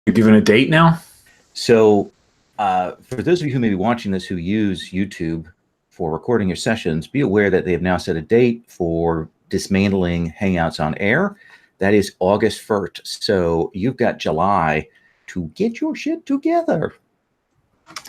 You're given a date now? So, for those of you who may be watching this who use YouTube for recording your sessions, be aware that they have now set a date for dismantling Hangouts on air. That is August 1st. So, you've got July to get your shit together.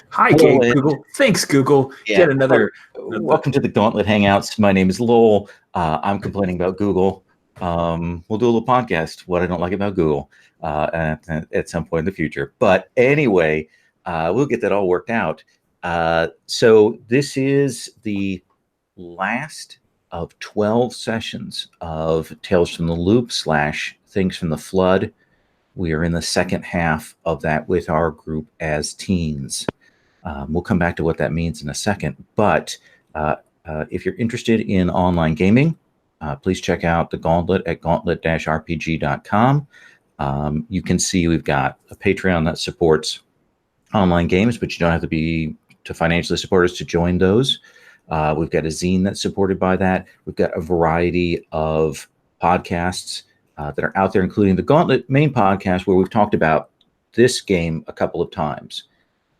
Hi, Hello, Google. Thanks, Google. Yeah. Yet another. Welcome to the Gauntlet Hangouts. My name is Lowell. I'm complaining about Google. We'll do a little podcast, what I don't like about Google, at some point in the future. But anyway, we'll get that all worked out. So this is the last of 12 sessions of Tales from the Loop / Things from the Flood. We are in the second half of that with our group as teens. We'll come back to what that means in a second. But if you're interested in online gaming, please check out the Gauntlet at gauntlet-rpg.com. You can see we've got a Patreon that supports online games, but you don't have to be to financially support us to join those. We've got a zine that's supported by that. We've got a variety of podcasts that are out there, including the Gauntlet main podcast, where we've talked about this game a couple of times.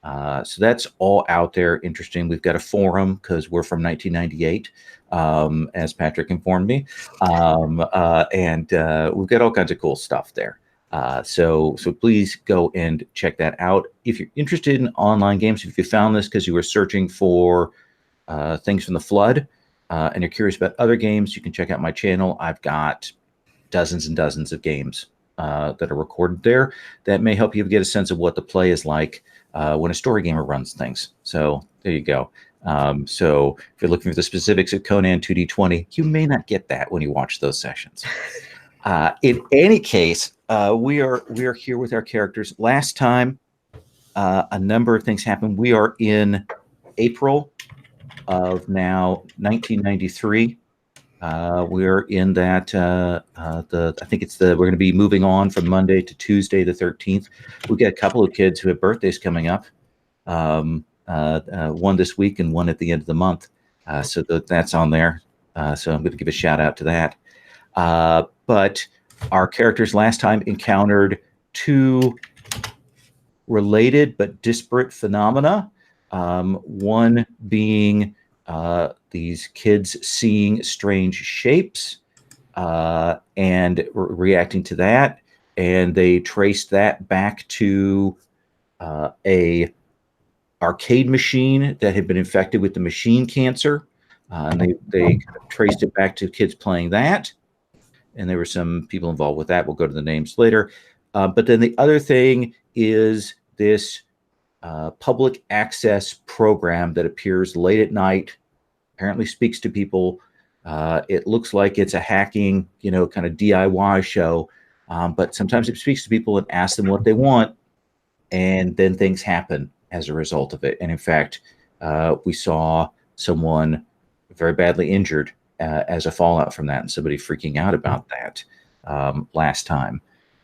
So that's all out there. Interesting. We've got a forum because we're from 1998, as Patrick informed me. And we've got all kinds of cool stuff there. So please go and check that out. If you're interested in online games, if you found this because you were searching for Things from the Flood and you're curious about other games, you can check out my channel. I've got dozens and dozens of games that are recorded there that may help you get a sense of what the play is like when a story gamer runs things. So there you go. So if you're looking for the specifics of Conan 2D20, you may not get that when you watch those sessions. In any case, we are here with our characters. Last time, a number of things happened. We are in April of now 1993. We're in that I think it's we're going to be moving on from Monday to Tuesday the 13th. We've got a couple of kids who have birthdays coming up, one this week and one at the end of the month. So that's on there. So I'm going to give a shout out to that. But our characters last time encountered two related but disparate phenomena. One being these kids seeing strange shapes and reacting to that, and they traced that back to a arcade machine that had been infected with the machine cancer, and they kind of traced it back to kids playing that, and there were some people involved with that. We'll go to the names later. But then the other thing is this public access program that appears late at night, apparently speaks to people. It looks like it's a hacking, kind of DIY show, but sometimes it speaks to people and asks them what they want, and then things happen as a result of it. And in fact, we saw someone very badly injured as a fallout from that, and somebody freaking out about that last time.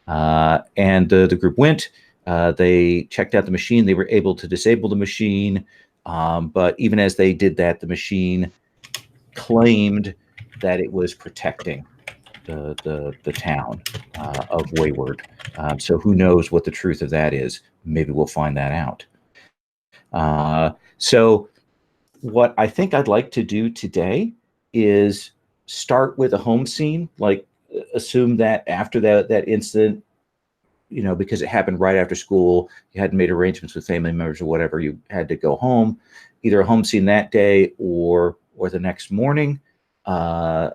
And the group went. They checked out the machine. They were able to disable the machine. But even as they did that, the machine claimed that it was protecting the town of Wayward. So who knows what the truth of that is? Maybe we'll find that out. So what I think I'd like to do today is start with a home scene. Like, assume that after that incident, because it happened right after school, you hadn't made arrangements with family members or whatever, you had to go home, either a home scene that day or the next morning. And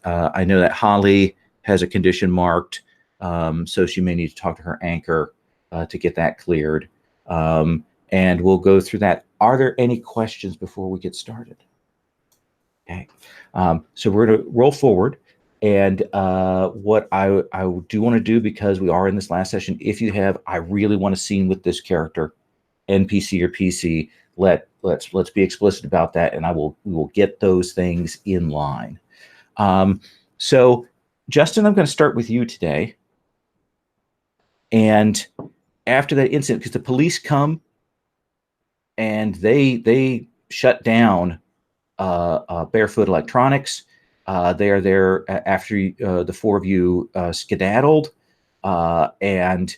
I know that Holly has a condition marked, so she may need to talk to her anchor to get that cleared. And we'll go through that. Are there any questions before we get started? Okay. So we're going to roll forward. And what I do want to do, because we are in this last session, if you have, I really want a scene with this character, NPC or PC, let's be explicit about that, and we will get those things in line. So Justin, I'm going to start with you today. And after that incident, because the police come and they shut down Barefoot Electronics. They are there after the four of you skedaddled, and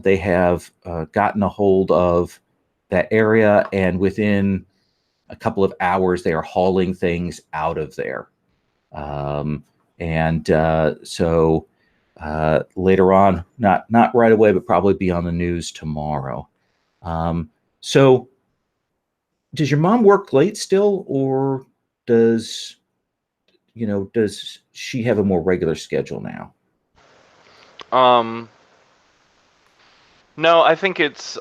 they have gotten a hold of that area, and within a couple of hours, they are hauling things out of there. Um, and so later on, not right away, but probably be on the news tomorrow. So does your mom work late still, or does does she have a more regular schedule now? Um, no, I think it's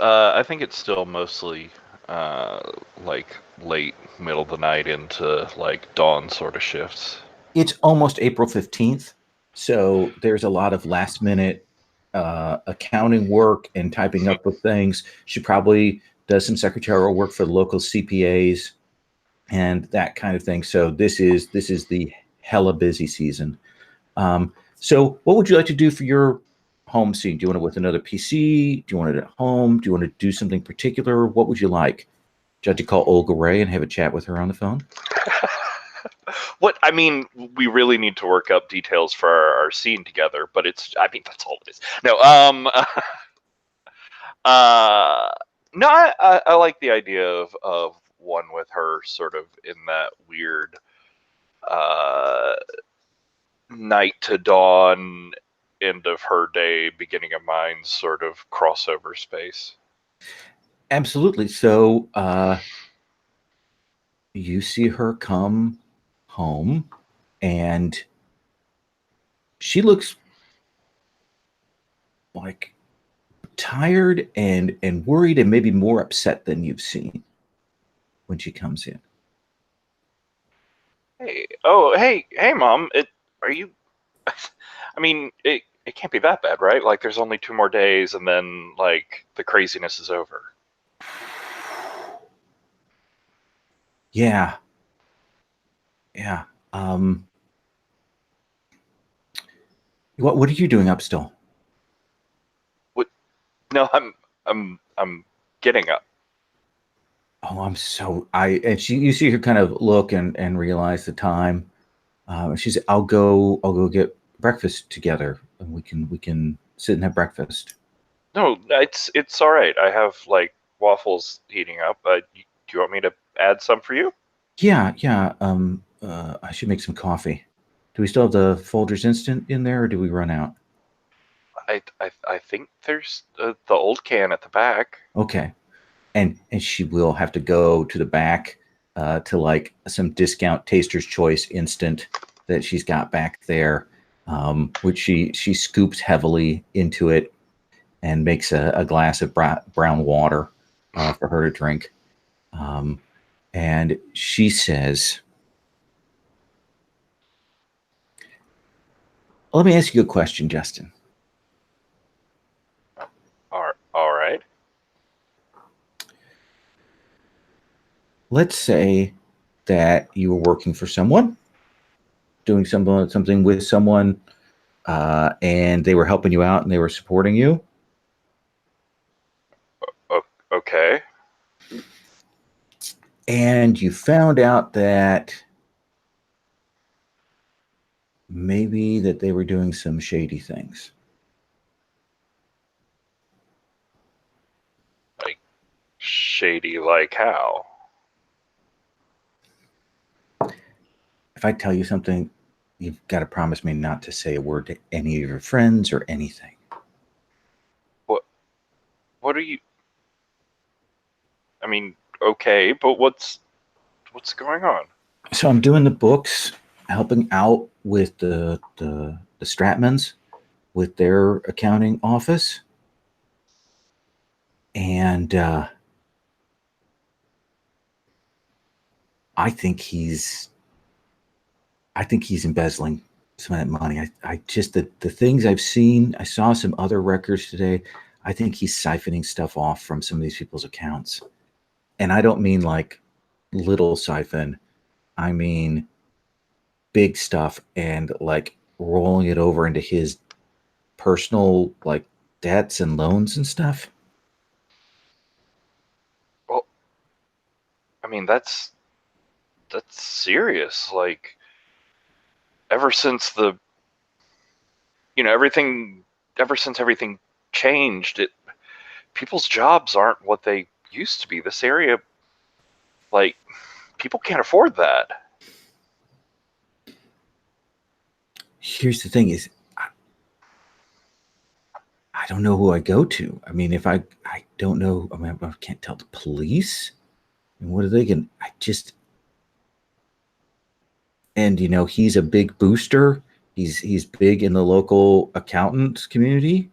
still mostly uh like late middle of the night into like dawn sort of shifts. It's almost April 15th, so there's a lot of last minute accounting work and typing up of things. She probably does some secretarial work for the local CPAs and that kind of thing. So this is the hella busy season. So what would you like to do for your home scene? Do you want it with another PC? Do you want it at home? Do you want to do something particular? What would you like? Do you like to call Olga Ray and have a chat with her on the phone? What I mean, we really need to work up details for our scene together, but I mean, that's all it is. No, uh, no, I like the idea of one with her sort of in that weird uh, night to dawn, end of her day, beginning of mine sort of crossover space. Absolutely. So you see her come home, and she looks like tired and worried and maybe more upset than you've seen when she comes in. Hey, oh, hey, mom. Are you? I mean, it can't be that bad, right? Like, there's only 2 more days, and then like the craziness is over. Yeah, yeah. Um, what are you doing up still? What? No, I'm getting up. Oh, I'm so I and she you see her kind of look and realize the time. She said, I'll go get breakfast together, and we can sit and have breakfast." No, it's all right. I have like waffles heating up. Do you want me to add some for you? Yeah, yeah. I should make some coffee. Do we still have the Folgers Instant in there, or do we run out? I think there's the old can at the back. Okay. And she will have to go to the back to like some discount Taster's Choice instant that she's got back there, which she scoops heavily into it and makes a glass of brown water for her to drink. Um, and she says, "Let me ask you a question, Justin. All right. Let's say that you were working for someone, doing something with someone, and they were helping you out and they were supporting you, Okay. and you found out that maybe that they were doing some shady things. Like shady, like how? If I tell you something, you've got to promise me not to say a word to any of your friends or anything." What? What are you? I mean, okay, but what's going on? So I'm doing the books, helping out with the Stratmans with their accounting office, and I think he's I think he's embezzling some of that money. I just the things I've seen. I saw some other records today. I think he's siphoning stuff off from some of these people's accounts, and I don't mean like little siphon. I mean big stuff, and like rolling it over into his personal like debts and loans and stuff. Well, I mean, that's serious. Like, ever since the, everything, ever since everything changed. People's jobs aren't what they used to be. This area, like, people can't afford that. Here's the thing: is I don't know who I go to. I mean, if I don't know. I mean, I can't tell the police. And what are they going? I just and he's a big booster. He's big in the local accountant community.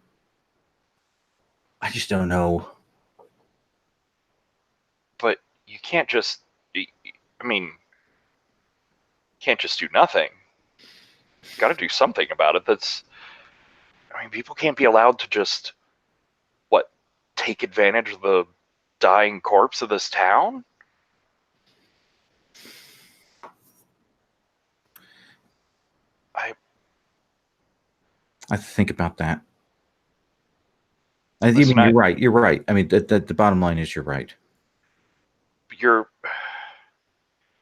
I just don't know. But you can't just. I mean, can't just do nothing. You got to do something about it. I mean, people can't be allowed to just take advantage of the dying corpse of this town. I have to think about that. I mean, you're right. You're right. I mean, the bottom line is you're right. You're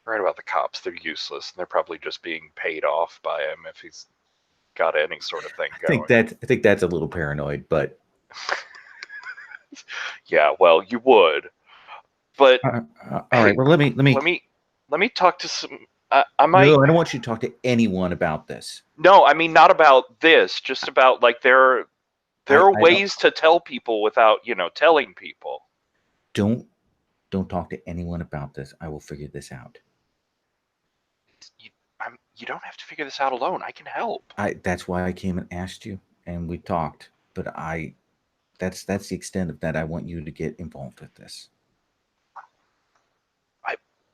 right about the cops. They're useless, and they're probably just being paid off by him if he's got any sort of thing going. I think that's a little paranoid, but yeah, well, you would. But all right. Well, let me talk to some. I might. No, I don't want you to talk to anyone about this. No, I mean not about this. Just about like there are ways to tell people without telling people. Don't talk to anyone about this. I will figure this out. You don't have to figure this out alone. I can help. That's why I came and asked you, and we talked. But that's the extent of that. I want you to get involved with this.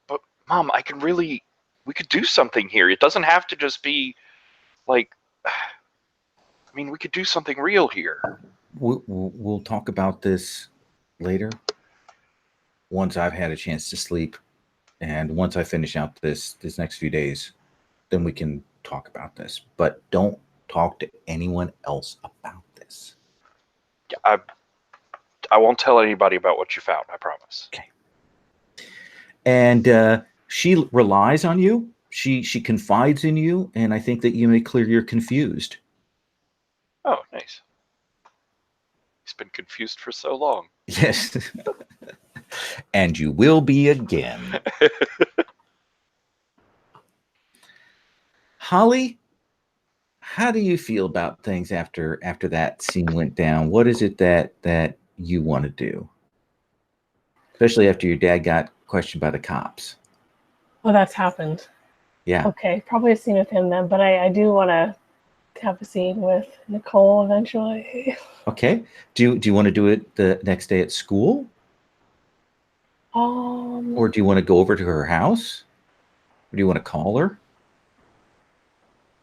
But Mom, we could do something here. It doesn't have to just be like. I mean, we could do something real here. We'll talk about this later. Once I've had a chance to sleep, and once I finish out this next few days, then we can talk about this. But don't talk to anyone else about this. I won't tell anybody about what you found. I promise. Okay. And she relies on you. She confides in you, and I think that you make clear you're confused. Oh, nice. He's been confused for so long. Yes. And you will be again. Holly, how do you feel about things after that scene went down? What is it that you want to do? Especially after your dad got questioned by the cops. Well, that's happened. Yeah. Okay, probably a scene with him then, but I do want to have a scene with Nicole eventually. Okay. Do you want to do it the next day at school? Or do you want to go over to her house? Or do you want to call her?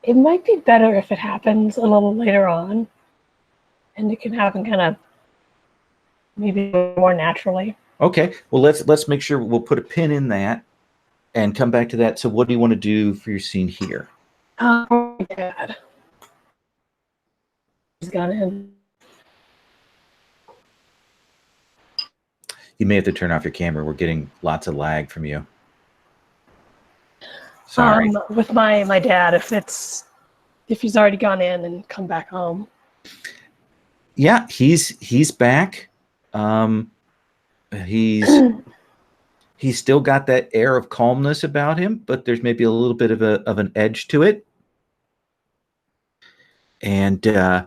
It might be better if it happens a little later on, and it can happen kind of maybe more naturally. Okay. Well, let's make sure we'll put a pin in that and come back to that. So what do you want to do for your scene here? My dad. He's gone in. You may have to turn off your camera. We're getting lots of lag from you. Sorry. With my dad, if he's already gone in and come back home. Yeah, he's back. He's still got that air of calmness about him, but there's maybe a little bit of an edge to it. And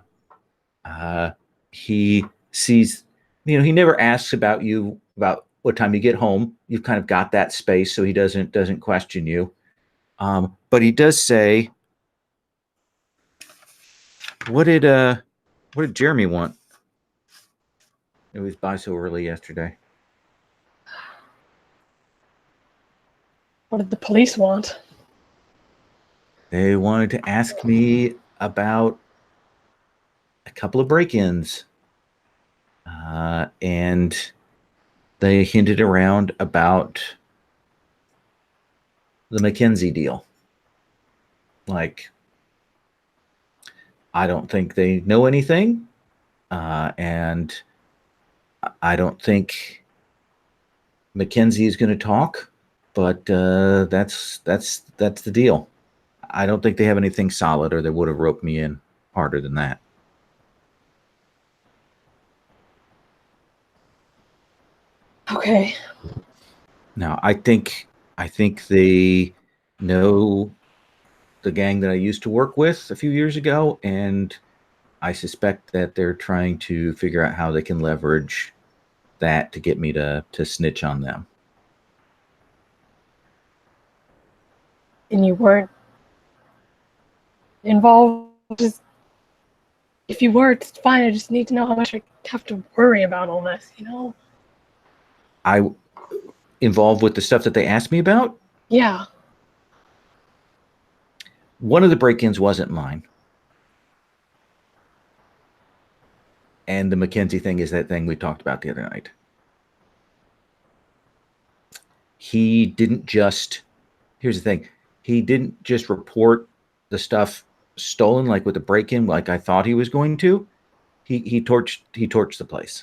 he sees, he never asks about you, about what time you get home. You've kind of got that space, so he doesn't question you. But he does say, what did Jeremy want? It was by so early yesterday. What did the police want? They wanted to ask me about a couple of break-ins. And they hinted around about the Mackenzie deal. Like, I don't think they know anything. And I don't think Mackenzie is going to talk, but that's the deal. I don't think they have anything solid, or they would have roped me in harder than that. Okay. Now, I think they know the gang that I used to work with a few years ago, and I suspect that they're trying to figure out how they can leverage that to get me to snitch on them. And you weren't involved? Just if you were, it's fine. I just need to know how much I have to worry about all this, you know? I involved with the stuff that they asked me about. Yeah. One of the break-ins wasn't mine. And the Mackenzie thing is that thing we talked about the other night. He didn't just, here's the thing, he didn't just report the stuff stolen like with the break-in like I thought he was going to. He torched the place.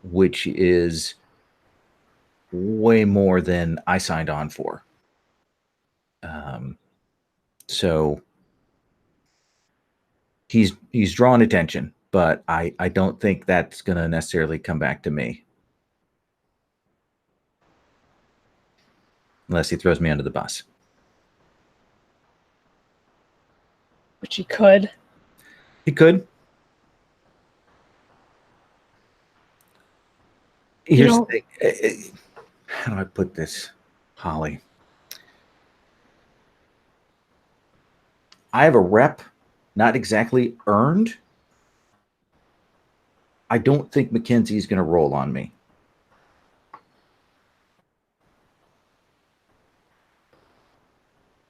Which is way more than I signed on for. So he's drawn attention, but I don't think that's going to necessarily come back to me. Unless he throws me under the bus. Which he could. He could. Here's the thing. How do I put this, Holly? I have a rep, not exactly earned. I don't think Mackenzie's going to roll on me.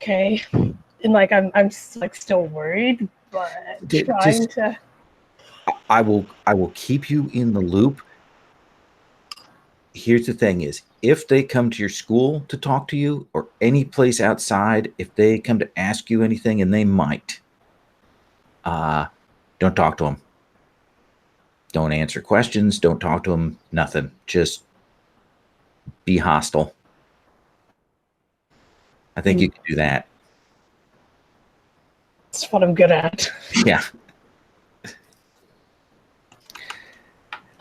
Okay. And like I'm like still worried, but trying to. I will keep you in the loop. Here's the thing is, if they come to your school to talk to you or any place outside, if they come to ask you anything, and they might, don't talk to them. Don't answer questions. Don't talk to them. Nothing. Just be hostile. I think you can do that. That's what I'm good at. Yeah.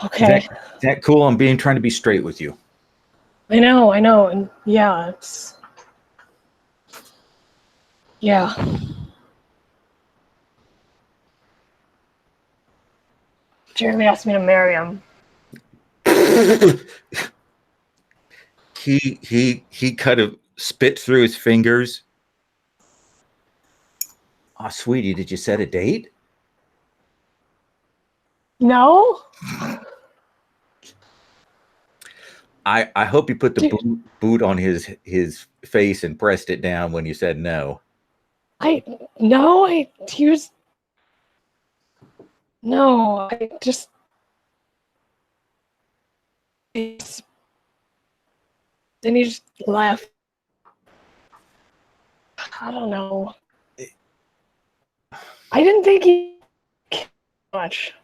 Okay. Is that cool? I'm trying to be straight with you. I know, and yeah, it's yeah. Jeremy asked me to marry him. He kind of spit through his fingers. Oh, sweetie, did you set a date? No. I hope you put the boot on his face and pressed it down when you said no. I just then he just left. I don't know. I didn't think he much.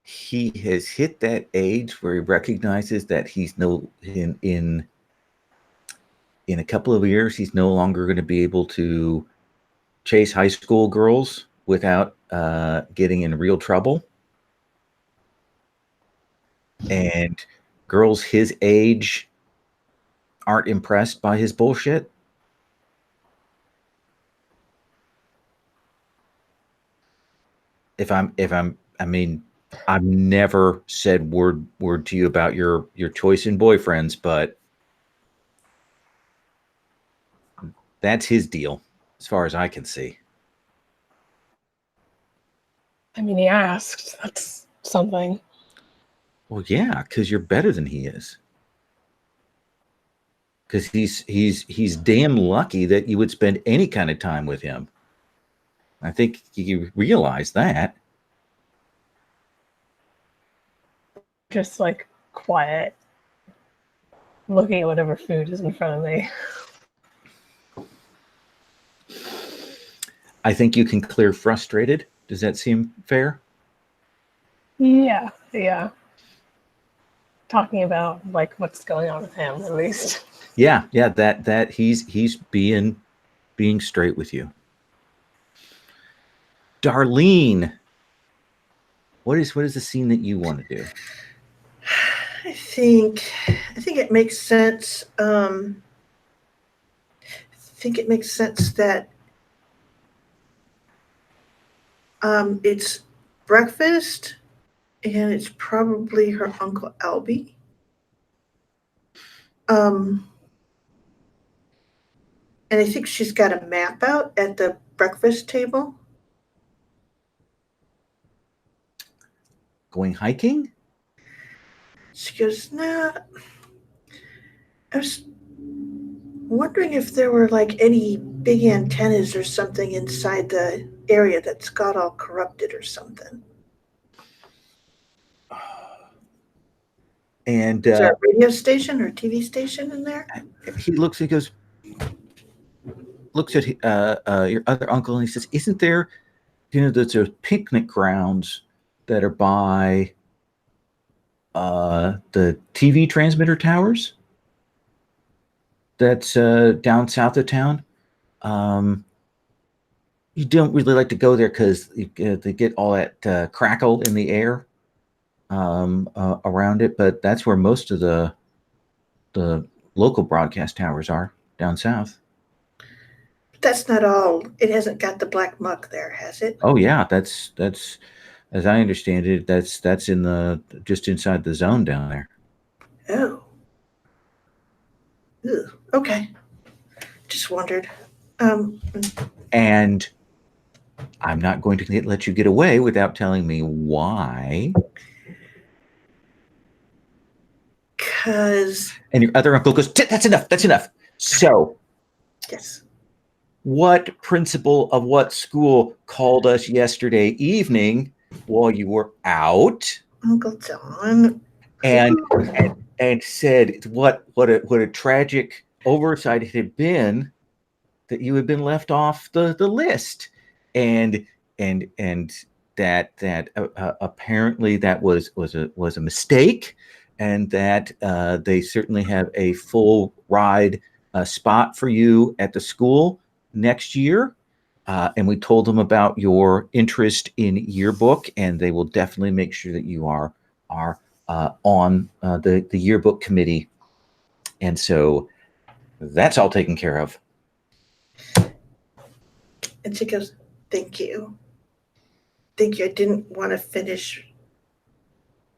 He has hit that age where he recognizes that he's in a couple of years he's no longer going to be able to chase high school girls without getting in real trouble. And girls his age aren't impressed by his bullshit. I've never said word to you about your choice in boyfriends, but that's his deal as far as I can see. I mean, he asked. That's something. Well, yeah, because you're better than he is. Because he's damn lucky that you would spend any kind of time with him. I think you realize that. Just like quiet, looking at whatever food is in front of me. I think you can clear frustrated. Does that seem fair? Yeah. Talking about like what's going on with him, at least. Yeah. That he's being straight with you. Darlene, what is the scene that you want to do? I think it makes sense. I think it makes sense that it's breakfast, and it's probably her Uncle Albie. And I think she's got a map out at the breakfast table. Going hiking? She goes, "Nah, I was wondering if there were like any big antennas or something inside the area that's got all corrupted or something. And Is there a radio station or TV station in there?" he looks at your other uncle, and he says, "Isn't there, those are picnic grounds that are by the TV transmitter towers that's down south of town? You don't really like to go there because they get all that crackle in the air around it, but that's where most of the local broadcast towers are down south." But that's not all. It hasn't got the black muck there, has it? Oh yeah, that's as I understand it, that's in the just inside the zone down there. Oh. Ugh. Okay. Just wondered. And I'm not going to let you get away without telling me why. Because, And your other uncle goes, That's enough. That's enough. So, yes. what principal of what school called us yesterday evening while you were out Uncle John. and said what a tragic oversight it had been that you had been left off the list, and that apparently that was a mistake, and that they certainly have a full ride spot for you at the school next year. And we told them about your interest in yearbook, and they will definitely make sure that you are on the yearbook committee. And so that's all taken care of. And she goes, "Thank you. Thank you. I didn't want to finish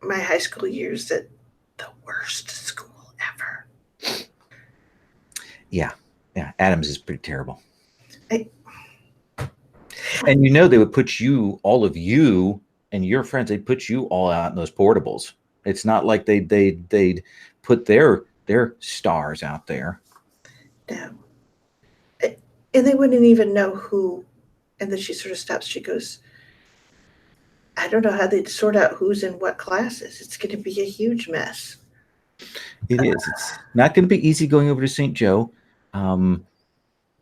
my high school years at the worst school ever." Yeah. Adams is pretty terrible. I- And they would put all of you and your friends, they'd put you all out in those portables. It's not like they'd put their stars out there. No. And they wouldn't even know who. And then she sort of stops. She goes, "I don't know how they'd sort out who's in what classes. It's going to be a huge mess." It is. It's not going to be easy going over to St. Joe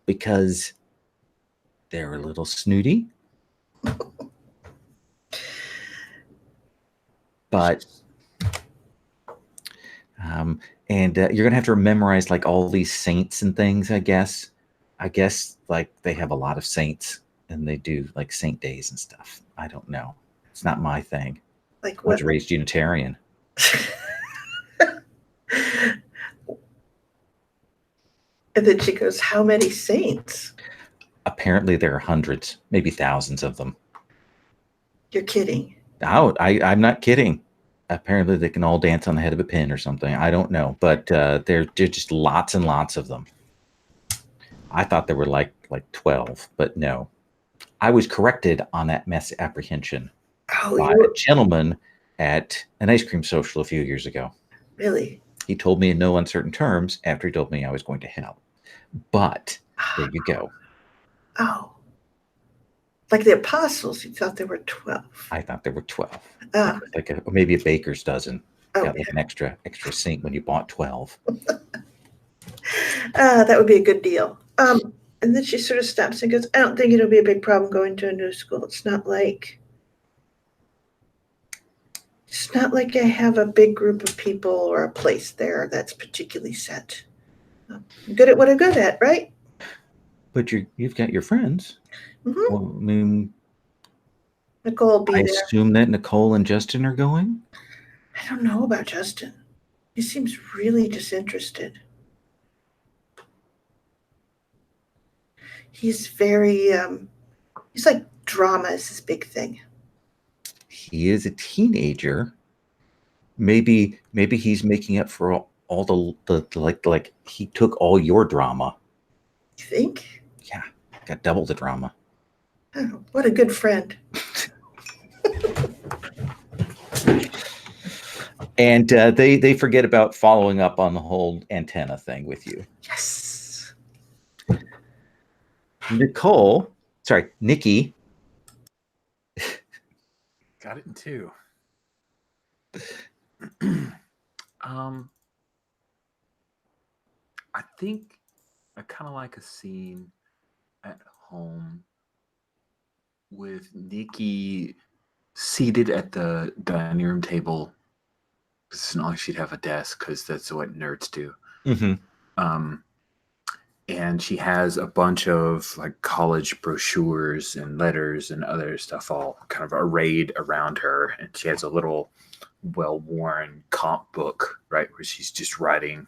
because they're a little snooty. But and you're going to have to memorize like all these saints and things, I guess. Like they have a lot of saints and they do like saint days and stuff. I don't know. It's not my thing. Like I was what? raised Unitarian. And then she goes, "How many saints?" Apparently there are hundreds, maybe thousands of them. You're kidding. Oh, I'm not kidding. Apparently they can all dance on the head of a pin or something. I don't know, but there are just lots and lots of them. I thought there were like 12, but no. I was corrected on that mess apprehension by a gentleman at an ice cream social a few years ago. Really? He told me in no uncertain terms after he told me I was going to hell. But there you go. Oh. Like the apostles, you thought there were 12. I thought there were 12. Oh. Or maybe a baker's dozen. Oh, Got like an extra sink when you bought 12. That would be a good deal. And then she sort of stops and goes, "I don't think it'll be a big problem going to a new school. It's not like I have a big group of people or a place there that's particularly set. I'm good at what I'm good at, right?" But you've got your friends. Mhm. Well, I mean, Nicole will be I there. assume that Nicole and Justin are going. I don't know about Justin. He seems really disinterested. He's very, he's like drama is his big thing. He is a teenager. Maybe he's making up for all the like he took all your drama. You think? Yeah, got double the drama. Oh, what a good friend. And they forget about following up on the whole antenna thing with you. Yes. Nikki. Got it in two. I think I kind of like a scene at home with Nikki seated at the dining room table. It's not like she'd have a desk because that's what nerds do. Mm-hmm. And she has a bunch of like college brochures and letters and other stuff all kind of arrayed around her. And she has a little well-worn comp book, right, where she's just writing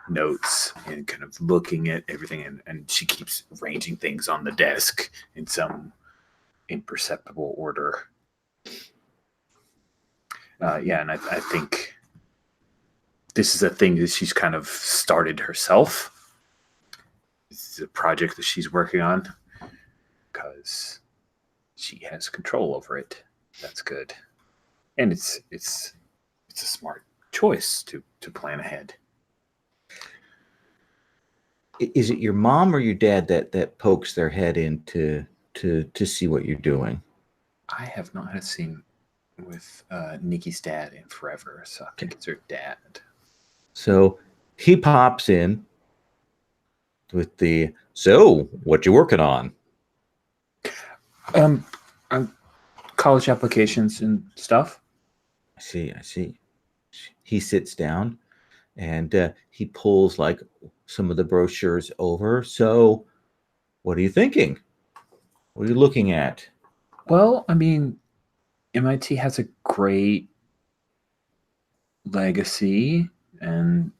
notes and kind of looking at everything. And she keeps arranging things on the desk in some imperceptible order. And I think this is a thing that she's kind of started herself. This is a project that she's working on because she has control over it. That's good, and it's a smart choice to plan ahead. Is it your mom or your dad that pokes their head in to see what you're doing? I have not had a scene with Nikki's dad in forever, so I think it's her dad. So he pops in with the, so what you working on? College applications and stuff. I see. He sits down and he pulls like some of the brochures over. So what are you thinking? What are you looking at? Well, I mean, MIT has a great legacy, and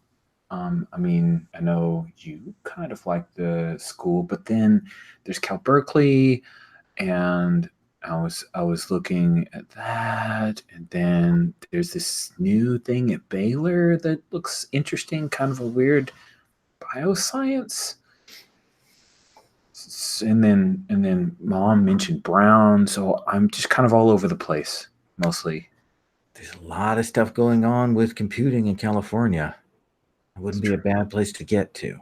I mean, I know you kind of like the school, but then there's Cal Berkeley, and I was looking at that, and then there's this new thing at Baylor that looks interesting, kind of a weird bioscience. And then Mom mentioned Brown, so I'm just kind of all over the place mostly. There's a lot of stuff going on with computing in California. It wouldn't be a bad place to get to.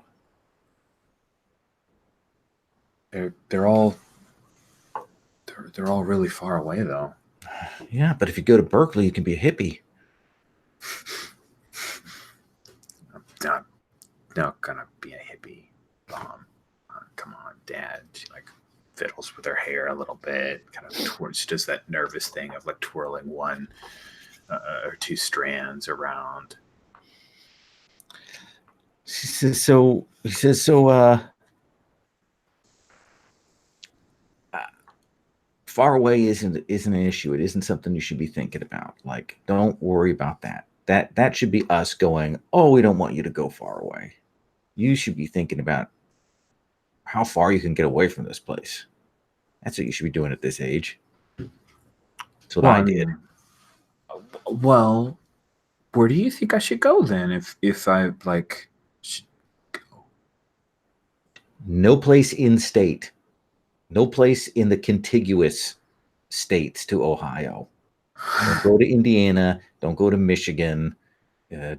They're all really far away though. Yeah, but if you go to Berkeley, you can be a hippie. I'm not gonna be a hippie, Mom. Come on, Dad. She like fiddles with her hair a little bit, kind of she does that nervous thing of like twirling one or two strands around. He says, so far away isn't an issue. It isn't something you should be thinking about. Like, don't worry about that. That should be us going, oh, we don't want you to go far away. You should be thinking about how far you can get away from this place. That's what you should be doing at this age. That's what I did. Well, where do you think I should go then? If I like should go? No place in state. No place in the contiguous states to Ohio. Don't go to Indiana. Don't go to Michigan.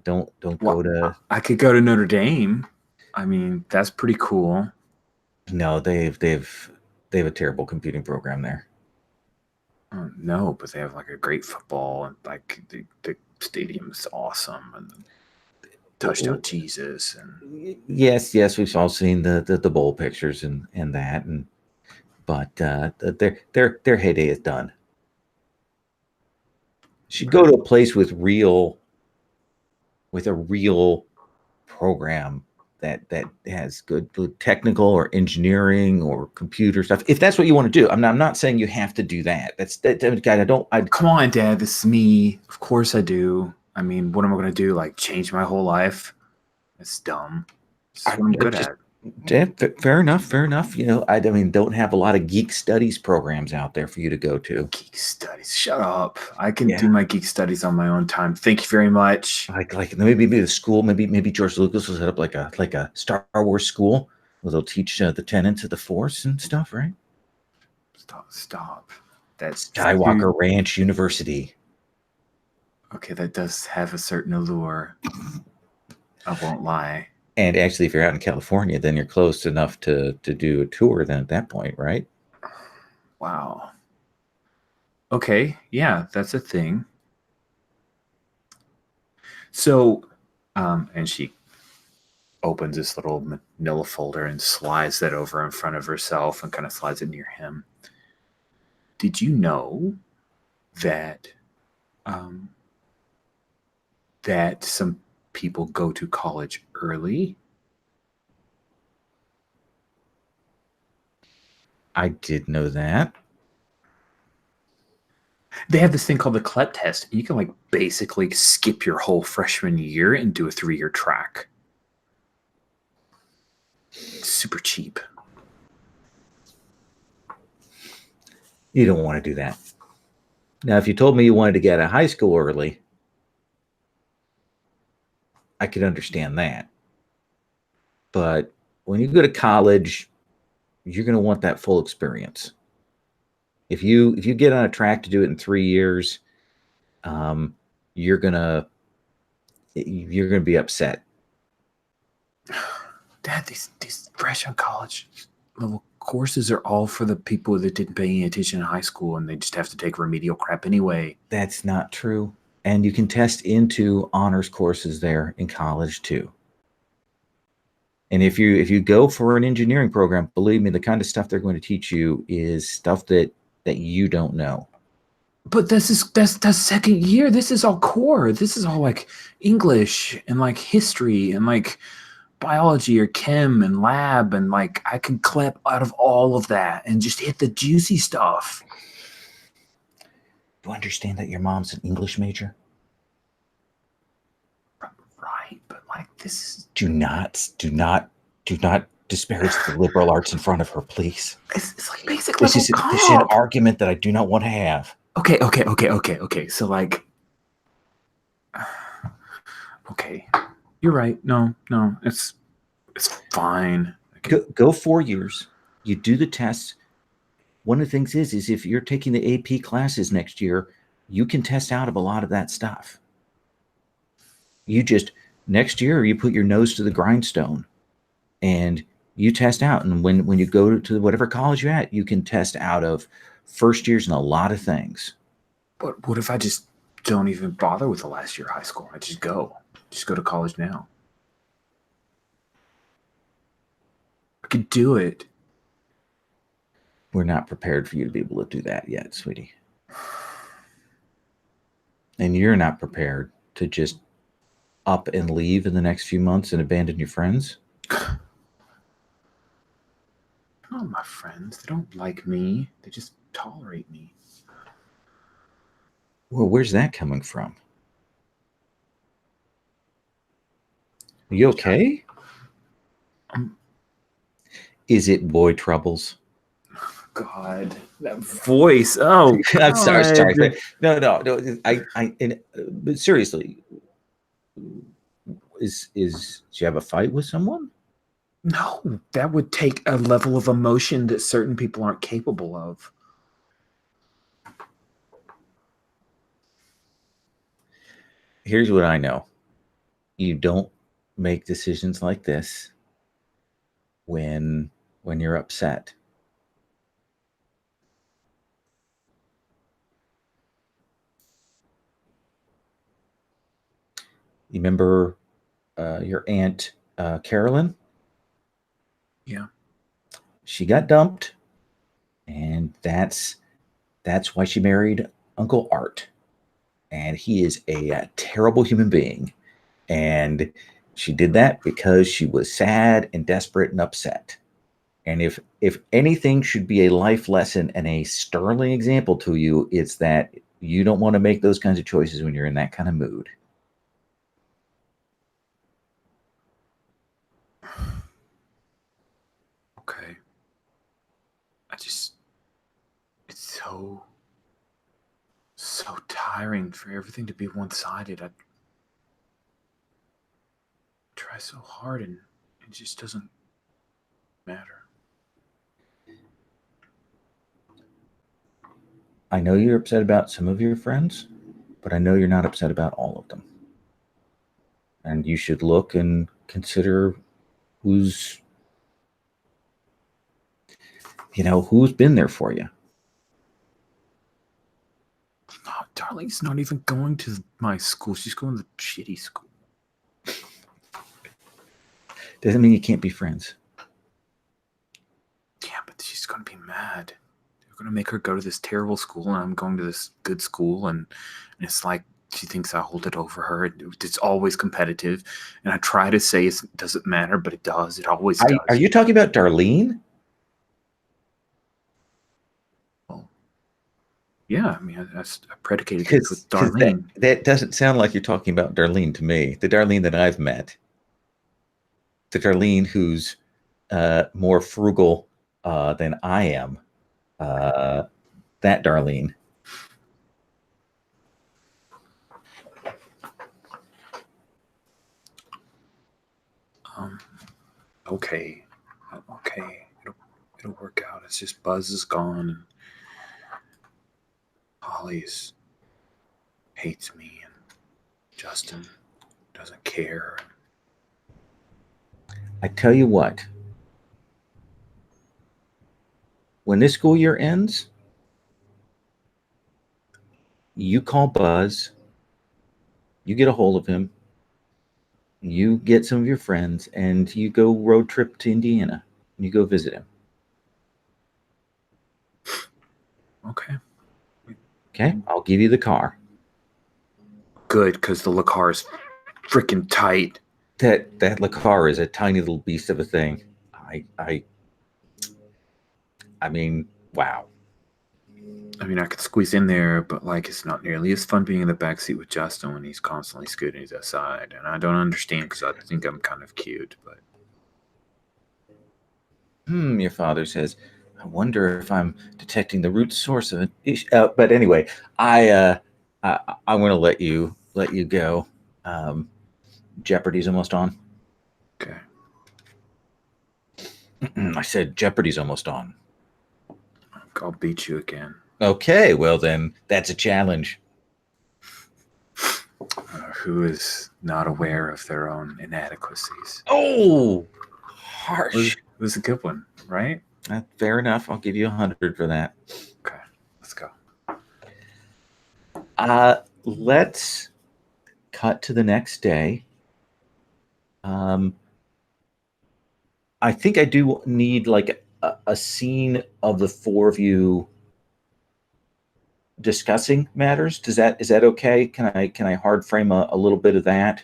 Don't go to. I could go to Notre Dame. I mean, that's pretty cool. No, they've a terrible computing program there. Oh, no, but they have like a great football, and like the stadium's awesome, and touchdown Jesus, and yes, we've all seen the bowl pictures and that, but their heyday is done. Should go to a place with a real program that has good technical or engineering or computer stuff. If that's what you want to do, I'm not saying you have to do that. Come on, Dad. This is me. Of course I do. I mean, what am I going to do? Like change my whole life? That's dumb. This is what I'm good at. Yeah, fair enough. I mean, don't have a lot of geek studies programs out there for you to go to. Geek studies. Shut up. I can do my geek studies on my own time. Thank you very much. Like maybe the school, maybe George Lucas will set up like a Star Wars school where they'll teach the tenets of the Force and stuff, right? Stop. That's Skywalker Ranch University. Okay, that does have a certain allure. I won't lie. And actually, if you're out in California, then you're close enough to do a tour then at that point, right? Wow. Okay, yeah, that's a thing. So, and she opens this little manila folder and slides that over in front of herself and kind of slides it near him. Did you know that that some people go to college early? I did know that. They have this thing called the CLEP test. You can like basically skip your whole freshman year and do a 3-year track. Super cheap. You don't want to do that. Now, if you told me you wanted to get out of high school early, I could understand that. But when you go to college, you're going to want that full experience. If you get on a track to do it in 3 years, you're gonna be upset. Dad, these fresh on college level courses are all for the people that didn't pay any attention in high school and they just have to take remedial crap anyway. That's not true. And you can test into honors courses there in college too. And if you go for an engineering program, believe me, the kind of stuff they're going to teach you is stuff that you don't know. But that's second year. This is all core. This is all like English and like history and like biology or chem and lab, and like I can clip out of all of that and just hit the juicy stuff. You understand that your mom's an English major? Right, but like this is... Do not disparage the liberal arts in front of her, please. It's like basic this level is an argument that I do not want to have. Okay. So like, okay, you're right. No, it's fine. Go 4 years. You do the tests. One of the things is if you're taking the AP classes next year, you can test out of a lot of that stuff. You just next year you put your nose to the grindstone, and you test out. And when you go to whatever college you're at, you can test out of first years and a lot of things. But what if I just don't even bother with the last year of high school? I just go to college now. I could do it. We're not prepared for you to be able to do that yet, sweetie. And you're not prepared to just up and leave in the next few months and abandon your friends. Oh, my friends, they don't like me. They just tolerate me. Well, where's that coming from? Are you okay? Is it boy troubles? God, that voice. Oh, I'm sorry. No. But seriously, do you have a fight with someone? No, that would take a level of emotion that certain people aren't capable of. Here's what I know. You don't make decisions like this when you're upset. You remember your aunt Carolyn? Yeah. She got dumped, and that's why she married Uncle Art. And he is a terrible human being. And She did that because she was sad and desperate and upset. And if anything should be a life lesson and a sterling example to you, it's that you don't want to make those kinds of choices when you're in that kind of mood. Okay. It's so tiring for everything to be one-sided. I try so hard and it just doesn't matter. I know you're upset about some of your friends, but I know you're not upset about all of them. And you should look and consider who's been there for you. No, Darlene's not even going to my school. She's going to the shitty school. Doesn't mean you can't be friends. Yeah, but she's going to be mad. They're going to make her go to this terrible school, and I'm going to this good school, and it's like she thinks I hold it over her. It's always competitive, and I try to say it doesn't matter, but it does. It always does. Are you talking about Darlene? Well, yeah, I mean, I predicated this with Darlene. That doesn't sound like you're talking about Darlene to me. The Darlene that I've met. The Darlene who's more frugal than I am. That Darlene. Okay. It'll work out. It's just Buzz is gone, and Holly's hates me, and Justin doesn't care. I tell you what. When this school year ends, you call Buzz, you get a hold of him, you get some of your friends, and you go road trip to Indiana, and you go visit him. Okay, I'll give you the car. Good, because the car is freaking tight. That car is a tiny little beast of a thing. I mean, wow. I mean, I could squeeze in there, but it's not nearly as fun being in the backseat with Justin when he's constantly scooting his aside. And I don't understand because I think I'm kind of cute, but. Your father says, I wonder if I'm detecting the root source of it. But anyway, I'm going to let you go. Jeopardy's almost on. Okay. I said Jeopardy's almost on. I'll beat you again. Okay, well then, that's a challenge. Who is not aware of their own inadequacies? Oh, harsh. It was a good one, right? Fair enough. I'll give you 100 for that. Okay, let's go. Let's cut to the next day. I think I do need a scene of the four of you discussing matters. Is that okay? Can I hard frame a little bit of that?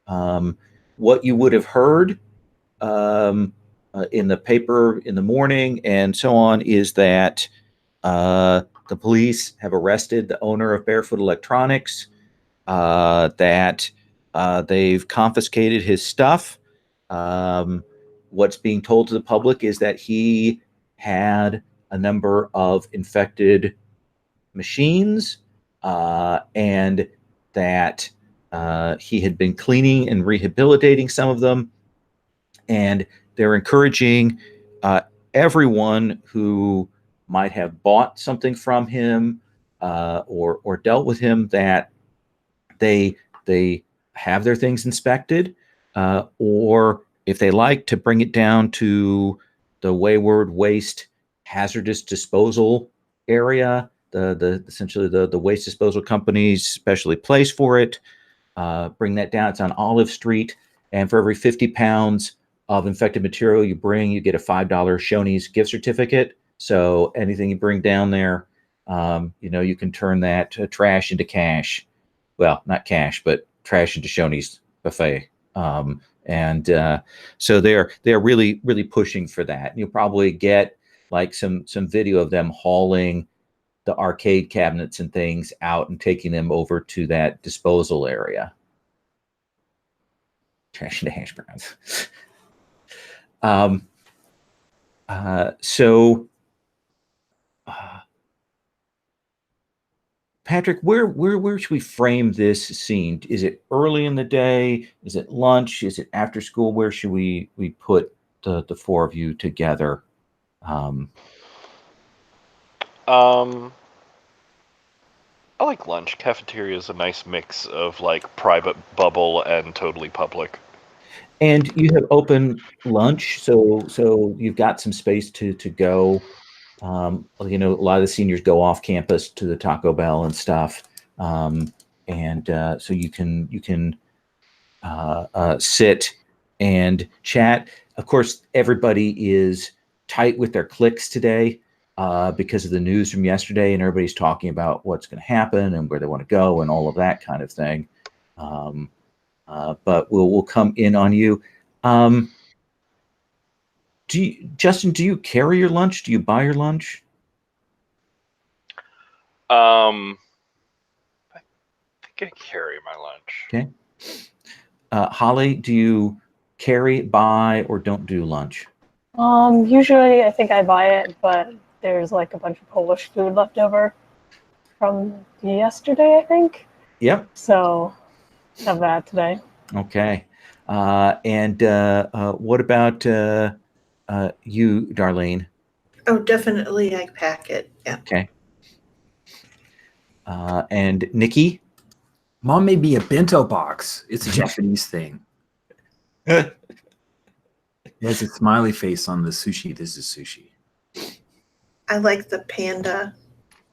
What you would have heard in the paper in the morning and so on is that the police have arrested the owner of Barefoot Electronics, that they've confiscated his stuff. What's being told to the public is that he had a number of infected machines, and that he had been cleaning and rehabilitating some of them. And they're encouraging everyone who might have bought something from him or dealt with him that they have their things inspected, or if they like, to bring it down to the Wayward Waste Hazardous Disposal area, essentially the waste disposal company's specially placed for it. Bring that down. It's on Olive Street, and for every 50 pounds of infected material you bring, you get a $5 Shoney's gift certificate. So anything you bring down there, you can turn that trash into cash. Well, not cash, but trash into Shoney's buffet. So they're really pushing for that. You'll probably get like some video of them hauling the arcade cabinets and things out and taking them over to that disposal area. Trash into hash browns. Patrick, where should we frame this scene? Is it early in the day? Is it lunch? Is it after school? Where should we put the four of you together? I like lunch. Cafeteria is a nice mix of like private bubble and totally public. And you have open lunch, so you've got some space to go. A lot of the seniors go off campus to the Taco Bell and stuff, so you can sit and chat. Of course, everybody is tight with their clicks today because of the news from yesterday, and everybody's talking about what's going to happen and where they want to go and all of that kind of thing. But we'll come in on you. Justin, do you carry your lunch? Do you buy your lunch? I think I carry my lunch. Okay. Holly, do you carry, buy, or don't do lunch? Usually I think I buy it, but there's like a bunch of Polish food left over from yesterday, I think. Yep. So have that today. Okay. And what about you, Darlene? Oh, definitely I pack it. Yeah. Okay. And Nikki? Mom made me a bento box. It's a Japanese thing. It has a smiley face on the sushi. This is sushi. I like the panda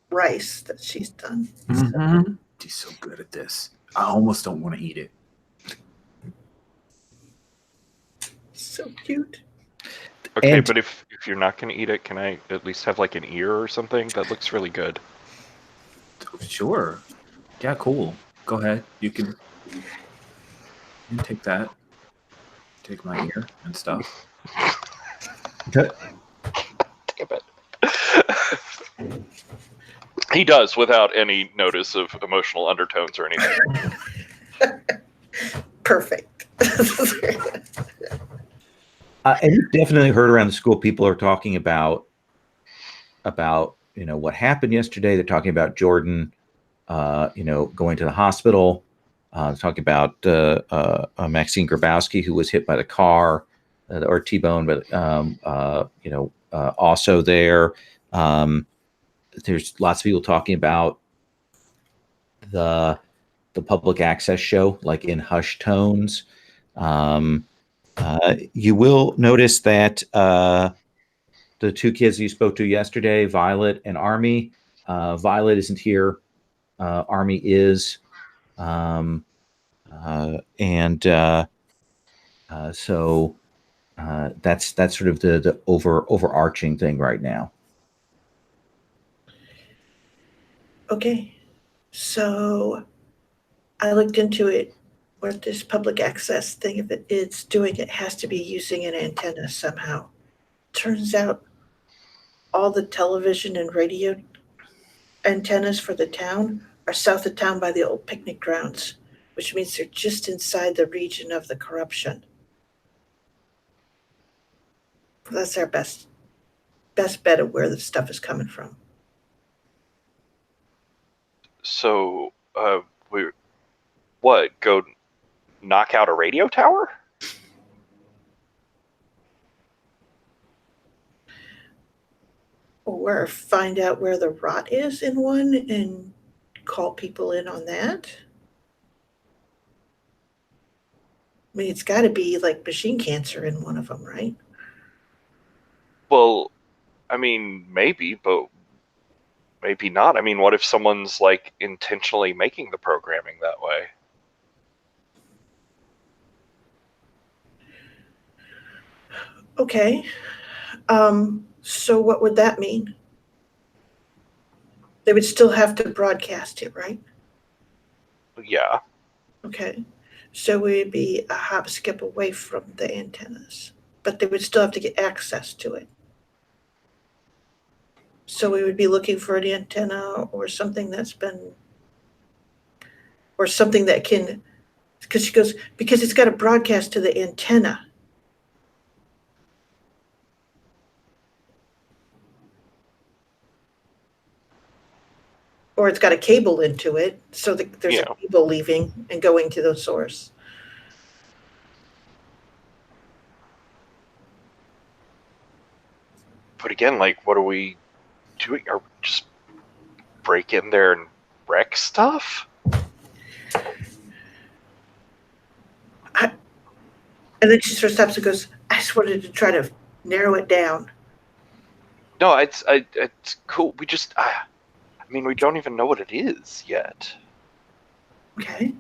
rice that she's done. Mm-hmm. She's so good at this. I almost don't want to eat it. So cute. Okay, And- but if you're not going to eat it, can I at least have like an ear or something? That looks really good. Sure. Yeah, cool. Go ahead. You can take that. Take my ear and stuff. Okay. Damn it. He does without any notice of emotional undertones or anything. Perfect. And you've definitely heard around the school people are talking about what happened yesterday. They're talking about Jordan, going to the hospital. Talking about Maxine Grabowski, who was hit by the car or T-boned, but also there. There's lots of people talking about the public access show, like in hushed tones. You will notice that the two kids you spoke to yesterday, Violet and Army, Violet isn't here. Army is. So that's sort of the overarching thing right now. Okay. So I looked into it. What this public access thing, if it's doing, it has to be using an antenna somehow. Turns out all the television and radio antennas for the town are south of town by the old picnic grounds, which means they're just inside the region of the corruption. That's our best bet of where the stuff is coming from. So, go knock out a radio tower? Or find out where the rot is in one and call people in on that. I mean, it's got to be like machine cancer in one of them, right? Well, I mean, maybe, but maybe not. I mean, what if someone's like intentionally making the programming that way? Okay. So what would that mean? They would still have to broadcast it, right? Yeah. Okay. So we'd be a hop skip away from the antennas, but they would still have to get access to it. So we would be looking for an antenna or something that's been, or something that can, because she goes, because it's got to broadcast to the antenna. Or it's got a cable into it, so that there's a cable leaving and going to the source. But again, like, what are we doing? Are we just break in there and wreck stuff? And then she sort of stops and goes, I just wanted to try to narrow it down. No, it's cool. We just, I mean, we don't even know what it is yet. Okay.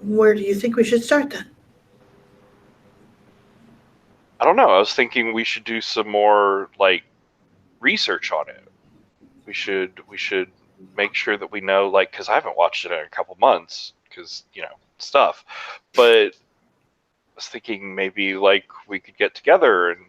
Where do you think we should start then? I don't know. I was thinking we should do some more, like, research on it. We should make sure that we know, like, because I haven't watched it in a couple months, because, you know, stuff. But I was thinking maybe, like, we could get together and,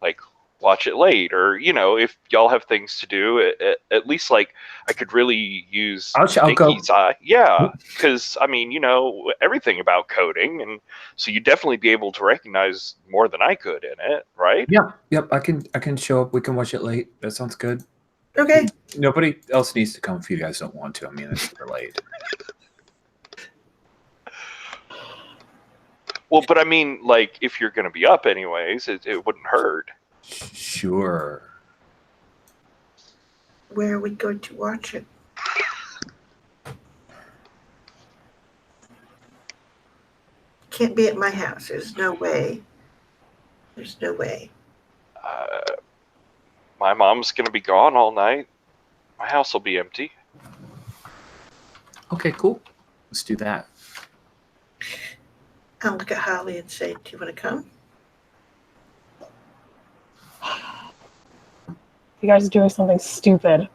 like, watch it late, or, you know, if y'all have things to do, at least, like, I could really use I'll go. Nikki's eye. Yeah, because, I mean, you know everything about coding, and so you'd definitely be able to recognize more than I could in it, right? Yep. I can show up. We can watch it late. That sounds good. Okay. Nobody else needs to come if you guys don't want to. I mean, it's super late. Well, but I mean, like, if you're going to be up anyways, it wouldn't hurt. Sure. Where are we going to watch it? Can't be at my house. There's no way. There's no way. My mom's going to be gone all night. My house will be empty. Okay, cool. Let's do that. I'll look at Holly and say, do you want to come? You guys are doing something stupid.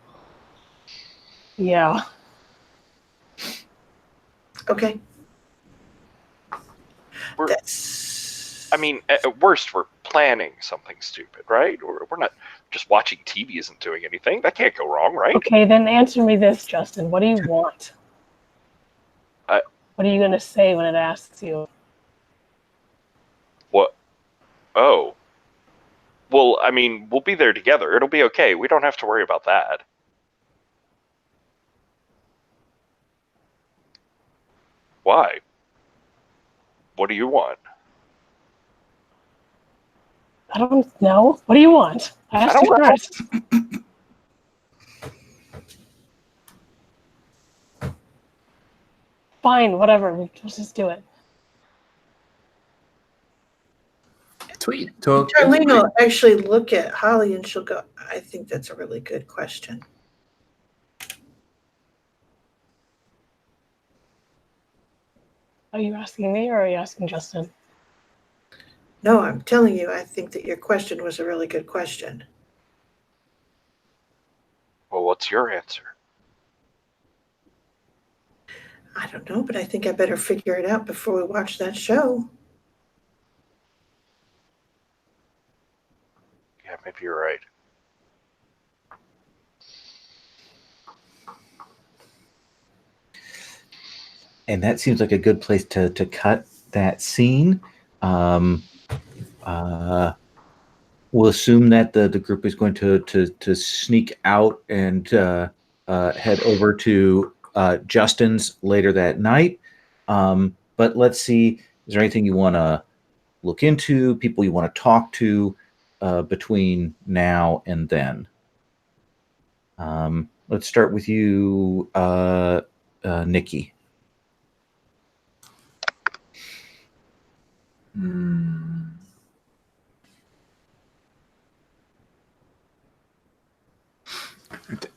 Yeah. Okay. I mean, at worst, we're planning something stupid, right? Or we're not just watching TV isn't doing anything. That can't go wrong, right? Okay, then answer me this, Justin. What do you want? What are you going to say when it asks you? What? Oh. Well, I mean, we'll be there together. It'll be okay. We don't have to worry about that. Why? What do you want? I don't know. What do you want? I asked you first. Fine, whatever. Let's just do it. Sweet. So Charlene will actually look at Holly and she'll go, I think that's a really good question. Are you asking me or are you asking Justin? No, I'm telling you, I think that your question was a really good question. Well, what's your answer? I don't know, but I think I better figure it out before we watch that show. Yeah, maybe you're right. And that seems like a good place to cut that scene. We'll assume that the group is going to sneak out and head over to Justin's later that night. But let's see, is there anything you want to look into, people you want to talk to between now and then? Let's start with you, Nikki.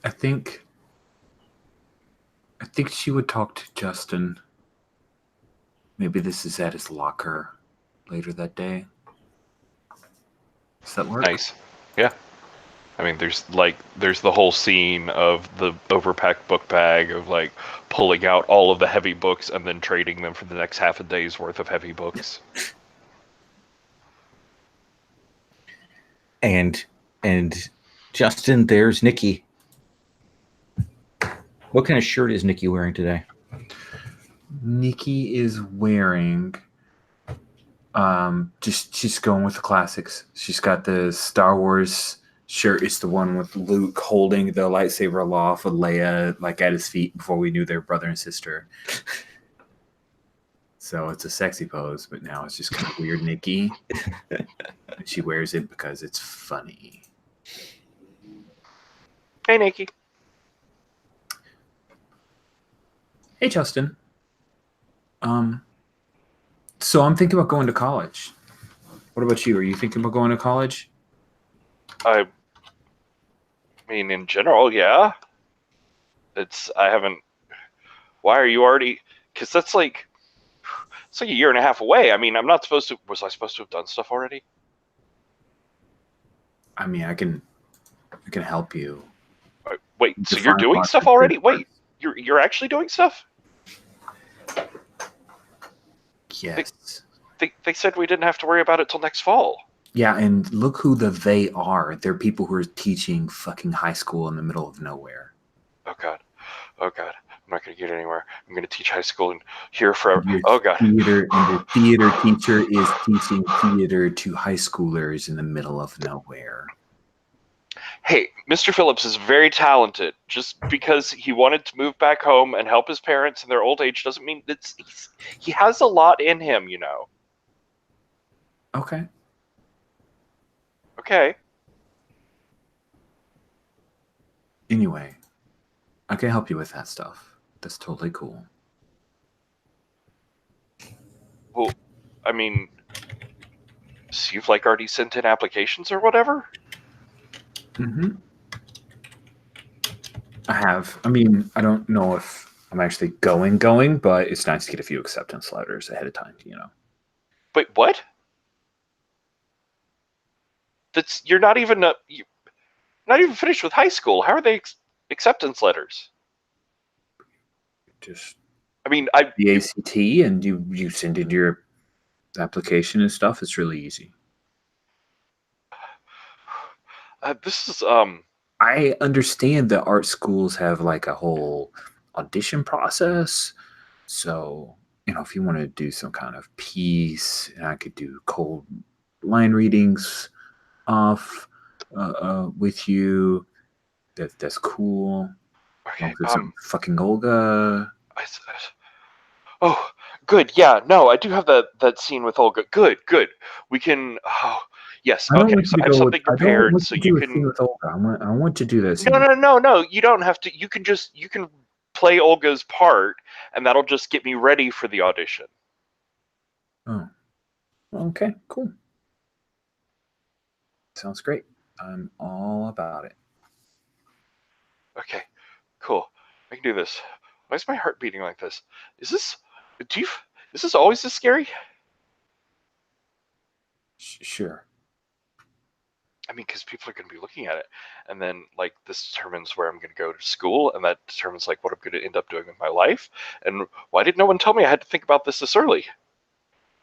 I think she would talk to Justin. Maybe this is at his locker later that day. Does that work? Nice. Yeah. I mean, there's the whole scene of the overpacked book bag of like pulling out all of the heavy books and then trading them for the next half a day's worth of heavy books. And Justin, there's Nikki. What kind of shirt is Nikki wearing today? Nikki is wearing just she's going with the classics. She's got the Star Wars shirt. It's the one with Luke holding the lightsaber aloft with Leia like at his feet before we knew they were brother and sister. So it's a sexy pose, but now it's just kind of weird Nikki. She wears it because it's funny. Hey, Nikki. Hey, Justin. So I'm thinking about going to college. What about you? Are you thinking about going to college? I mean, in general, yeah. I haven't. Why are you already? Because it's like a year and a half away. I mean, I'm not supposed to. Was I supposed to have done stuff already? I mean, I can help you. Wait, so you're doing stuff already? Wait, you're actually doing stuff? Yes. They said we didn't have to worry about it till next fall. Yeah, and look who the they are. They're people who are teaching fucking high school in the middle of nowhere. Oh god. I'm not going to get anywhere. I'm going to teach high school and here forever. Your Oh god. The theater teacher is teaching theater to high schoolers in the middle of nowhere. Hey, Mr. Phillips is very talented. Just because he wanted to move back home and help his parents in their old age doesn't mean he has a lot in him, you know. Okay. Okay. Anyway, I can help you with that stuff. That's totally cool. Well, I mean, so you've like already sent in applications or whatever? Mm-hmm. I have. I mean, I don't know if I'm actually going, but it's nice to get a few acceptance letters ahead of time, you know. Wait, what? You're not even not even finished with high school. How are they acceptance letters? Just I mean, the ACT, and you send in your application and stuff. It's really easy. This is I understand that art schools have like a whole audition process. So, you know, if you want to do some kind of piece, and I could do cold line readings off with you. That's cool. okay. Fucking Olga. Oh, good. Yeah, no, I do have that scene with Olga. Good. We can. Oh, yes. Okay, so I have something prepared, so you can. With Olga. I want to do this. No. You don't have to. You can play Olga's part, and that'll just get me ready for the audition. Oh, okay, cool. Sounds great. I'm all about it. Okay, cool. I can do this. Why is my heart beating like this? Is this always this scary? Sure. I mean, because people are going to be looking at it, and then like this determines where I'm going to go to school, and that determines like what I'm going to end up doing with my life. And why didn't no one tell me I had to think about this early?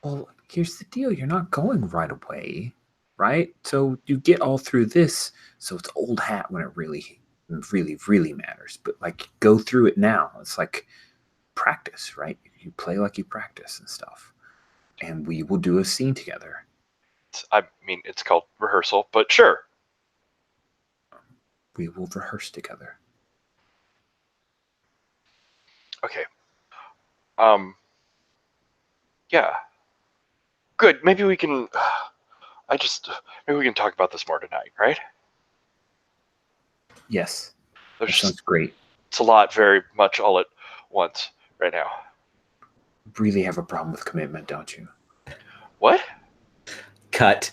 Well, here's the deal: you're not going right away, right? So you get all through this, so it's old hat when it really matters. But like, go through it now. It's like practice, right? You play like you practice and stuff, and we will do a scene together. I mean, it's called rehearsal, but sure. We will rehearse together. Okay. Yeah. Good. Maybe we can. Maybe we can talk about this more tonight, right? Yes. That sounds great. It's a lot, very much all at once right now. Really have a problem with commitment, don't you? What? Cut.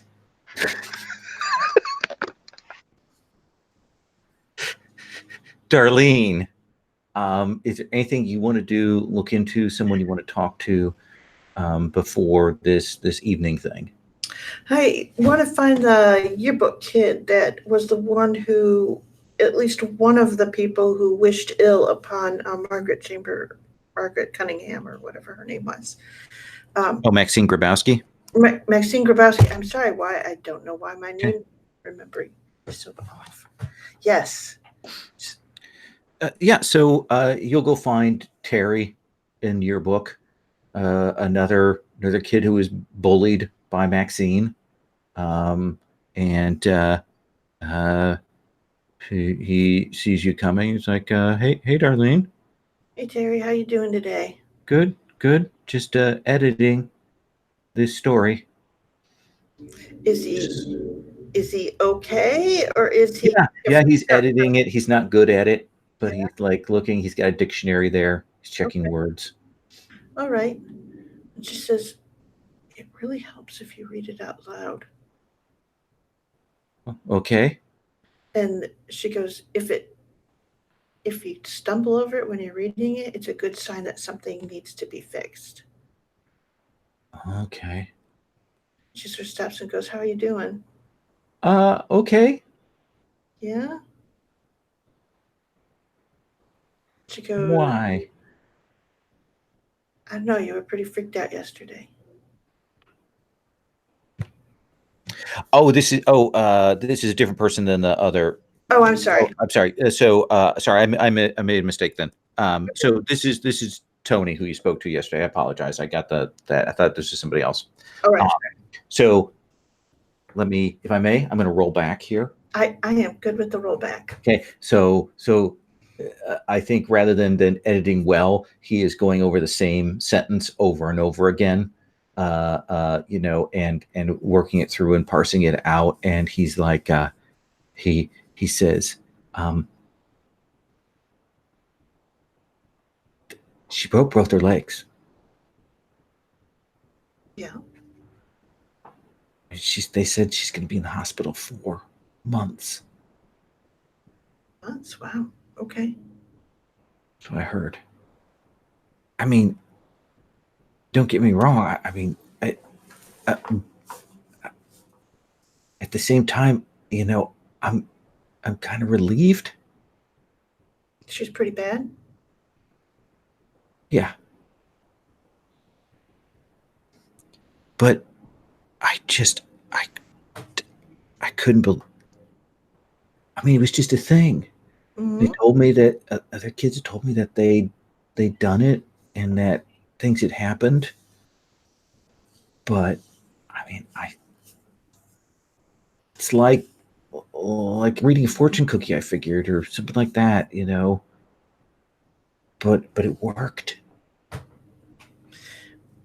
Darlene, is there anything you want to do, look into, someone you want to talk to before this evening thing? I want to find the yearbook kid that was the one who, at least one of the people who wished ill upon Margaret Cunningham, or whatever her name was. Maxine Grabowski. Maxine Grabowski. I'm sorry, why I don't know why my name remembering is so off. Yes. Yeah, so you'll go find Terry in your book, another kid who was bullied by Maxine, and he sees you coming. He's like, "Hey, Darlene. Hey Terry, how you doing today? Good. Just editing this story." Is he okay, or is he? Yeah, he's editing it. He's not good at it, but he's like looking. He's got a dictionary there. He's checking words. All right. And she says, "It really helps if you read it out loud." Okay. And she goes, if you stumble over it when you're reading it, it's a good sign that something needs to be fixed. Okay. She sort of stops and goes, "How are you doing?" Okay. Yeah. She goes, Why? "I know you were pretty freaked out yesterday." This is a different person than the other. Oh, I'm sorry. I'm sorry. Sorry, I made a mistake then. So this is Tony who you spoke to yesterday. I apologize. I got that. I thought this was somebody else. All right. So let me, if I may, I'm going to roll back here. I am good with the rollback. Okay. So I think rather than editing well, he is going over the same sentence over and over again, and working it through and parsing it out. And he's like, he says, she broke both her legs. Yeah. They said she's going to be in the hospital 4 months. Months? Wow. Okay. That's what I heard. I mean, don't get me wrong. I mean, at the same time, I'm kind of relieved. She's pretty bad. Yeah. But I couldn't believe. I mean, it was just a thing. Mm-hmm. They told me that other kids had told me that they'd done it and that things had happened. But I mean, it's like reading a fortune cookie, I figured, or something like that, But it worked.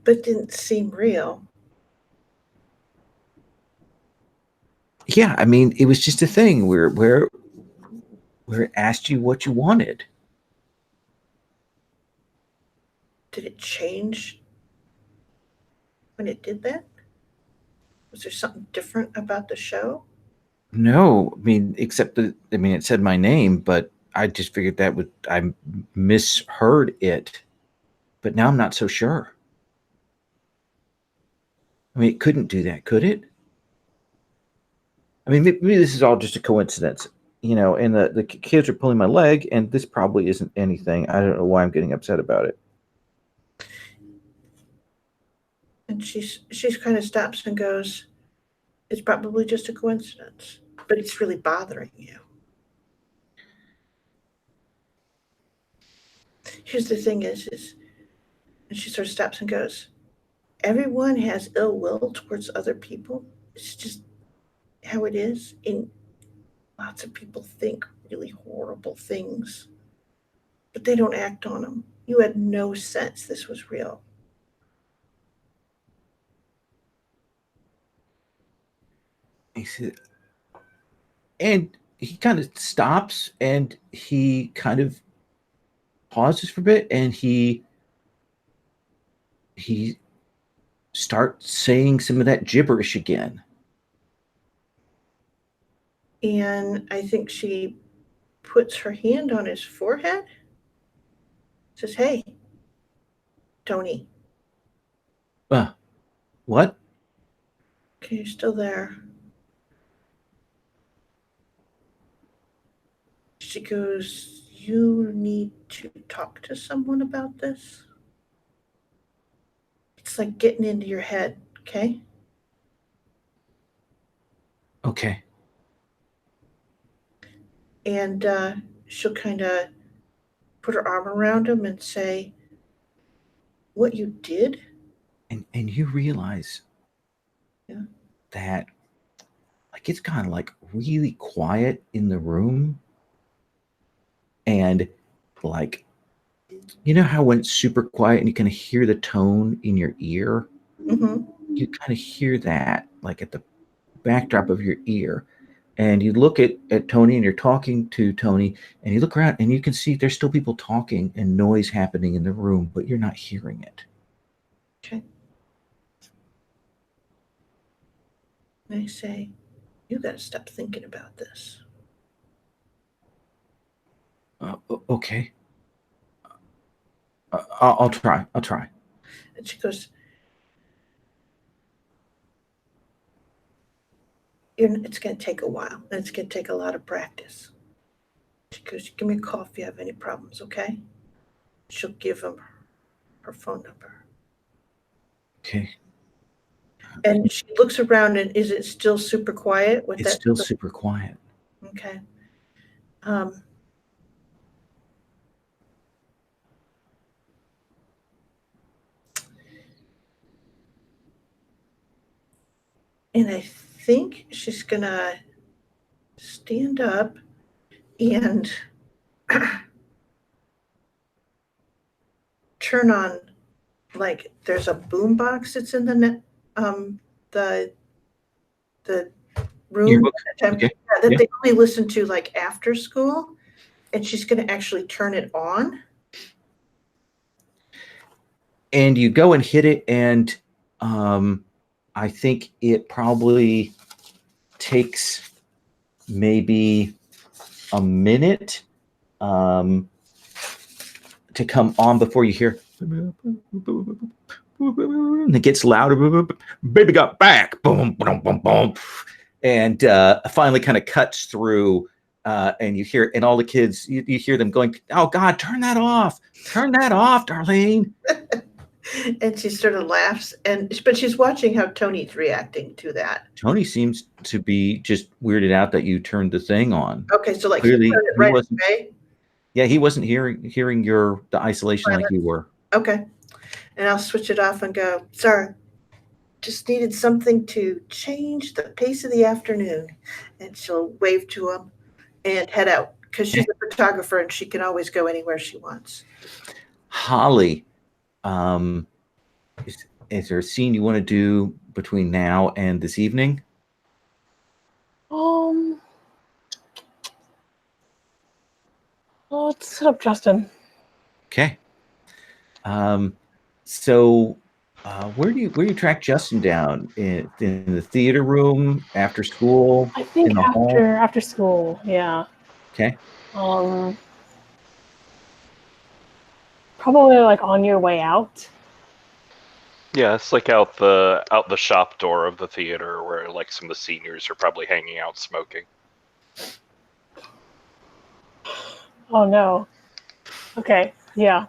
But didn't seem real. Yeah, I mean, it was just a thing where it asked you what you wanted. Did it change when it did that? Was there something different about the show? No, I mean, except that it said my name, but I just figured I misheard it. But now I'm not so sure. I mean, it couldn't do that, could it? I mean, maybe this is all just a coincidence, and the kids are pulling my leg, and this probably isn't anything. I don't know why I'm getting upset about it. And she's kind of stops and goes, "It's probably just a coincidence, but it's really bothering you." Here's the thing is, and she sort of stops and goes, "Everyone has ill will towards other people. It's just how it is. And lots of people think really horrible things, but they don't act on them. You had no sense this was real." He said, and he kind of stops and he kind of pauses for a bit, and he starts saying some of that gibberish again. And I think she puts her hand on his forehead, says, "Hey, Tony." What? Okay, you're still there. She goes, you need to talk to someone about this. It's like getting into your head, okay? Okay. And she'll kind of put her arm around him and say, what you did? And you realize Yeah. that like it's kind of like really quiet in the room, and like you know how when it's super quiet and you can hear the tone in your ear, Mm-hmm. you kind of hear that like at the backdrop of your ear, and you look at Tony and you're talking to Tony, and you look around and you can see there's still people talking and noise happening in the room, but you're not hearing it. Okay. And I say, you got to stop thinking about this. Okay. I'll try. And she goes, it's going to take a while, and it's going to take a lot of practice. She goes, give me a call if you have any problems, okay? She'll give him her phone number. Okay. And she looks around, and is it still super quiet with It's that? still super quiet. Okay. And I think she's going to stand up and turn on, like, there's a boom box that's in the room Yearbook. at that time, Okay. that Yeah. they only listen to like after school, and she's going to actually turn it on. And you go and hit it, and I think it probably takes maybe a minute to come on before you hear and it gets louder. Baby got back. Boom, boom, boom, boom. And finally kind of cuts through, and you hear, and all the kids, you hear them going, oh God, turn that off, Darlene. And she sort of laughs, but she's watching how Tony's reacting to that. Tony seems to be just weirded out that you turned the thing on. Okay, so like Clearly, he turned it he right wasn't. away. Yeah, he wasn't hearing the isolation like you were. Okay, and I'll switch it off and go, sorry, just needed something to change the pace of the afternoon. And she'll wave to him and head out, because she's a photographer and she can always go anywhere she wants. Holly, is there a scene you want to do between now and this evening? Let's hit up Justin. Okay. So where do you track Justin down? In the theater room, after school, I think in the hall? after school, yeah. Okay. Probably like on your way out. Yeah, it's like out the shop door of the theater where like some of the seniors are probably hanging out smoking. Oh no. Okay, yeah.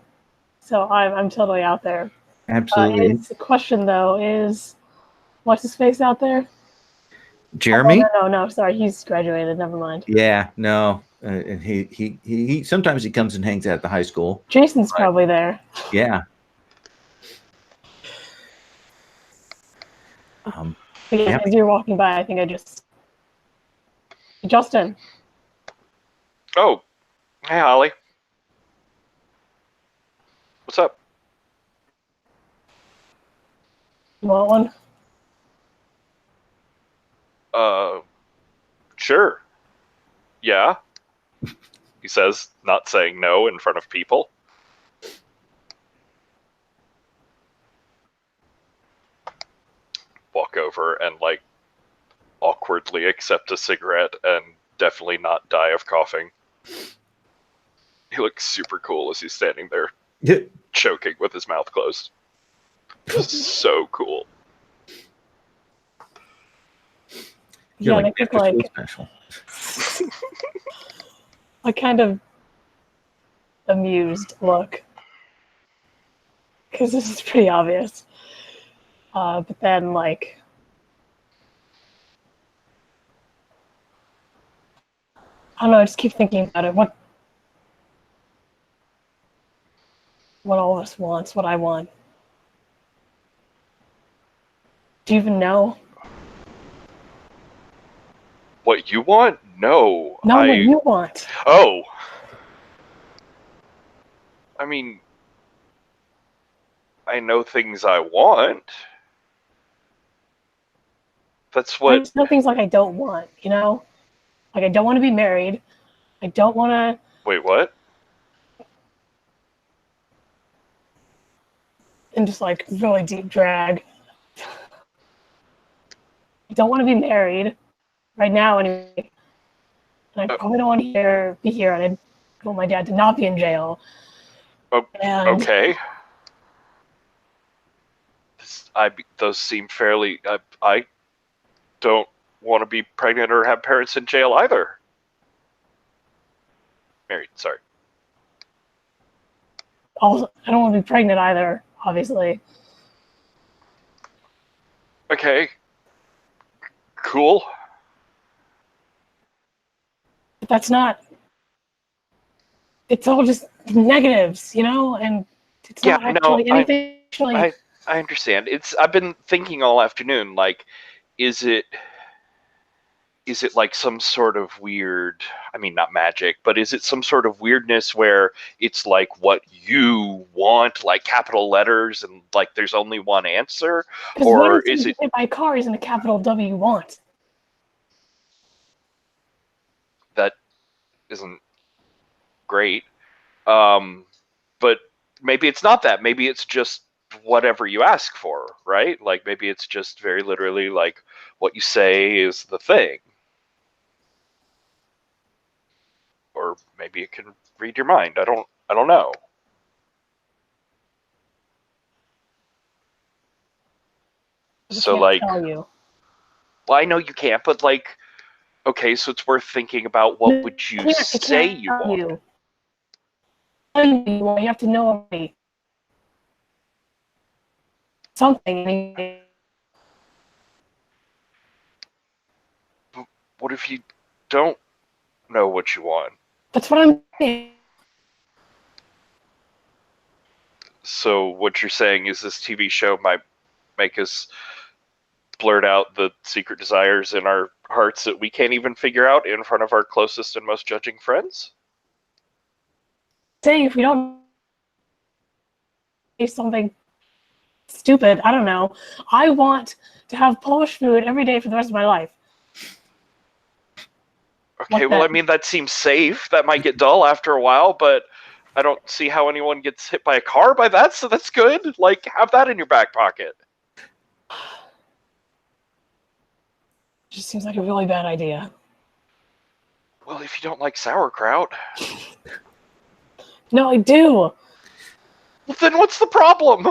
So I'm totally out there. Absolutely. The question though is, what's his face out there? Jeremy? Oh, no, sorry, he's graduated. Never mind. Yeah, no. And he sometimes he comes and hangs out at the high school. Jason's probably there. Yeah. Yeah, as you're walking by, I think I just... Justin. Oh, hey Holly. What's up? You want one? Sure. Yeah, he says, not saying no in front of people. Walk over and like awkwardly accept a cigarette and definitely not die of coughing. He looks super cool as he's standing there choking with his mouth closed. So cool. You're Yeah, like they look after school like special. a kind of amused look. Because this is pretty obvious. But then, like, I don't know, I just keep thinking about it. What all of us wants, what I want. Do you even know? What you want? No. No, what you want. Oh. I mean, I know things I want. That's I what. just know things like I don't want, you know? Like, I don't want to be married. I don't want to. Wait, what? And just like really deep drag. I don't want to be married right now, anyway. And I probably don't want to be here. And I want my dad to not be in jail. And Okay. Those seem fairly. I don't want to be pregnant or have parents in jail either. Married, sorry. also, I don't want to be pregnant either, obviously. Okay. Cool. But that's not. It's all just negatives, you know? And it's not actually anything. I understand. I've been thinking all afternoon, like, is it like some sort of weird, I mean, not magic, but is it some sort of weirdness where it's like what you want, like capital letters, and like there's only one answer? Or is it hit by a car isn't a capital W want? that isn't great? But maybe it's not that. Maybe it's just whatever you ask for, right? Like maybe it's just very literally like what you say is the thing. Or maybe it can read your mind. I don't know. So like, Tell you. well, I know you can't, but like, okay, so it's worth thinking about what would you say you want. You have to know already. Something. What if you don't know what you want? That's what I'm saying. So what you're saying is this TV show might make us blurt out the secret desires in our hearts that we can't even figure out in front of our closest and most judging friends? Saying if we don't say something stupid, I don't know. I want to have Polish food every day for the rest of my life. Okay, well, I mean, that seems safe. That might get dull after a while, but I don't see how anyone gets hit by a car by that, so that's good. Like, have that in your back pocket. Just seems like a really bad idea. Well, if you don't like sauerkraut. No, I do. Well, then what's the problem?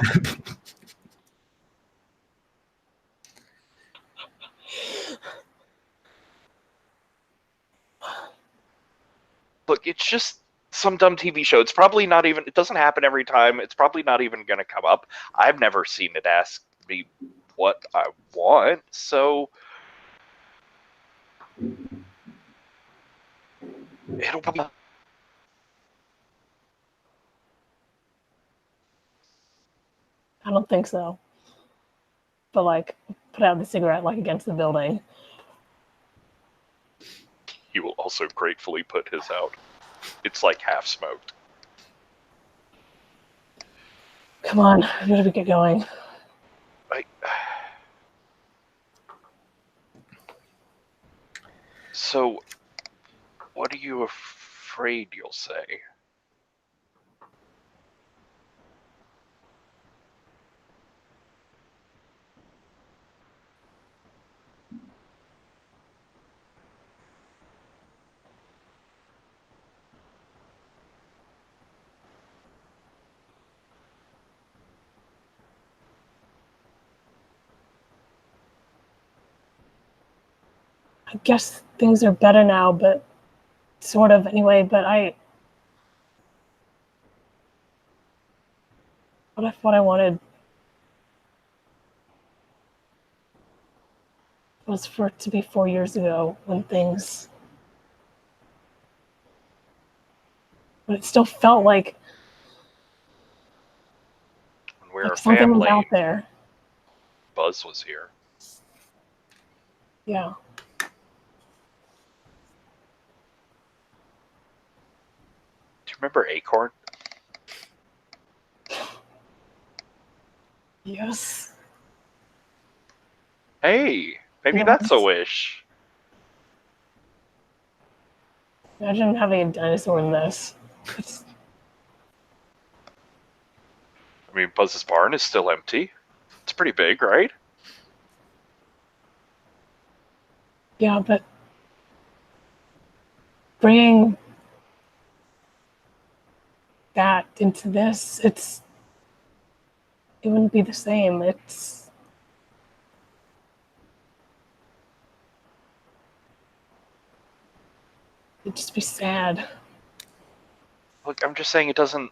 Look, it's just some dumb TV show. It's probably not even, it doesn't happen every time. It's probably not even going to come up. I've never seen it ask me what I want, so it'll be. I don't think so. But like, put out the cigarette like against the building. He will also gratefully put his out. It's like half smoked. Come on, how do we get going? So, what are you afraid you'll say? I guess things are better now, but sort of anyway. But what if what I wanted was for it to be 4 years ago when it still felt when we were a like something was out family, there. Buzz was here. Yeah. Do you remember Acorn? Yes. Hey, maybe that's a wish. Imagine having a dinosaur in this. It's, I mean, Buzz's barn is still empty. It's pretty big, right? yeah, but bringing that into this, it wouldn't be the same. It'd just be sad. Look, I'm just saying it doesn't.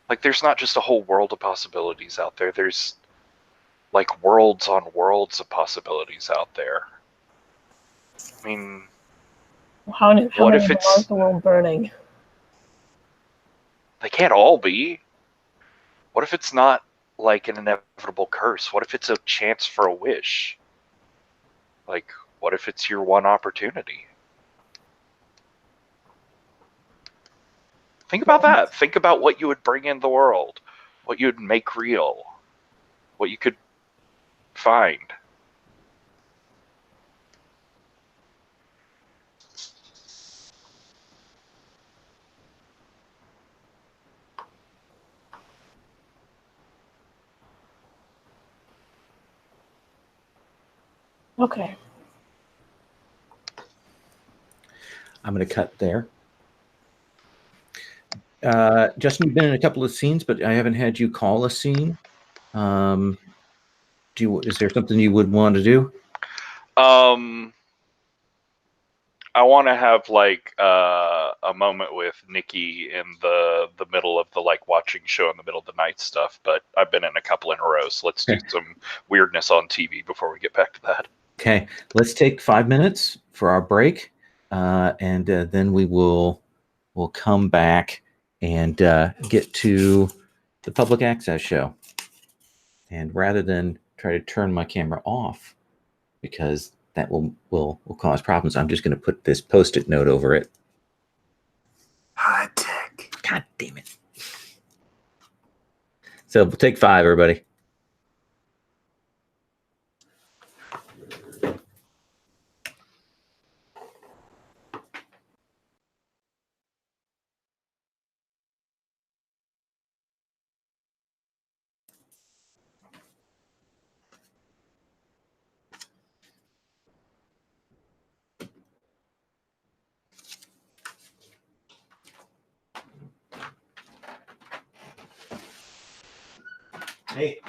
Like, there's not just a whole world of possibilities out there. There's, like, worlds on worlds of possibilities out there. I mean, How what many if more is it's. the world burning? They can't all be. What if it's not, like, an inevitable curse? What if it's a chance for a wish? Like, what if it's your one opportunity? Think about that. Think about what you would bring in the world, what you would make real, what you could find. Okay. I'm going to cut there. Justin, you've been in a couple of scenes, but I haven't had you call a scene. Is there something you would want to do? I want to have like a moment with Nikki in the middle of the like watching show in the middle of the night stuff, but I've been in a couple in a row, so let's do some weirdness on TV before we get back to that. Okay, let's take 5 minutes for our break, and then we'll come back and get to the public access show. And rather than try to turn my camera off, because that will cause problems, I'm just going to put this Post-it note over it. High tech. God damn it. So we'll take 5, everybody. Hey.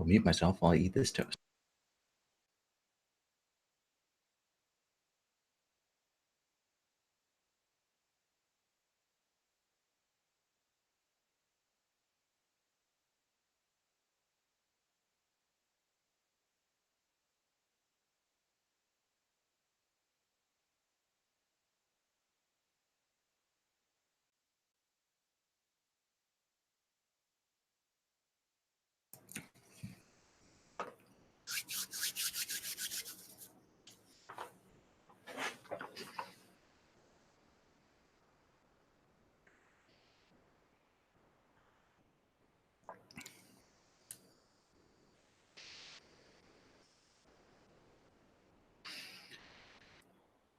I'll mute myself while I eat this toast.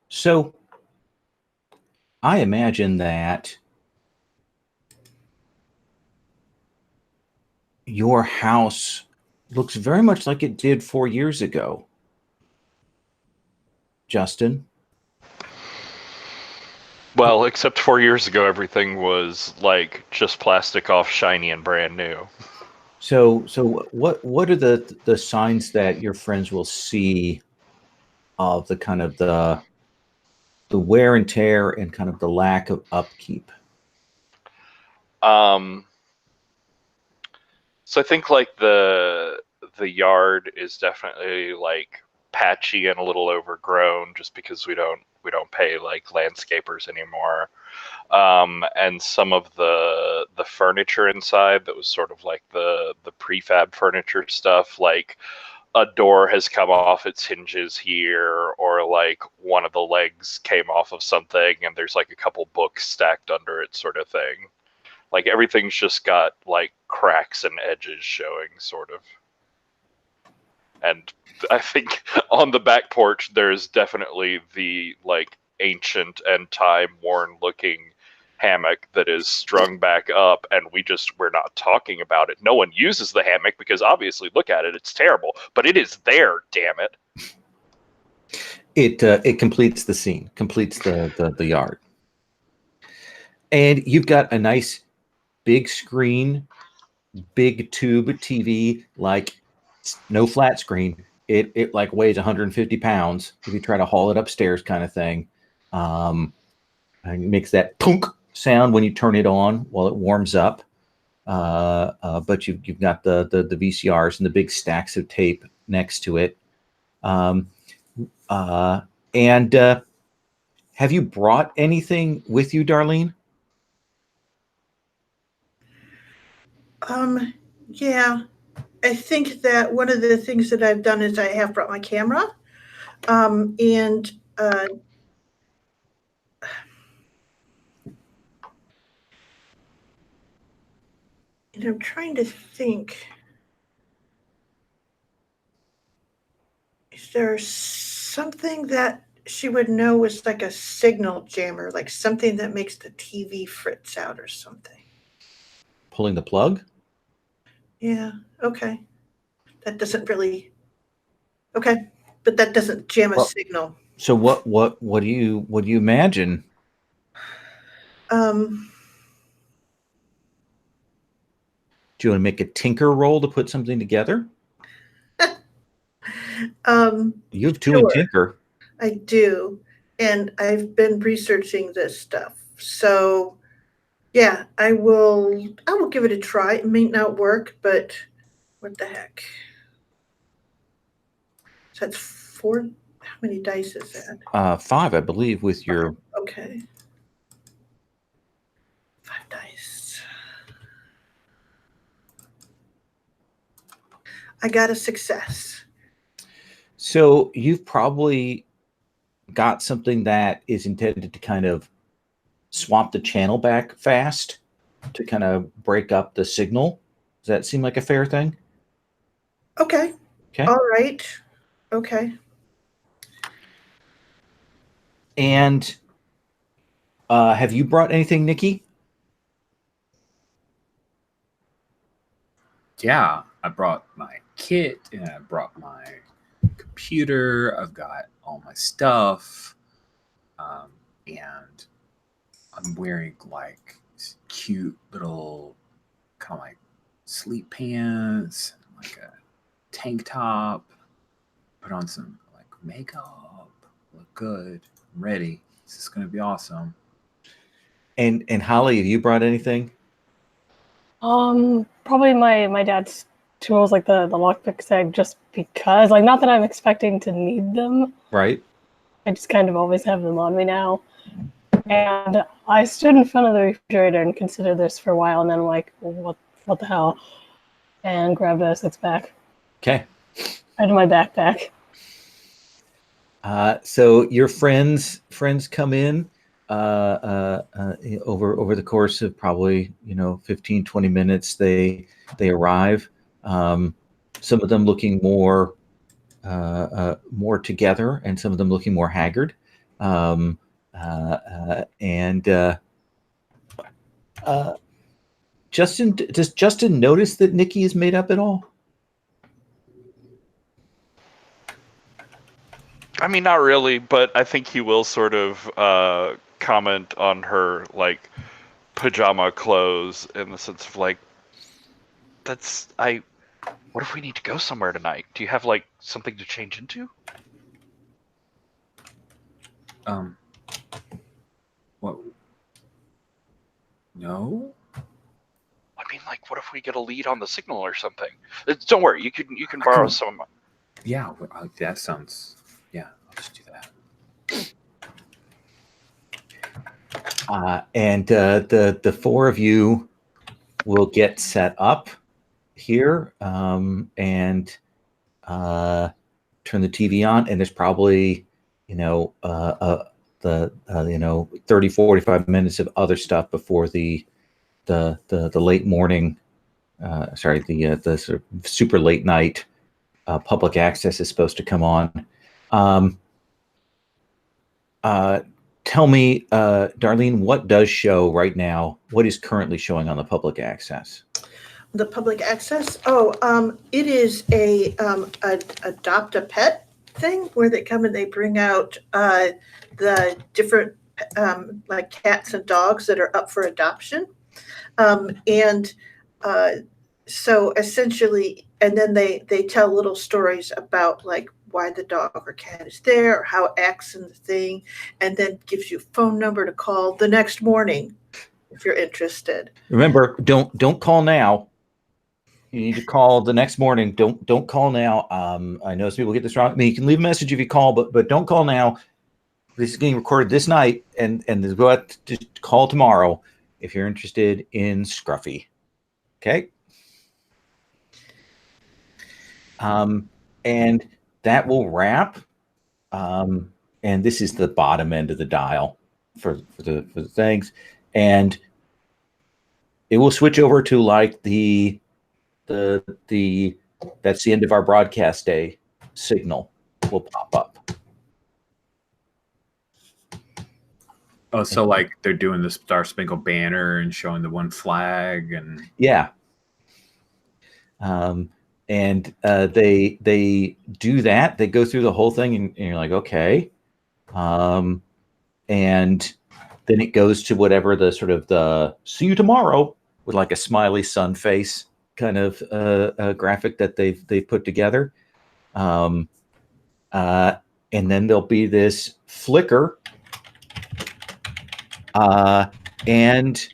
So I imagine that your house looks very much like it did 4 years ago. Justin? Well, except 4 years ago, everything was like just plastic off, shiny and brand new. So what are the signs that your friends will see of the kind of the wear and tear and kind of the lack of upkeep? So I think like the yard is definitely like patchy and a little overgrown, just because we don't pay like landscapers anymore. And some of the furniture inside that was sort of like the prefab furniture stuff, like a door has come off its hinges here, or like one of the legs came off of something and there's like a couple books stacked under it, sort of thing. Like everything's just got like cracks and edges showing, sort of. And I think on the back porch there's definitely the like ancient and time worn looking hammock that is strung back up, and we're not talking about it. No one uses the hammock because obviously, look at it, it's terrible, but it is there, damn it. It completes the scene, completes the yard. And you've got a nice big screen, big tube TV, like no flat screen. It like weighs 150 pounds if you try to haul it upstairs, kind of thing. And it makes that punk sound when you turn it on while it warms up. But you've got the VCRs and the big stacks of tape next to it. And have you brought anything with you, Darlene? Yeah. I think that one of the things that I've done is I have brought my camera. And I'm trying to think. Is there something that she would know was like a signal jammer, like something that makes the TV fritz out or something? Pulling the plug? Yeah. Okay. That doesn't really. Okay, but that doesn't jam a Well, signal. So what do you imagine? Um, Do you want to make a tinker roll to put something together? You have two in sure, tinker. I do, and I've been researching this stuff. So, yeah, I will. I will give it a try. It may not work, but what the heck? So that's 4. How many dice is that? 5, I believe, with your. Okay. 5 dice. I got a success. So you've probably got something that is intended to kind of swap the channel back fast to kind of break up the signal. Does that seem like a fair thing? Okay. Okay. All right. Okay. And have you brought anything, Nikki? Yeah, I brought my kit and I brought my computer. I've got all my stuff. And I'm wearing like cute little kind of like sleep pants, like a tank top, put on some like makeup, look good, I'm ready. This is gonna be awesome. And Holly, have you brought anything? Probably my dad's tools, like the lockpick set, just because, like, not that I'm expecting to need them. Right. I just kind of always have them on me now. And I stood in front of the refrigerator and considered this for a while, and then I'm like, what the hell? And grabbed a six-pack Okay. out of my backpack. So your friends come in over the course of probably 15, 20 minutes. They arrive. Some of them looking more together, and some of them looking more haggard. Justin, does Justin notice that Nikki is made up at all? I mean, not really, but I think he will sort of comment on her like pajama clothes in the sense of like, what if we need to go somewhere tonight? Do you have like something to change into? What? No. I mean, like, what if we get a lead on the signal or something? Don't worry, you can borrow some of mine. Yeah, that sounds. Yeah, I'll just do that. And the four of you will get set up here and turn the TV on, and there's probably 30, 45 minutes of other stuff before the late morning, the sort of super late night public access is supposed to come on. Tell me, Darlene, what does show right now? What is currently showing on the public access? The public access? Oh, it is a adopt a pet thing where they come and they bring out the different like cats and dogs that are up for adoption. So essentially, and then they tell little stories about like why the dog or cat is there or how it acts in the thing, and then gives you a phone number to call the next morning if you're interested. Remember, don't call now. You need to call the next morning. Don't call now. I know some people get this wrong. I mean, you can leave a message if you call, but don't call now. This is getting recorded this night, and go out to call tomorrow if you're interested in Scruffy. Okay. And that will wrap. And this is the bottom end of the dial for the things, and it will switch over to like the that's the end of our broadcast day signal will pop up. Oh, so like they're doing the Star Spangled Banner and showing the one flag and yeah. And they do that. They go through the whole thing, and you're like, okay. And then it goes to whatever the sort of the see you tomorrow with like a smiley sun face kind of graphic that they've put together. And then there'll be this flicker, and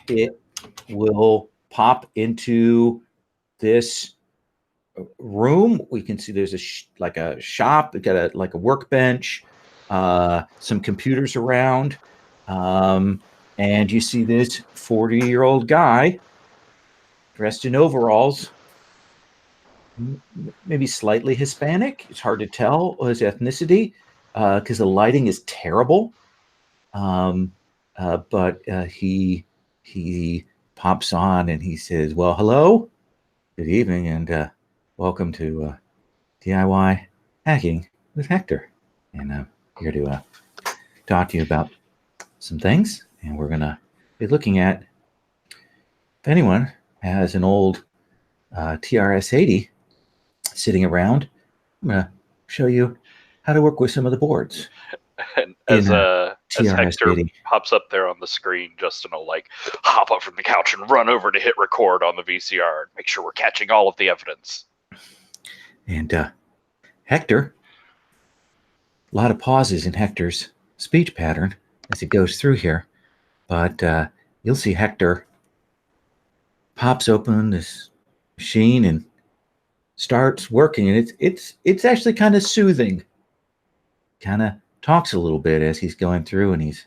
it will pop into this room. We can see there's like a shop. We've got like a workbench, some computers around, and you see this 40-year-old guy dressed in overalls, maybe slightly Hispanic. It's hard to tell his ethnicity because the lighting is terrible. But he pops on and he says, "Well, hello, good evening, and welcome to DIY Hacking with Hector. And I'm here to talk to you about some things. And we're gonna be looking at if anyone has an old TRS-80 sitting around. I'm gonna show you how to work with some of the boards." And as TRS-80. Hector pops up there on the screen, Justin will like hop up from the couch and run over to hit record on the VCR and make sure we're catching all of the evidence. And Hector, a lot of pauses in Hector's speech pattern as he goes through here. But you'll see Hector pops open this machine and starts working, and it's actually kind of soothing. Kind of talks a little bit as he's going through, and he's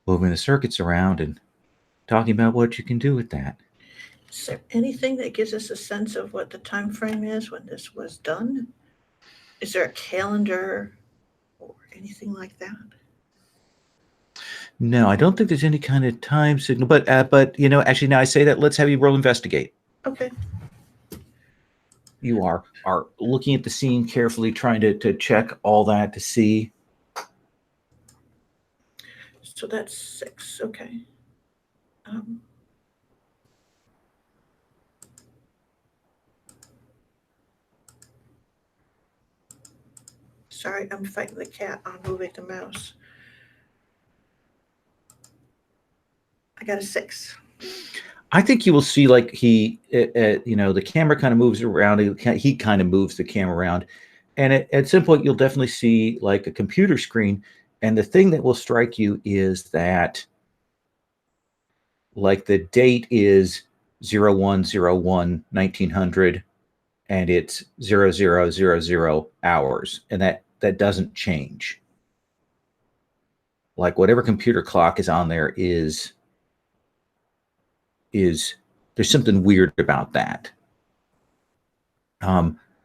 moving the circuits around and talking about what you can do with that. Is there anything that gives us a sense of what the time frame is when this was done? Is there a calendar or anything like that? No, I don't think there's any kind of time signal. But actually, now I say that, let's have you roll investigate. Okay. You are looking at the scene carefully, trying to check all that to see. So that's 6. Okay. Sorry, I'm fighting the cat on moving the mouse. I got a 6. I think you will see, like, the camera kind of moves around. He kind of moves the camera around. And at some point, you'll definitely see, like, a computer screen. And the thing that will strike you is that, like, the date is 01/01/1900, and it's 00:00 hours. And that doesn't change. Like, whatever computer clock is on there is there's something weird about that.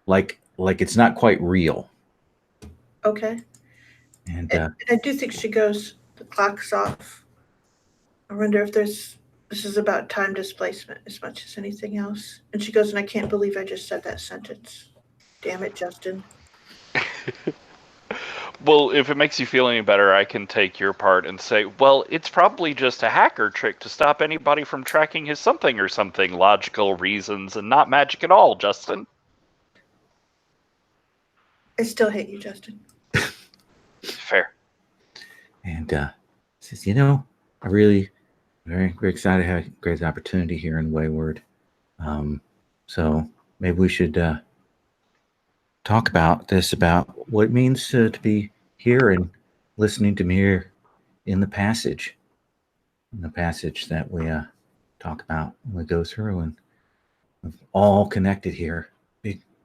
Like it's not quite real. Okay. And I do think she goes, the clock's off. I wonder if this is about time displacement as much as anything else. And she goes, and I can't believe I just said that sentence. Damn it, Justin. Well, if it makes you feel any better, I can take your part and say, well, it's probably just a hacker trick to stop anybody from tracking his something or something. Logical reasons and not magic at all, Justin. I still hate you, Justin. Fair. And says, I really very, very excited to have a great opportunity here in Wayward. So maybe we should talk about what it means to be here and listening to me here in the passage that we talk about when we go through, and we're all connected here.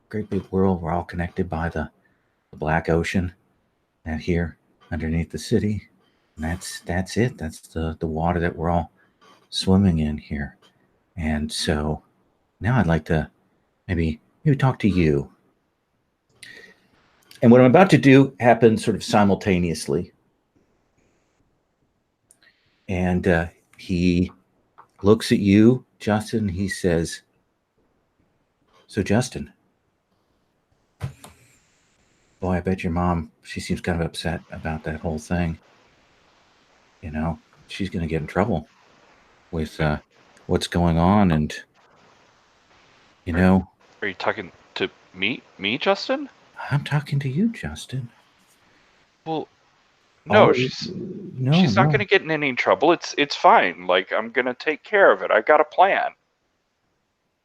Great big world. We're all connected by the Black Ocean, and here underneath the city, and that's it. That's the water that we're all swimming in here. And so now I'd like to maybe talk to you. And what I'm about to do happens sort of simultaneously. And he looks at you, Justin. He says, so Justin, boy, I bet your mom, she seems kind of upset about that whole thing. She's going to get in trouble with what's going on. And, Are you talking to me, Justin? I'm talking to you, Justin. Well, no, she's not no. going to get in any trouble. It's fine. Like, I'm going to take care of it. I got a plan.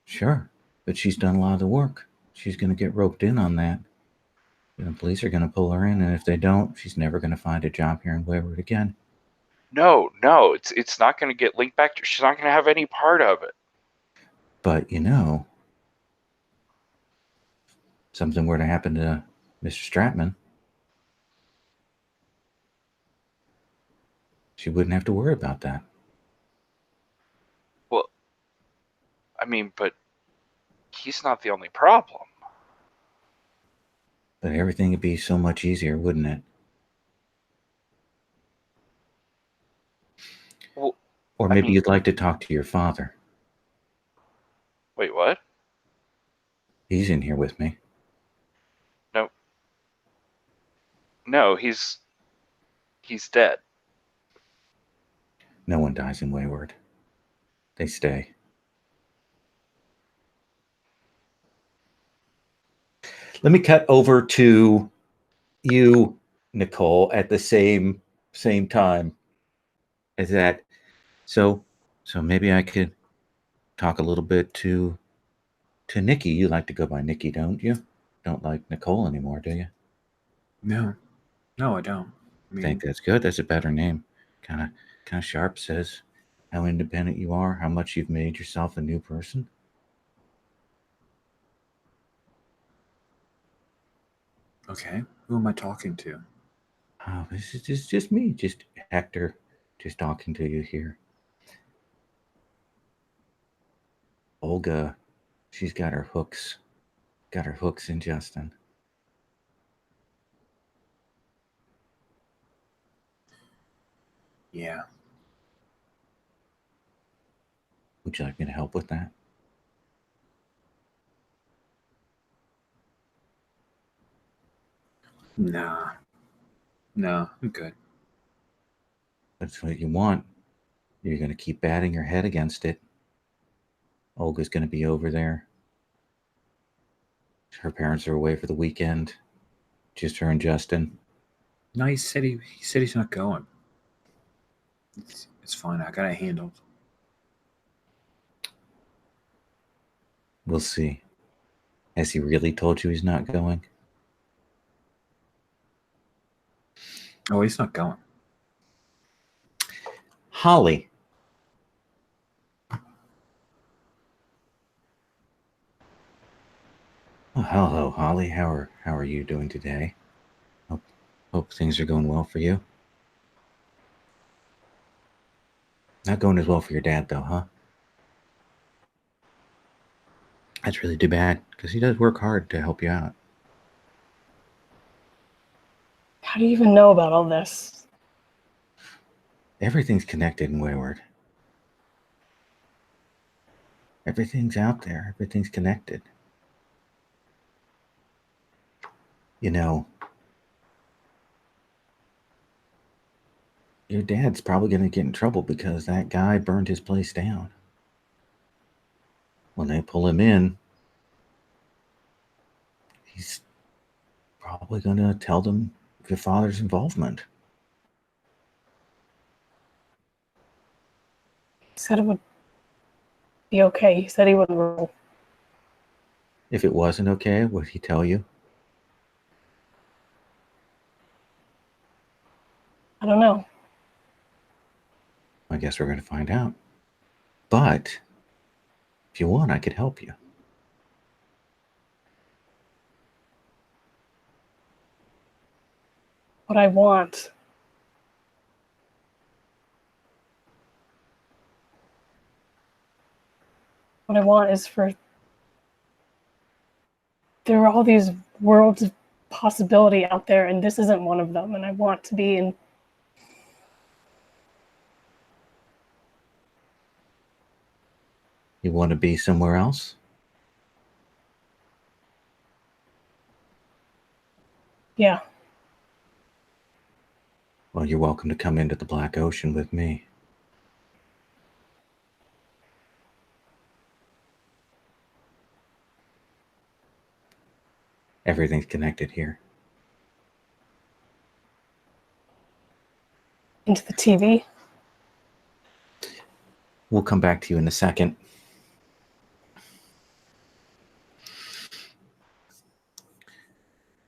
Sure, but she's done a lot of the work. She's going to get roped in on that. The police are going to pull her in, and if they don't, she's never going to find a job here in Wayward again. No, it's not going to get linked back to. She's not going to have any part of it. But something were to happen to Mr. Stratman, she wouldn't have to worry about that. Well, I mean, but he's not the only problem. But everything would be so much easier, wouldn't it? Well, or maybe you'd like to talk to your father. Wait, what? He's in here with me. No, he's dead. No one dies in Wayward. They stay. Let me cut over to you, Nicole, at the same time as that. So maybe I could talk a little bit to To Nikki, you like to go by Nikki, don't you? Don't like Nicole anymore, do you? No, I don't. I I think that's good. That's a better name. Kind of sharp. Says how independent you are, how much you've made yourself a new person. Okay, who am I talking to? Oh, this is just me, just Hector, just talking to you here. Olga, she's got her hooks in Justin. Yeah. Would you like me to help with that? Nah. No, I'm good. That's what you want. You're going to keep batting your head against it. Olga's going to be over there. Her parents are away for the weekend. Just her and Justin. No, he said he's not going. It's fine. I got it handled. We'll see. Has he really told you he's not going? Oh, he's not going. Holly. Oh, hello, Holly. How are you doing today? Hope things are going well for you. Not going as well for your dad, though, huh? That's really too bad, because he does work hard to help you out. How do you even know about all this? Everything's connected in Wayward. Everything's out there. Everything's connected. You know, your dad's probably going to get in trouble because that guy burned his place down. When they pull him in, he's probably going to tell them your father's involvement. He said it would be okay. He said he wouldn't roll. If it wasn't okay, would he tell you? I don't know. I guess we're going to find out. But if you want, I could help you. What I want. What I want is for there are all these worlds of possibility out there, and this isn't one of them. And I want to be in. You want to be somewhere else? Yeah. Well, you're welcome to come into the Black Ocean with me. Everything's connected here. Into the TV. We'll come back to you in a second.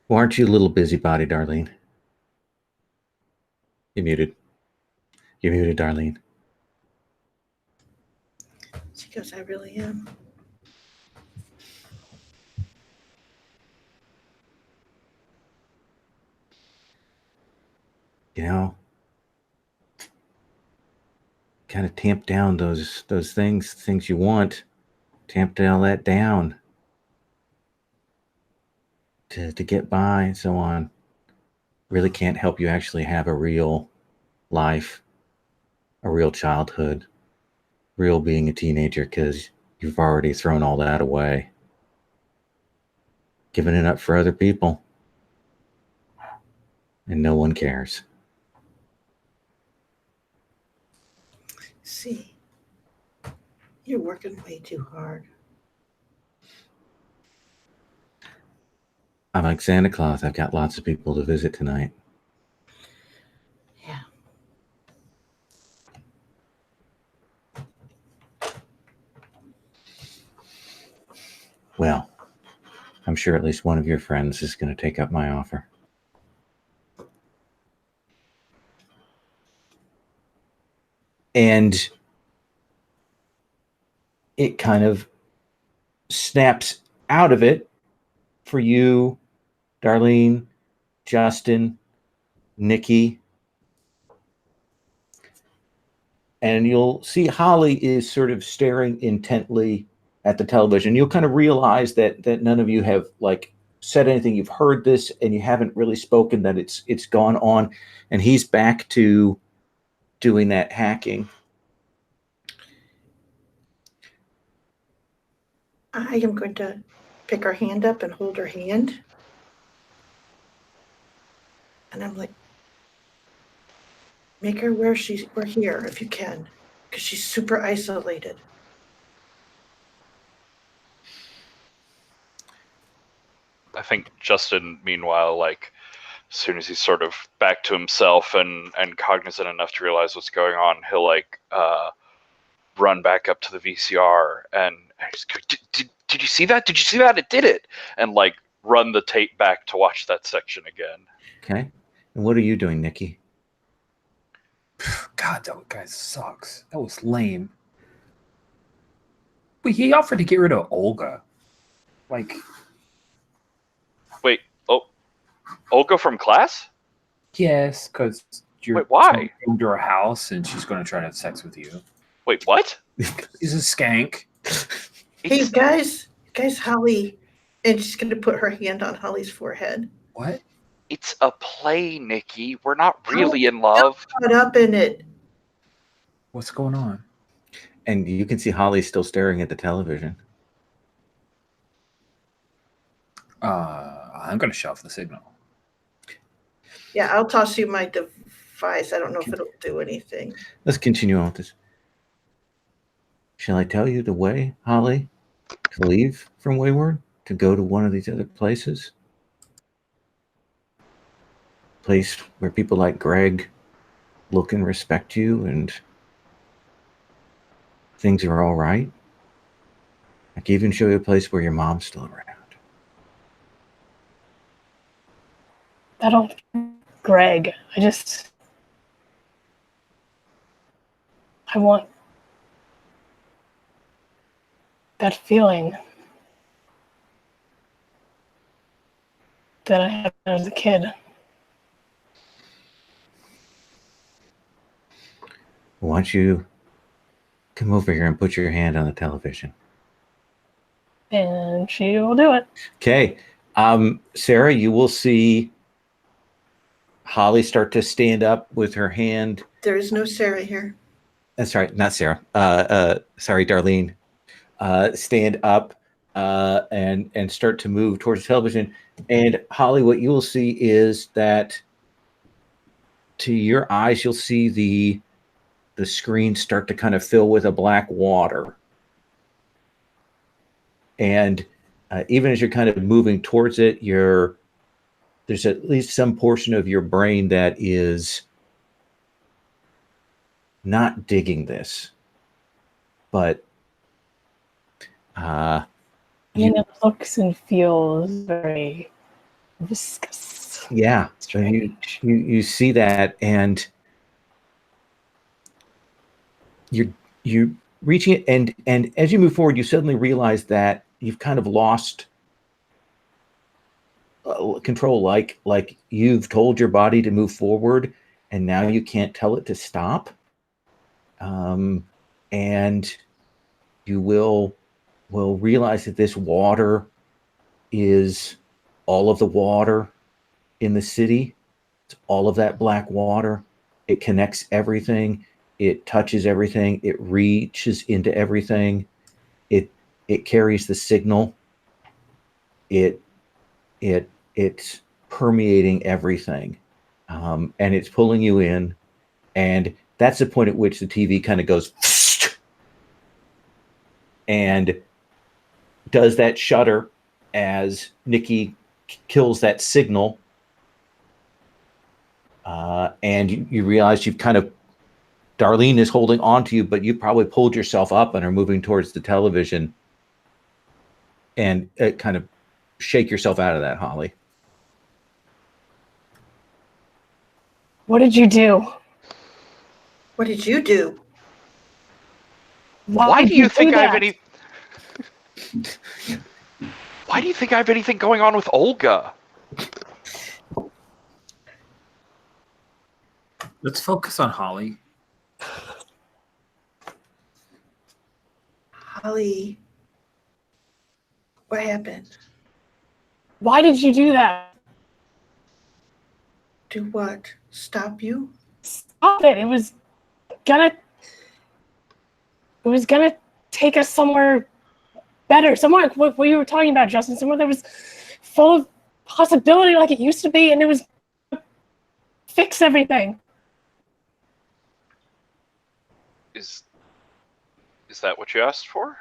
Well, aren't you a little busybody, Darlene? You're muted. You're muted, Darlene. She goes, I really am. You know, kind of tamp down those things you want. Tamp all that down to get by and so on. Really can't help you actually have a real life, a real childhood, real being a teenager, because you've already thrown all that away. Giving it up for other people. And no one cares. See, you're working way too hard. I'm like Santa Claus. I've got lots of people to visit tonight. Yeah. Well, I'm sure at least one of your friends is going to take up my offer. And it kind of snaps out of it for you, Darlene, Justin, Nikki. And you'll see Holly is sort of staring intently at the television. You'll kind of realize that none of you have like said anything. You've heard this and you haven't really spoken, that it's gone on, and he's back to doing that hacking. I am going to pick her hand up and hold her hand. And I'm like, make her where we're here if you can, because she's super isolated. I think Justin, meanwhile, like, as soon as he's sort of back to himself and cognizant enough to realize what's going on, he'll like run back up to the VCR and just go, did you see that? Did you see that? It did it. And like run the tape back to watch that section again. Okay. And what are you doing, Nikki? God, that guy sucks. That was lame. But he offered to get rid of Olga. Like, wait, Olga from class? yes, because you're Wait, why? going to her house and she's going to try to have sex with you. Wait, what? He's a skank. Hey, guys, Holly. And she's going to put her hand on Holly's forehead. What? It's a play, Nikki. We're not really in love. Caught up in it. What's going on? And you can see Holly still staring at the television. I'm going to shut off the signal. Yeah, I'll toss you my device. I don't know if it'll do anything. Let's continue on with this. Shall I tell you the way, Holly, to leave from Wayward, to go to one of these other places? Place where people like Greg look and respect you and things are all right. I can even show you a place where your mom's still around. I don't, Greg. I want that feeling that I had as a kid. Why don't you come over here and put your hand on the television? And she will do it. Okay. Sarah, you will see Holly start to stand up with her hand. There is no Sarah here. That's right, not Sarah. Sorry, Darlene. Stand up and start to move towards the television. And Holly, what you will see is that to your eyes, you'll see the screen start to kind of fill with a black water. And even as you're kind of moving towards it, there's at least some portion of your brain that is not digging this. But it looks and feels very viscous. Yeah, so you see that, and you're reaching it, and as you move forward, you suddenly realize that you've kind of lost control, like you've told your body to move forward, and now you can't tell it to stop. And you will realize that this water is all of the water in the city. It's all of that black water. It connects everything. It touches everything. It reaches into everything. It carries the signal. It's permeating everything, and it's pulling you in. And that's the point at which the TV kind of goes and does that shutter as Nikki kills that signal. And you realize you've kind of, Darlene is holding on to you, but you probably pulled yourself up and are moving towards the television. and kind of shake yourself out of that, Holly. What did you do? What did you do? Why did do you think I have that? any? Why do you think I have anything going on with Olga? Let's focus on Holly. Holly, what happened? Why did you do that? Do what? Stop you? Stop it! It was gonna take us somewhere better, somewhere like what you were talking about, Justin, somewhere that was full of possibility like it used to be, and it was fix everything. Is that what you asked for?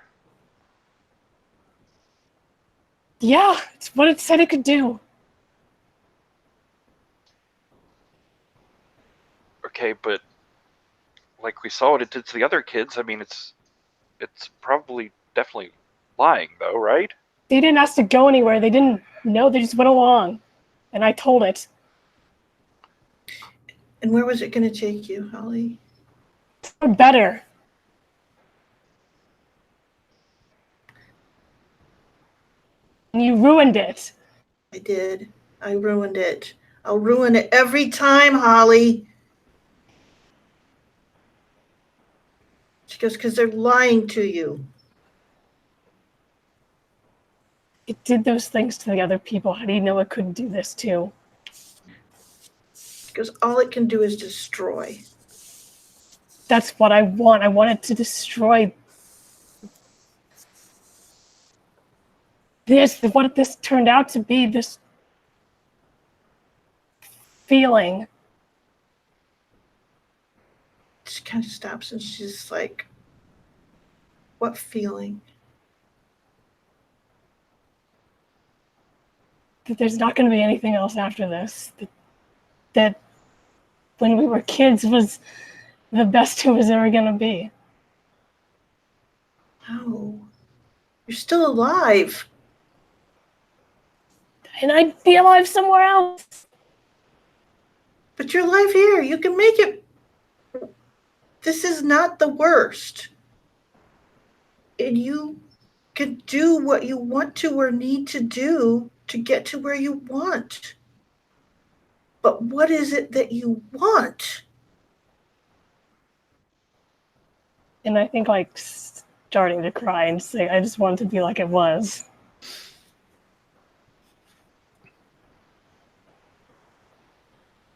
Yeah, it's what it said it could do. Okay, but like we saw what it did to the other kids. I mean, it's probably definitely lying, though, right? They didn't ask to go anywhere. They didn't know. They just went along, and I told it. And where was it going to take you, Holly? For better. And you ruined it. I did. I ruined it. I'll ruin it every time, Holly. She goes, because they're lying to you. It did those things to the other people. How do you know it couldn't do this too? Because all it can do is destroy. That's what I want. I want it to destroy this, what this turned out to be, this feeling. She kind of stops and she's like, what feeling? That there's not going to be anything else after this. That when we were kids was the best it was ever going to be. No. You're still alive. And I'd be alive somewhere else. But you're alive here. You can make it. This is not the worst. And you can do what you want to or need to do to get to where you want. But what is it that you want? And I think like starting to cry and say, I just want it to be like it was.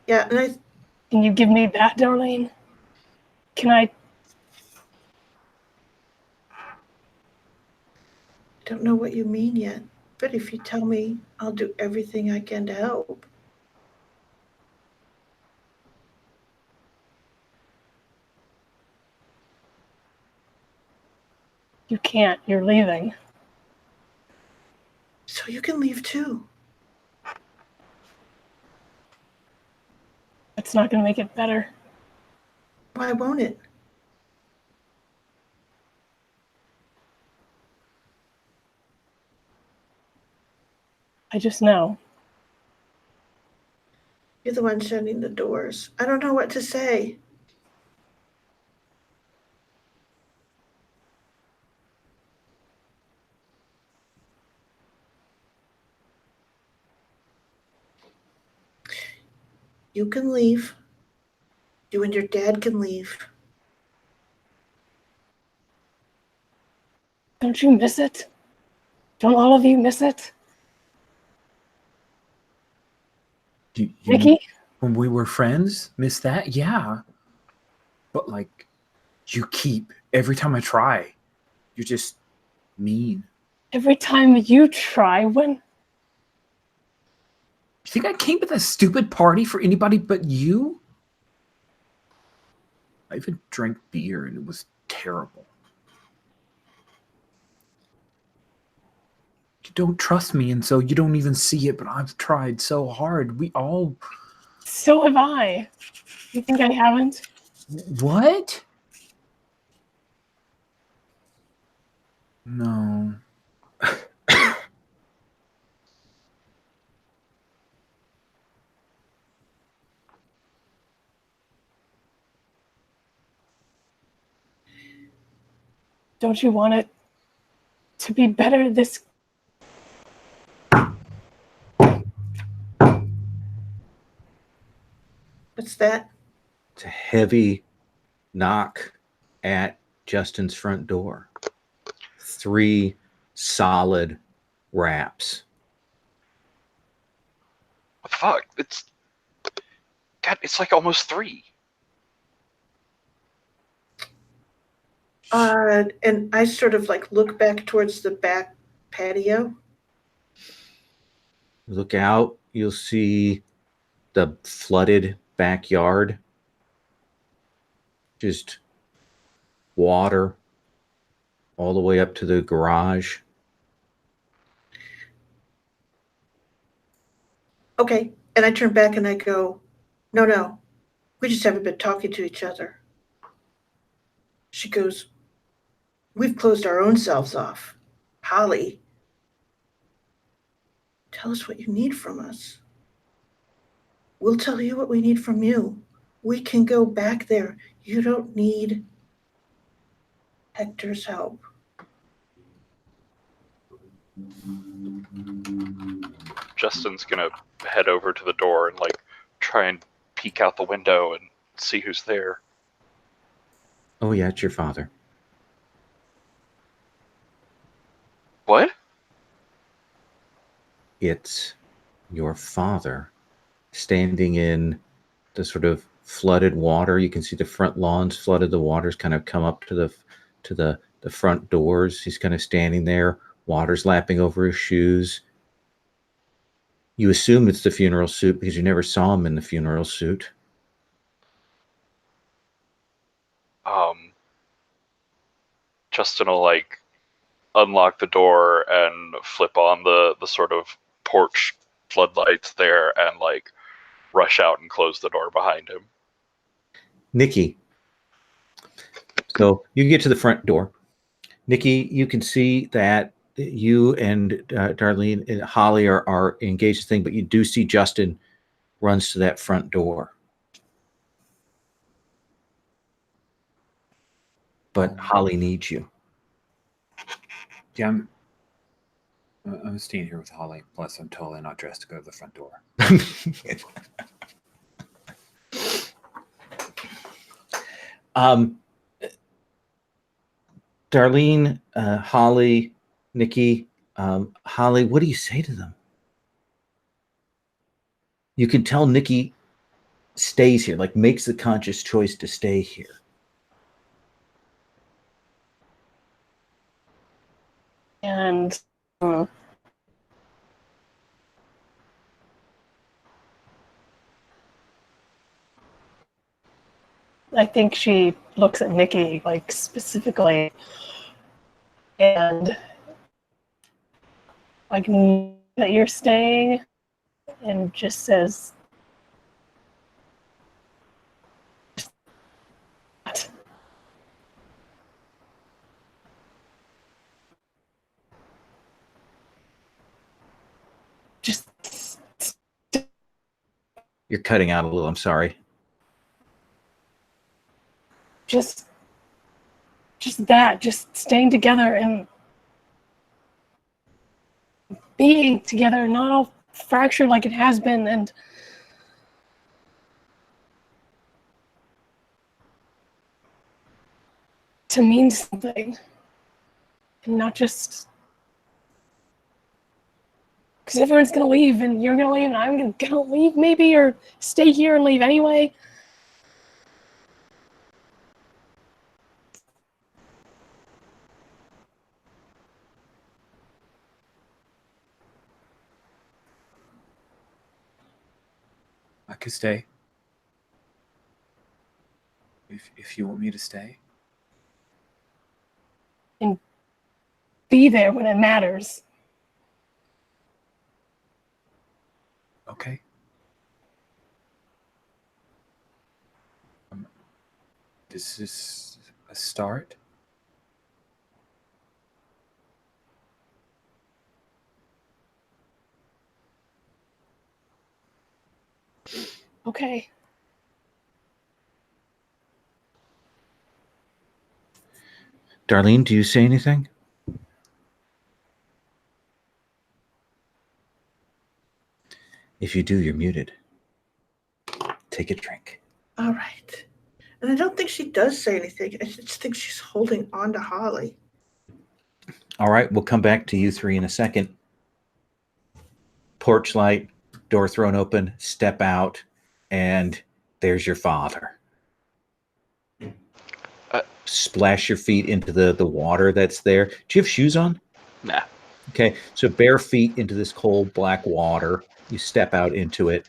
Yeah, and Can you give me that, Darlene? Can I? don't know what you mean yet. But if you tell me, I'll do everything I can to help. You can't. You're leaving. So you can leave too. It's not going to make it better. Why won't it? I just know. You're the one shutting the doors. I don't know what to say. You can leave. You and your dad can leave. Don't you miss it? Don't all of you miss it? You Nikki? when we were friends, miss that? Yeah. But like, you keep, every time I try, you're just mean. Every time you try, when? You think I came to that stupid party for anybody but you? I even drank beer and it was terrible. You don't trust me, and so you don't even see it, but I've tried so hard. We all... So have I. You think I haven't? What? No. Don't you want it to be better this? What's that? It's a heavy knock at Justin's front door. 3 solid raps. Fuck, it's like almost 3. And I sort of like look back towards the back patio. Look out, you'll see the flooded backyard. Just water all the way up to the garage. Okay. And I turn back and I go, no, we just haven't been talking to each other. She goes, we've closed our own selves off. Holly, tell us what you need from us. We'll tell you what we need from you. We can go back there. You don't need Hector's help. Justin's gonna head over to the door and like try and peek out the window and see who's there. Oh, yeah, it's your father. What? It's your father standing in the sort of flooded water. You can see the front lawns flooded. The water's kind of come up to the front doors. He's kind of standing there. Water's lapping over his shoes. You assume it's the funeral suit because you never saw him in the funeral suit. Justin will like unlock the door and flip on the sort of porch floodlights there and like rush out and close the door behind him. Nikki. So you get to the front door. Nikki, you can see that you and Darlene and Holly are engaged in the thing, but you do see Justin runs to that front door. But Holly needs you. Yeah, I'm staying here with Holly. Plus, I'm totally not dressed to go to the front door. Darlene, Holly, Nikki, Holly, what do you say to them? You can tell Nikki stays here, like makes the conscious choice to stay here. And I think she looks at Nikki like specifically and like that you're staying and just says just You're cutting out a little, I'm sorry. just that, just staying together and being together, not all fractured like it has been, and to mean something, and not just because everyone's gonna leave, and you're gonna leave, and I'm gonna leave maybe, or stay here and leave anyway. I could stay. If you want me to stay. And be there when it matters. Okay. This is a start. Okay. Darlene, do you say anything? If you do, you're muted. Take a drink. All right. And I don't think she does say anything. I just think she's holding on to Holly. All right, we'll come back to you three in a second. Porch light, door thrown open, step out, and there's your father. Splash your feet into the water that's there. Do you have shoes on? Nah. Okay, so bare feet into this cold black water. You step out into it.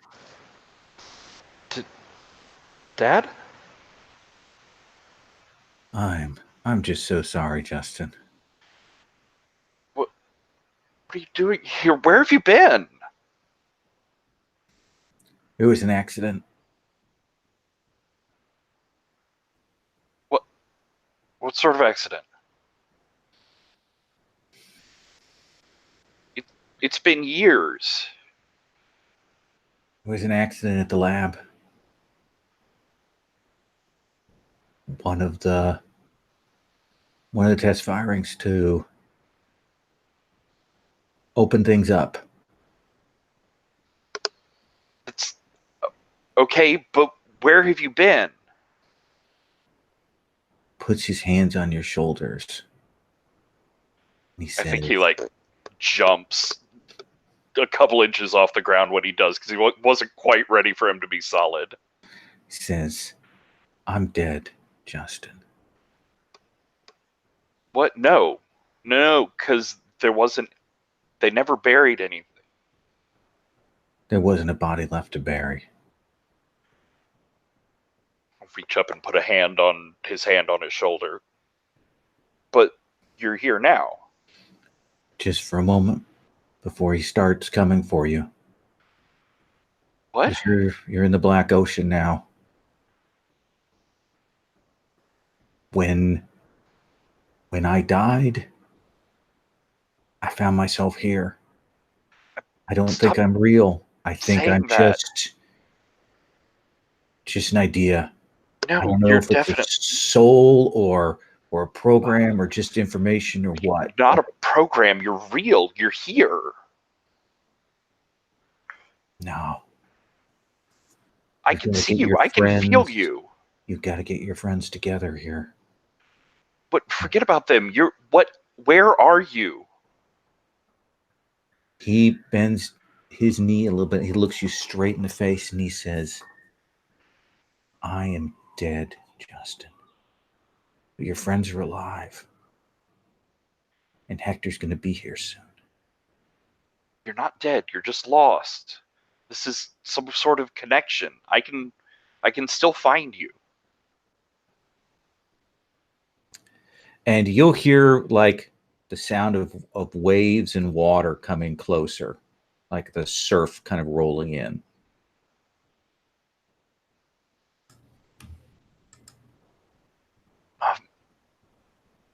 Dad? I'm just so sorry, Justin. What are you doing here? Where have you been? It was an accident. What sort of accident? It's been years. It was an accident at the lab. One of the test firings to open things up. It's okay, but where have you been? Puts his hands on your shoulders. He says, I think he jumps a couple inches off the ground when he does, because he wasn't quite ready for him to be solid. He says, I'm dead, Justin. What? No, because they never buried anything. There wasn't a body left to bury. I'll reach up and put a hand on his shoulder. But you're here now. Just for a moment before he starts coming for you. What? You're in the Black Ocean now. When I died, I found myself here. I don't think I'm real. I think I'm just an idea. No, I don't know you're if it's a soul or a program or just information or what. Not a program. You're real. You're here. No. I can see you. I can feel you. You've got to get your friends together here. But forget about them. Where are you? He bends his knee a little bit. He looks you straight in the face and he says, I am dead, Justin. But your friends are alive. And Hector's going to be here soon. You're not dead. You're just lost. This is some sort of connection. I can still find you. And you'll hear like the sound of waves and water coming closer, like the surf kind of rolling in.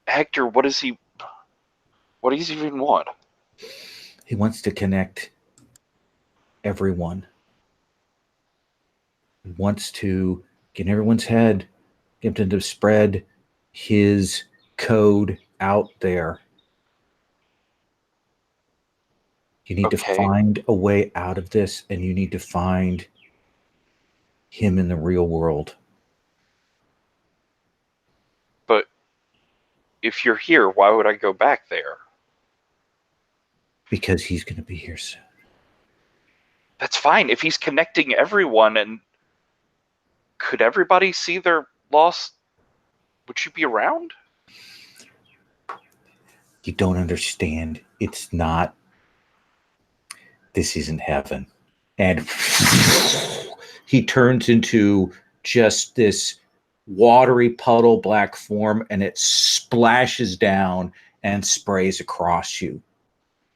Hector, what does he even want? He wants to connect everyone. He wants to get in everyone's head, get them to spread his code out there. You need to find a way out of this, and you need to find him in the real world. But if you're here, why would I go back there? Because he's going to be here soon. That's fine. If he's connecting everyone, and could everybody see their loss? Would you be around? You don't understand. It's not. This isn't heaven. And he turns into just this watery puddle black form, and it splashes down and sprays across you.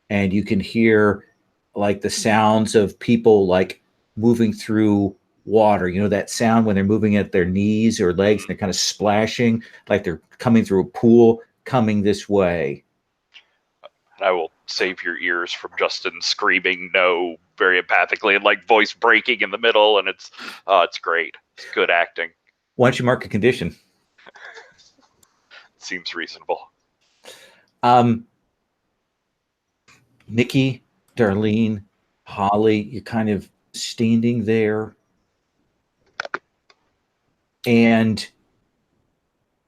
And you can hear like the sounds of people like moving through water. You know that sound when they're moving at their knees or legs and they're kind of splashing like they're coming through a pool, coming this way. And I will save your ears from Justin screaming no very empathically and like voice breaking in the middle, and it's great. It's good acting. Why don't you mark a condition? seems reasonable. Nikki, Darlene, Holly, you're kind of standing there, and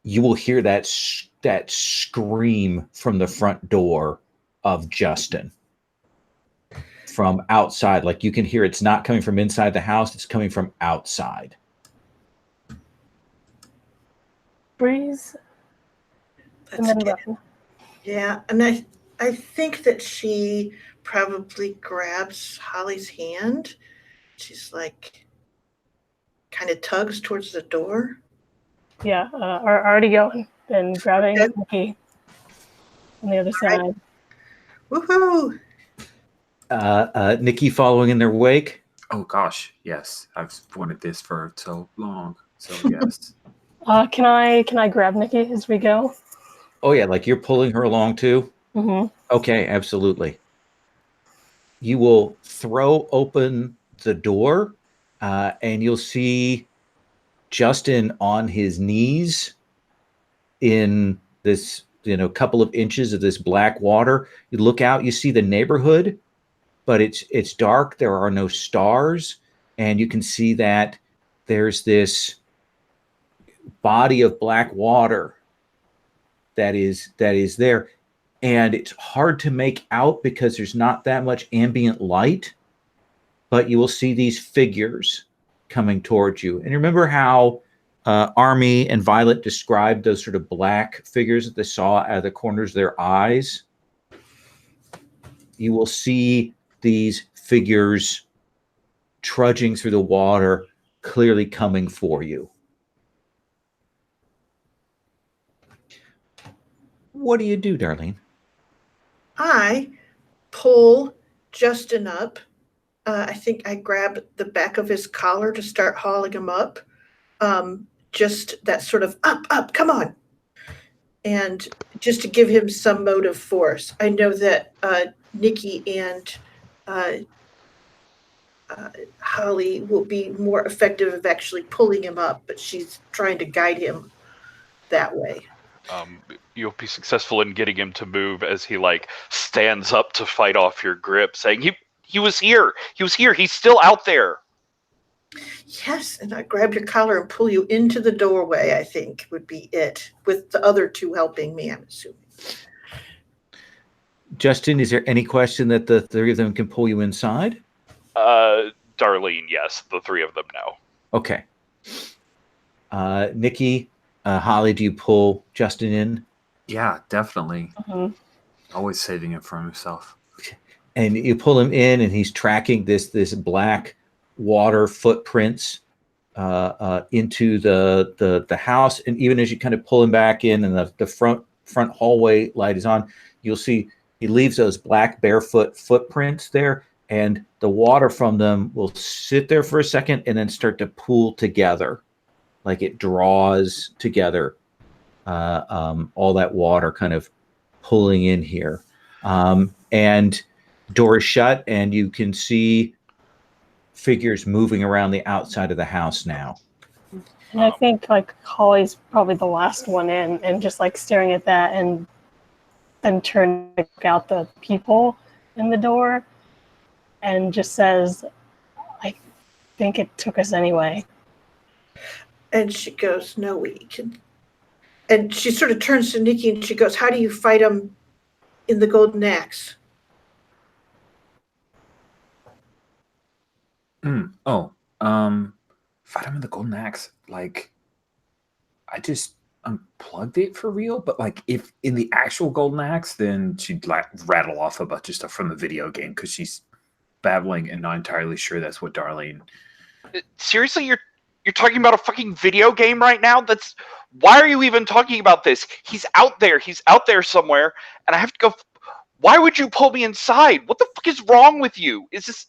you will hear that scream from the front door of Justin from outside. Like you can hear it's not coming from inside the house, it's coming from outside. Breeze. And That's then good. run. Yeah, and I think that she probably grabs Holly's hand. She's like, kind of tugs towards the door. Yeah, are already going and grabbing Okay. Nikki on the other side. Woohoo! Nikki following in their wake. Oh gosh, yes. I've wanted this for so long. So yes. Can I grab Nikki as we go? Oh yeah, like you're pulling her along too? Mm-hmm. Okay, absolutely. You will throw open the door, and you'll see Justin on his knees in this, couple of inches of this black water. You look out, you see the neighborhood, but it's dark. There are no stars, and you can see that there's this body of black water that is there, and it's hard to make out because there's not that much ambient light, but you will see these figures coming towards you. And remember how Army and Violet described those sort of black figures that they saw out of the corners of their eyes? You will see these figures trudging through the water, clearly coming for you. What do you do, Darlene? I pull Justin up. I think I grab the back of his collar to start hauling him up. Just that sort of up, come on. And just to give him some motive force. I know that Nikki and Holly will be more effective of actually pulling him up, but she's trying to guide him that way. You'll be successful in getting him to move as he stands up to fight off your grip, saying, he was here. He was here. He's still out there. Yes, and I grab your collar and pull you into the doorway, I think would be it, with the other two helping me, I'm assuming. Justin, is there any question that the three of them can pull you inside? Darlene, yes. The three of them now. Okay. Nikki, Holly, do you pull Justin in? Yeah, definitely. Mm-hmm. Always saving it for himself. And you pull him in, and he's tracking this black water footprints into the house. And even as you kind of pull him back in, and the front hallway light is on, you'll see he leaves those black barefoot footprints there, and the water from them will sit there for a second and then start to pool together, like it draws together. All that water kind of pulling in here, and door is shut, and you can see figures moving around the outside of the house now. And I think Holly's probably the last one in, and just staring at that, and then turning out the people in the door, and just says, "I think it took us anyway." And she goes, "No, we can." And she sort of turns to Nikki and she goes, "How do you fight them in the Golden Axe?" Fight him with the Golden Axe. I just unplugged it for real, but if in the actual Golden Axe, then she'd rattle off a bunch of stuff from the video game because she's babbling and not entirely sure that's what Darlene. Seriously, you're talking about a fucking video game right now? Why are you even talking about this? He's out there somewhere, and I have to go. Why would you pull me inside? What the fuck is wrong with you? Is this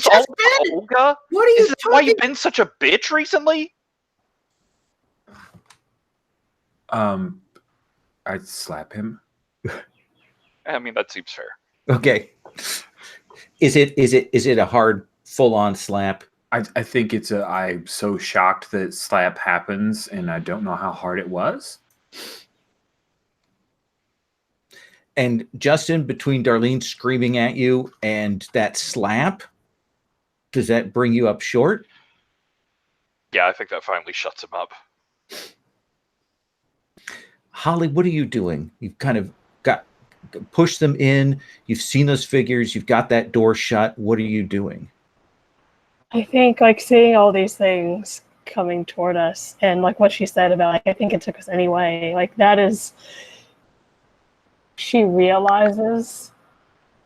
all about Olga? What are you Is this why you've been such a bitch recently? I'd slap him. I mean, that seems fair. Okay. Is it a hard full-on slap? I think I'm so shocked that slap happens, and I don't know how hard it was. And Justin, between Darlene screaming at you and that slap, does that bring you up short? Yeah, I think that finally shuts him up. Holly, what are you doing? You've kind of got pushed them in. You've seen those figures. You've got that door shut. What are you doing? I think like seeing all these things coming toward us and like what she said about like I think it took us anyway, like that is she realizes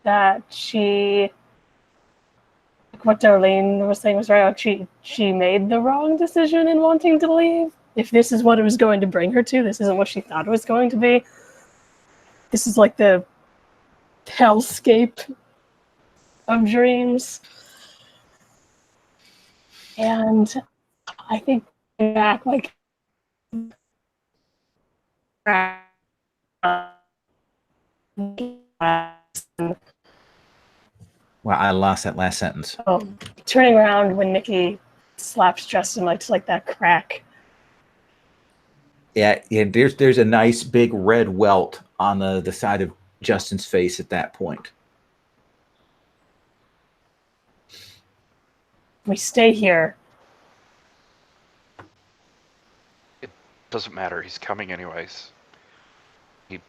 that she like what Darlene was saying was right, like she made the wrong decision in wanting to leave. If this is what it was going to bring her to, this isn't what she thought it was going to be. This is like the hellscape of dreams. And I think back like Well, I lost that last sentence. Turning around when Nikki slaps Justin like to like that crack. Yeah, there's a nice big red welt on the side of Justin's face at that point. We stay here. It doesn't matter. He's coming anyways. My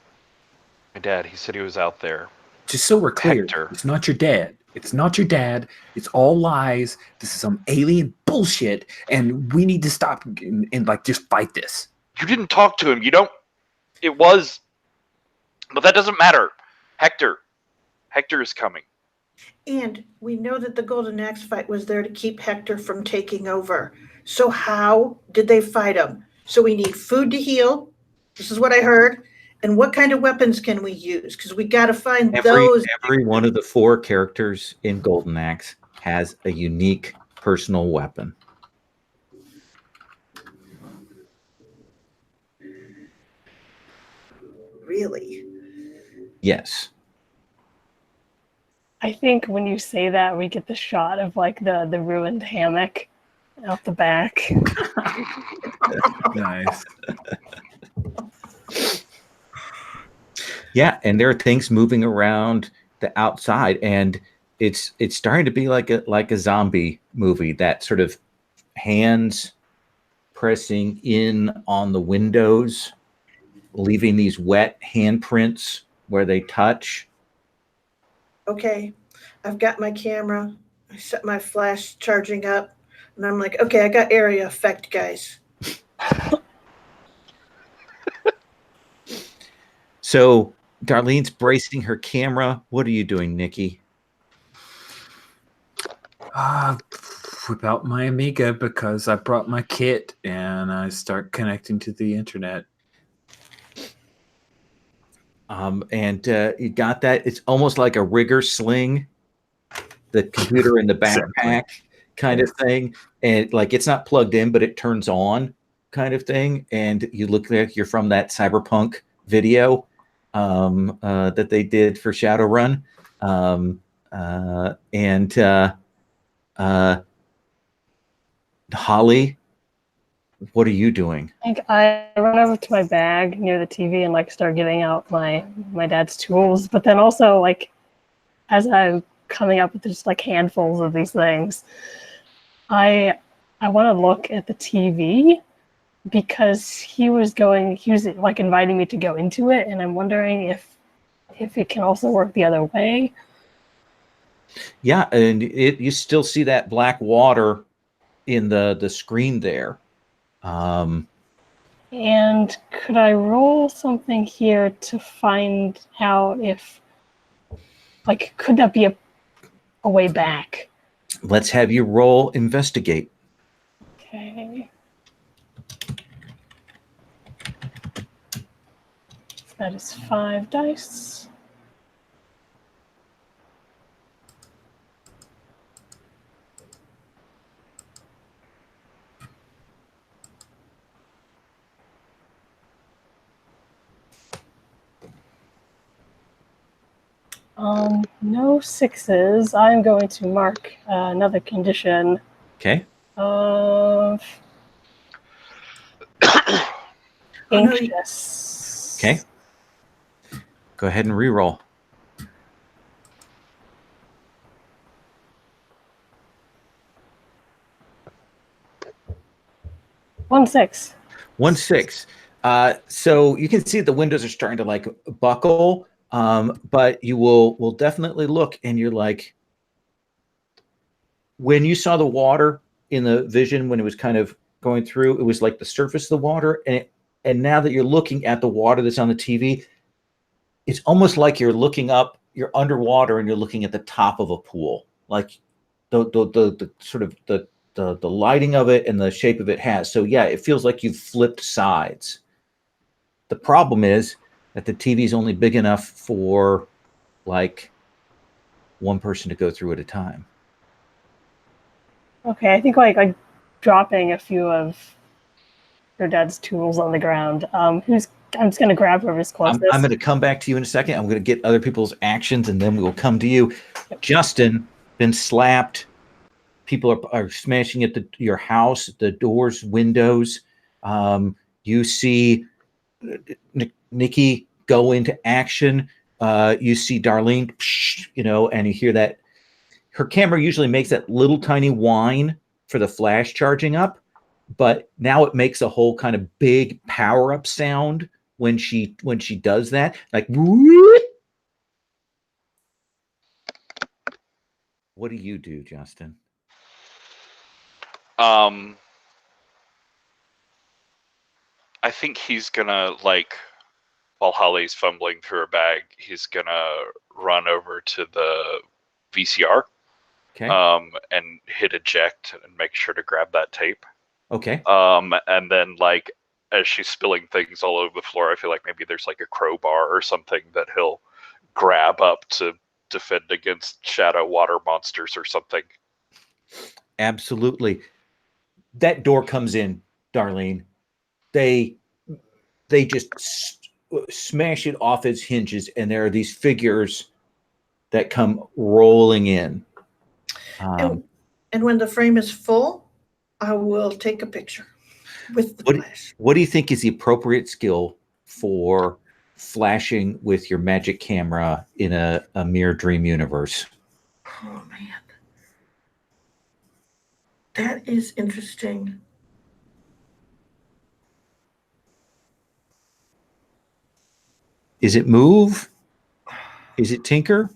dad, he said he was out there. Just so we're clear, Hector. It's not your dad. It's not your dad. It's all lies. This is some alien bullshit, and we need to stop and like just fight this. You didn't talk to him. You don't. It was. But that doesn't matter. Hector is coming. And we know that the Golden Axe fight was there to keep Hector from taking over. So how did they fight him? So we need food to heal. This is what I heard. And what kind of weapons can we use? Because we got to find those. Every one of the 4 characters in Golden Axe has a unique personal weapon. Really? Yes. I think when you say that, we get the shot of like the ruined hammock out the back. Nice. Yeah, and there are things moving around the outside, and it's starting to be like a zombie movie. That sort of hands pressing in on the windows, leaving these wet handprints where they touch. Okay, I've got my camera. I set my flash charging up, and I'm like, okay, I got area effect, guys. So Darlene's bracing her camera. What are you doing, Nikki? Whip out my Amiga because I brought my kit and I start connecting to the internet. And you got that. It's almost like a rigger sling, the computer in the backpack kind of thing. And like it's not plugged in, but it turns on kind of thing. And you look like you're from that Cyberpunk video that they did for Shadowrun. Holly, what are you doing? I think I run over to my bag near the TV and like start giving out my dad's tools. But then also like as I'm coming up with just like handfuls of these things, I want to look at the TV because he was like inviting me to go into it, and I'm wondering if it can also work the other way. Yeah, and you still see that black water in the screen there. And could I roll something here to find out if, like, could that be a way back? Let's have you roll investigate. Okay. That is 5 dice. No 6s. I'm going to mark another condition Okay. of anxious. Okay. Go ahead and re-roll. 1-6. 1-6. So you can see the windows are starting to like buckle, but you will definitely look, and you're like, when you saw the water in the vision when it was kind of going through, it was like the surface of the water, and now that you're looking at the water that's on the TV, it's almost like you're looking up, you're underwater, and you're looking at the top of a pool, like the sort of the lighting of it and the shape of it has. So yeah, it feels like you've flipped sides. The problem is that the TV is only big enough for like one person to go through at a time. Okay, I think like dropping a few of her dad's tools on the ground. I'm just gonna grab whoever's closest. I'm going to come back to you in a second. I'm going to get other people's actions, and then we will come to you. Yep. Justin, been slapped. People are smashing at your house, the doors, windows. You see Nikki go into action. You see Darlene, and you hear that. Her camera usually makes that little tiny whine for the flash charging up, but now it makes a whole kind of big power up sound when she does that, like whoop. What do you do, Justin? I think he's gonna, like, while Holly's fumbling through her bag, he's gonna run over to the VCR, Okay. and hit eject and make sure to grab that tape. Okay. And then, like, as she's spilling things all over the floor, I feel like maybe there's like a crowbar or something that he'll grab up to defend against shadow water monsters or something. Absolutely. That door comes in, Darlene. They just smash it off its hinges, and there are these figures that come rolling in. And when the frame is full, I will take a picture with the flash. What do you think is the appropriate skill for flashing with your magic camera in a mere dream universe? Oh, man. That is interesting. Is it move? Is it tinker?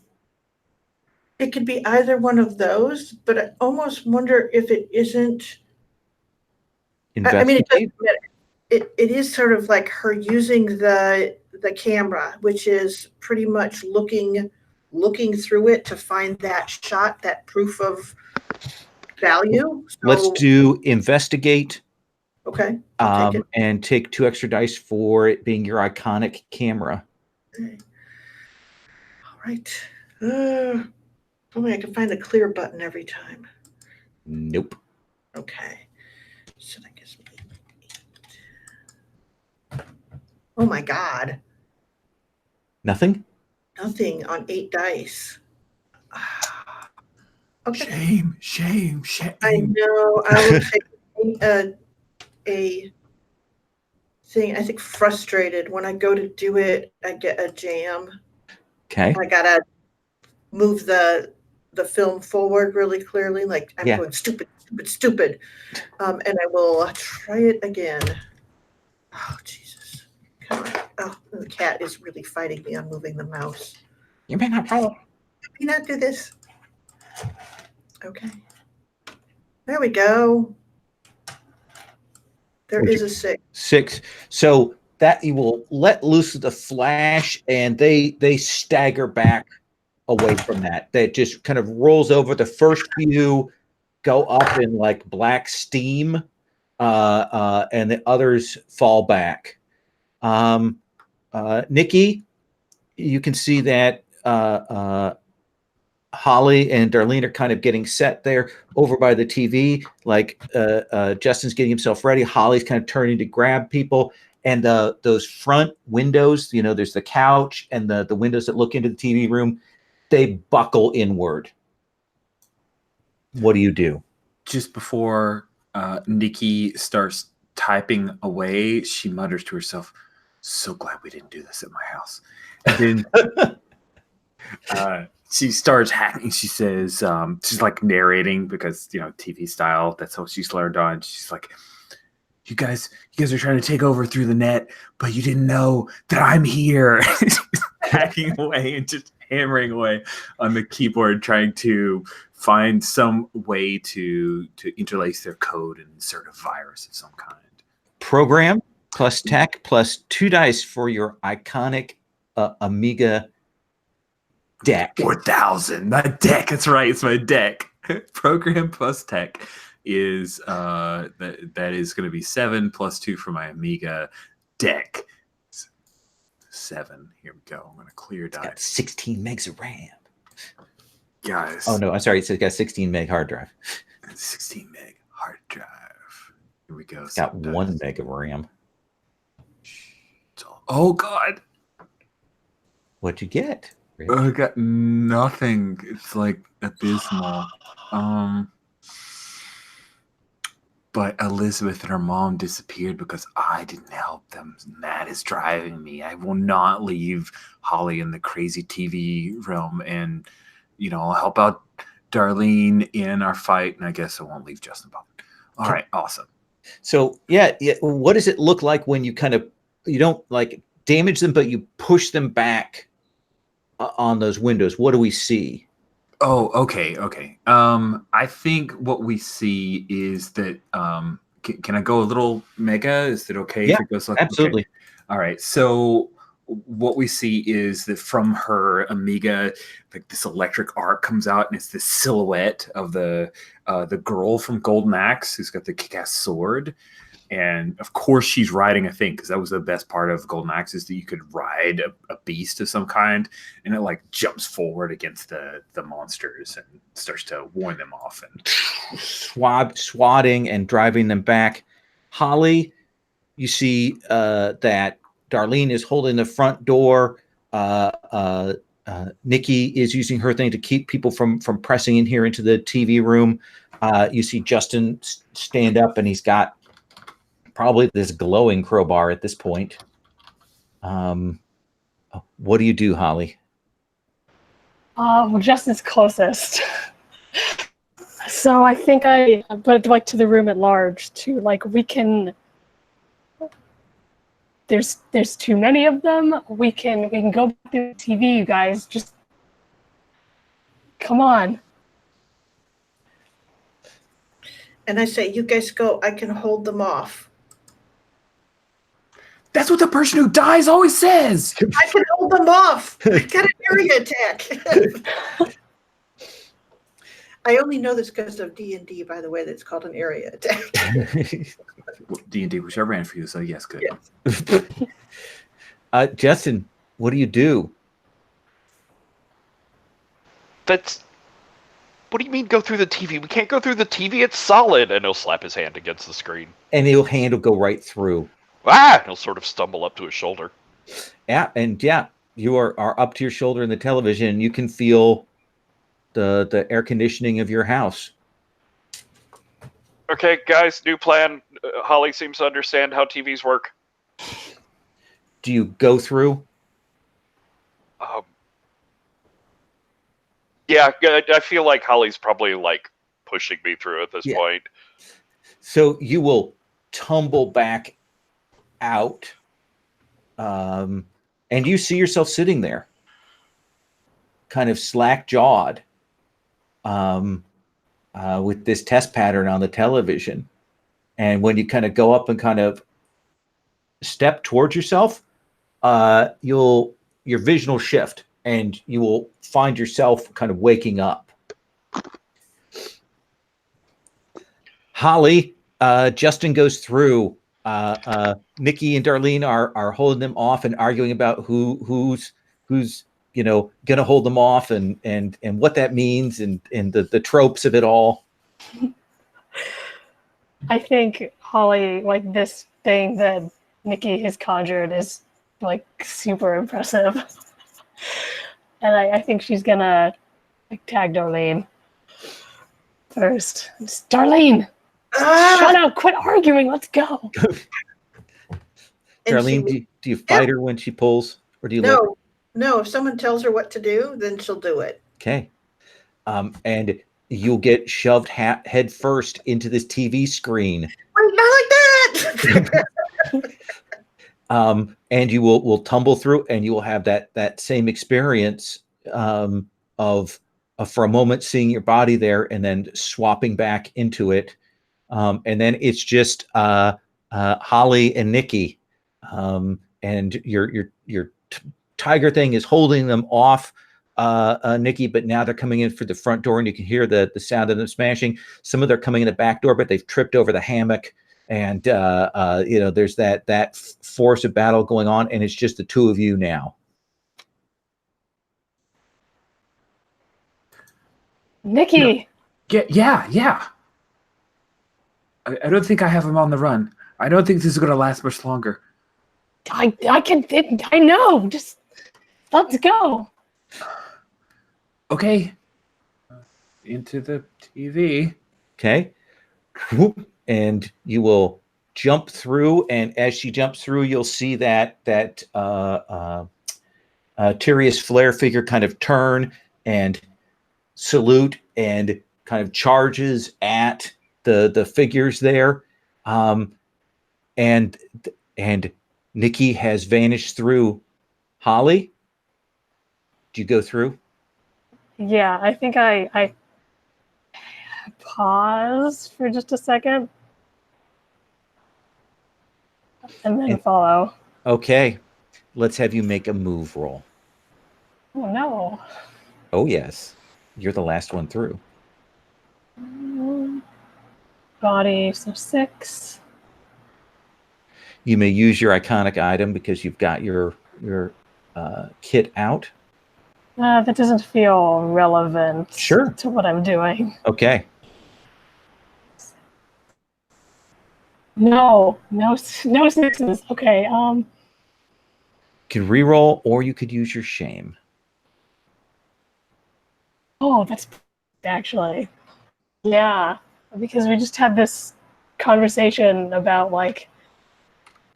It could be either one of those, but I almost wonder if it isn't. I mean, it doesn't matter. It is sort of like her using the camera, which is pretty much looking through it to find that shot, that proof of value. So, let's do investigate. Okay. I'll take it. And take 2 extra dice for it being your iconic camera. Okay. All right. Only I can find the clear button every time. Nope. Okay. So that gives me 8. Oh my God. Nothing? Nothing on 8 dice. Okay. Shame. I know. I will take a thing. I think frustrated. When I go to do it, I get a jam. Okay. I gotta move the film forward really clearly. Like I'm going stupid. And I will try it again. Oh, Jesus. Come on. Oh, the cat is really fighting me on moving the mouse. You may not follow. Let me not do this. Okay. There we go. There is a 6. 6. So that you will let loose the flash, and they stagger back away from that. That just kind of rolls over. The first few go up in like black steam, and the others fall back. Nikki, you can see that Holly and Darlene are kind of getting set there over by the TV. Like Justin's getting himself ready. Holly's kind of turning to grab people. And those front windows, there's the couch and the windows that look into the TV room, they buckle inward. What do you do? Just before Nikki starts typing away, she mutters to herself, So glad we didn't do this at my house. And then she starts hacking. She says, she's like narrating because, TV style, that's how she's learned on. She's like, you guys are trying to take over through the net, but you didn't know that I'm here. Hacking away and just hammering away on the keyboard, trying to find some way to interlace their code and insert a virus of some kind. Program plus tech plus 2 dice for your iconic Amiga deck. 4,000. My deck. That's right. It's my deck. Program plus tech is that is going to be 7 plus 2 for my Amiga deck. 7. Here we go. I'm going to clear dice. Got 16 megs of RAM. Guys. Oh no, I'm sorry. It's got 16 meg hard drive. 16 meg hard drive. Here we go. It's got 1 meg of RAM. Oh God. What'd you get? I got nothing. It's like abysmal. But Elizabeth and her mom disappeared because I didn't help them. And that is driving me. I will not leave Holly in the crazy TV realm and, I'll help out Darlene in our fight. And I guess I won't leave Justin Bob. All right. Awesome. So, yeah. What does it look like when you you don't like damage them, but you push them back on those windows? What do we see? Oh, okay. I think what we see is that can I go a little mega? Is it okay if it goes like absolutely. Okay. All right. So what we see is that from her Amiga, like this electric arc comes out, and it's this silhouette of the girl from Golden Axe who's got the kick-ass sword. And of course she's riding a thing, because that was the best part of Golden Axe, is that you could ride a beast of some kind, and it like jumps forward against the monsters and starts to warn them off and swatting and driving them back. Holly, you see that Darlene is holding the front door. Nikki is using her thing to keep people from pressing in here into the TV room. You see Justin stand up, and he's got probably this glowing crowbar at this point. What do you do, Holly? Well, Justin's closest. So I think I would like to the room at large too. Like we can. There's too many of them. We can go back to the TV, you guys. Just come on. And I say, you guys go. I can hold them off. That's what the person who dies always says. I can hold them off. I got an area attack. I only know this because of D&D, by the way. That's called an area attack. D&D, which I ran for you, so yes, good. Yeah. Justin, what do you do? What do you mean go through the TV? We can't go through the TV. It's solid. And he'll slap his hand against the screen. And your hand will go right through. And he'll sort of stumble up to his shoulder. Yeah, and you are up to your shoulder in the television. You can feel the air conditioning of your house. Okay, guys, new plan. Holly seems to understand how TVs work. Do you go through? Yeah, I feel like Holly's probably like pushing me through at this point. So you will tumble back out, and you see yourself sitting there, kind of slack-jawed, with this test pattern on the television. And when you kind of go up and kind of step towards yourself, your vision will shift, and you will find yourself kind of waking up. Holly, Justin goes through. Nikki and Darlene are holding them off and arguing about who's gonna hold them off and what that means and the tropes of it all. I think Holly, like this thing that Nikki has conjured is like super impressive. And I think she's gonna like tag Darlene first. Just, Darlene! Shut up! Quit arguing! Let's go! And she Charlene, do you fight her when she pulls, or do you let her? no, if someone tells her what to do, then she'll do it. Okay. And you'll get shoved head first into this TV screen. Wait, not like that. And you will tumble through, and you will have that same experience of for a moment seeing your body there, and then swapping back into it, and then it's just Holly and Nikki, and your tiger thing is holding them off, Nikki, but now they're coming in for the front door, and you can hear the sound of them smashing. Some of them are coming in the back door, but they've tripped over the hammock. And there's that force of battle going on, and it's just the two of you now. Nikki. Yeah. I don't think I have him on the run. I don't think this is going to last much longer. I know. Just let's go. Okay. Into the TV. Okay. And you will jump through, and as she jumps through, you'll see that Tyrius Flare figure kind of turn and salute and kind of charges at the figures there, and Nikki has vanished through. Holly, do you go through? Yeah, I think I pause for just a second and then follow. Okay, let's have you make a move roll. Oh no. Oh yes, you're the last one through. Body, so 6. You may use your iconic item because you've got your kit out. That doesn't feel relevant Sure. to what I'm doing. Okay. No 6s. Okay. You can reroll, or you could use your shame. Oh, that's actually. Yeah, because we just had this conversation about like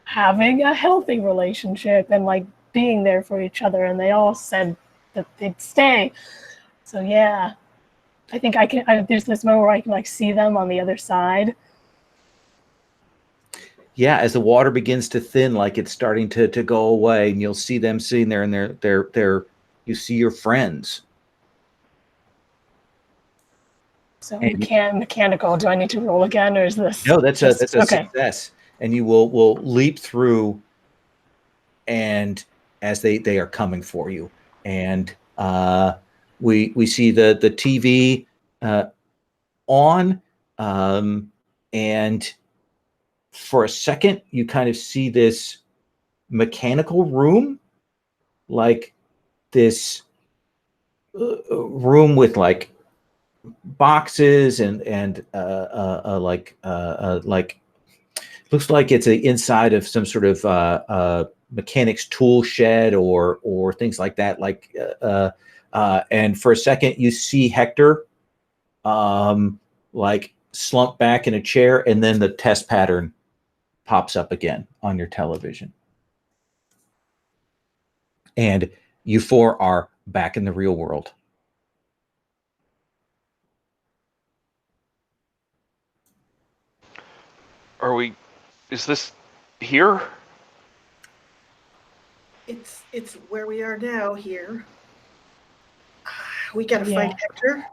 having a healthy relationship and like being there for each other, and they all said that they'd stay. So yeah, I think I can. There's this moment where I can like see them on the other side. Yeah, as the water begins to thin, like it's starting to go away, and you'll see them sitting there, and they're you see your friends. So mechanical. Do I need to roll again, or is this? No, that's a okay. success, and you will leap through, and as they are coming for you, and we see the TV on, and for a second you kind of see this mechanical room, like this room with like boxes and like looks like it's inside of some sort of mechanics tool shed or things like that. And for a second you see Hector like slump back in a chair, and then the test pattern pops up again on your television. And you four are back in the real world. Is this here? It's where we are now here. We gotta find Hector.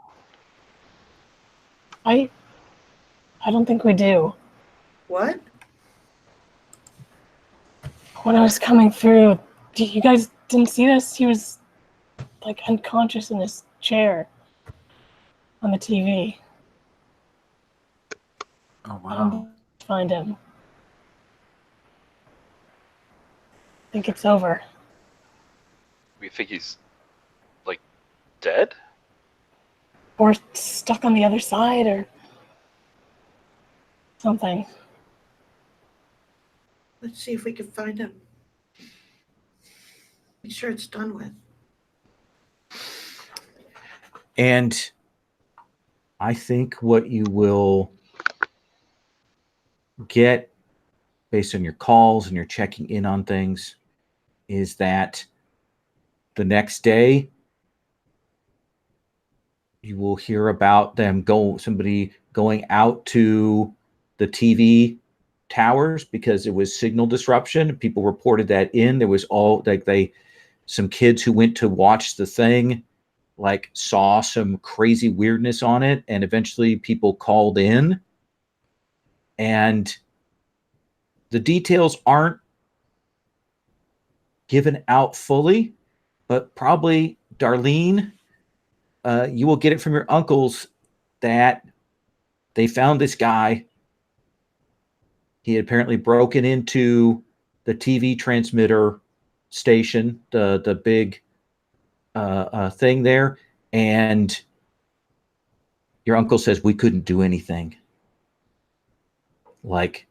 I don't think we do. What? When I was coming through, you guys didn't see this? He was like unconscious in his chair on the TV. Oh wow. Find him. I think it's over. We think he's like dead? Or stuck on the other side or something. Let's see if we can find him. Be sure it's done with. And I think what you will get based on your calls and your checking in on things, is that the next day you will hear about somebody going out to the TV towers because it was signal disruption. People reported that in. There was some kids who went to watch the thing, like saw some crazy weirdness on it, and eventually people called in. And the details aren't given out fully, but probably Darlene, you will get it from your uncles that they found this guy. He had apparently broken into the TV transmitter station, the big thing there, and your uncle says we couldn't do anything. Like,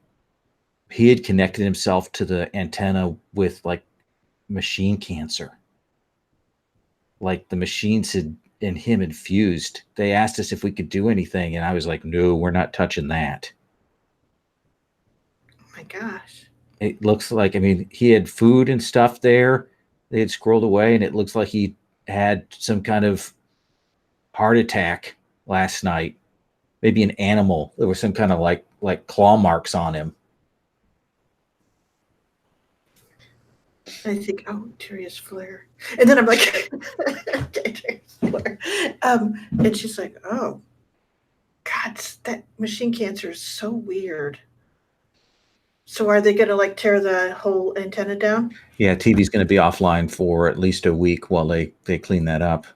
he had connected himself to the antenna with like machine cancer. Like the machines had in him infused. They asked us if we could do anything, and I was like, no, we're not touching that. Oh my gosh. It looks like, I mean, he had food and stuff there. They had scrolled away, and it looks like he had some kind of heart attack last night. Maybe an animal. There was some kind of like claw marks on him. I think, oh, Tyrius Flare. And then I'm like, okay, Tyrius Flare. And she's like, oh, God, that machine cancer is so weird. So are they going to like tear the whole antenna down? Yeah, TV's going to be offline for at least a week while they clean that up.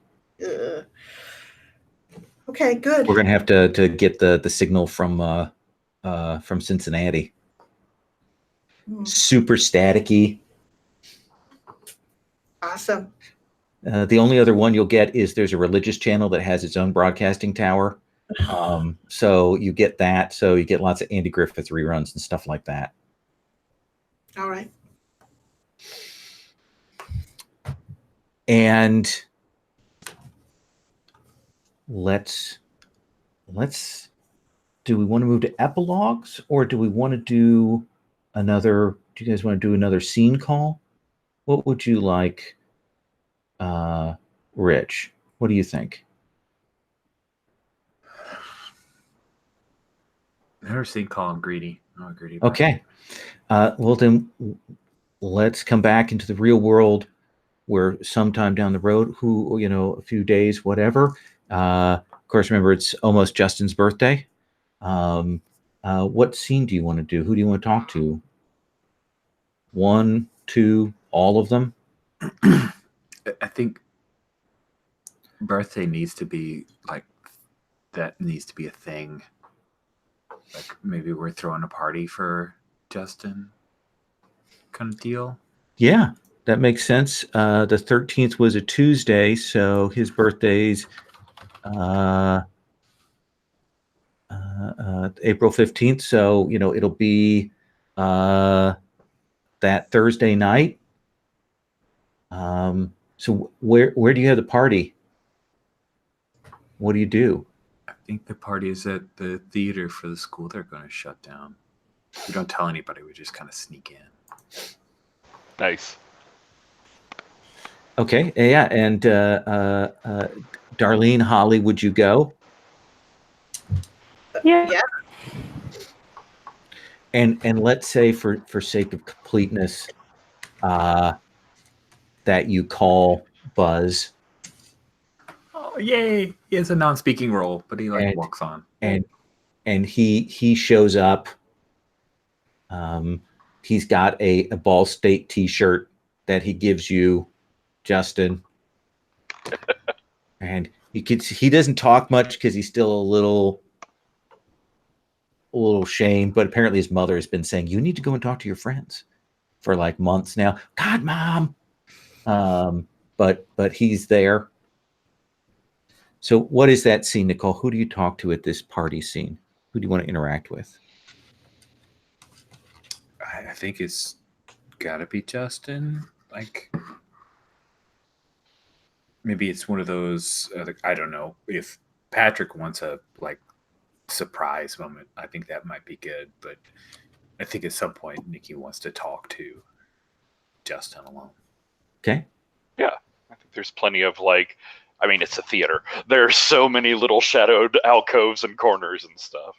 Okay, good. We're going to have to get the signal from Cincinnati. Super staticky. Awesome. The only other one you'll get is there's a religious channel that has its own broadcasting tower. So you get that. So you get lots of Andy Griffith reruns and stuff like that. All right. And let's do we want to move to epilogues, or do we want to do another? Do you guys want to do another scene call? What would you like, Rich? What do you think? Never seen call him greedy. I'm greedy. Okay. Well, then let's come back into the real world where sometime down the road, a few days, whatever. Of course, remember, it's almost Justin's birthday. What scene do you want to do? Who do you want to talk to? 1, 2, all of them? I think birthday needs to be like, that needs to be a thing. Like maybe we're throwing a party for Justin kind of deal. Yeah, that makes sense. The 13th was a Tuesday, so his birthday's April 15th. So, it'll be that Thursday night. So where do you have the party? What do you do? I think the party is at the theater for the school they're going to shut down. We don't tell anybody. We just kind of sneak in. Nice. Okay. Yeah. And Darlene, Holly, would you go? Yeah. And let's say for sake of completeness, that you call Buzz. Oh, yay! He has a non-speaking role, but he walks on. And he shows up. He's got a Ball State T-shirt that he gives you, Justin. And he doesn't talk much because he's still a little shamed, but apparently his mother has been saying, you need to go and talk to your friends for like months now. God, Mom. But he's there. So what is that scene, Nicole? Who do you talk to at this party scene? Who do you want to interact with? I think it's got to be Justin. Like, maybe it's one of those, I don't know. If Patrick wants a, surprise moment, I think that might be good. But I think at some point Nikki wants to talk to Justin alone. Okay. Yeah, I think there's plenty of it's a theater. There's so many little shadowed alcoves and corners and stuff.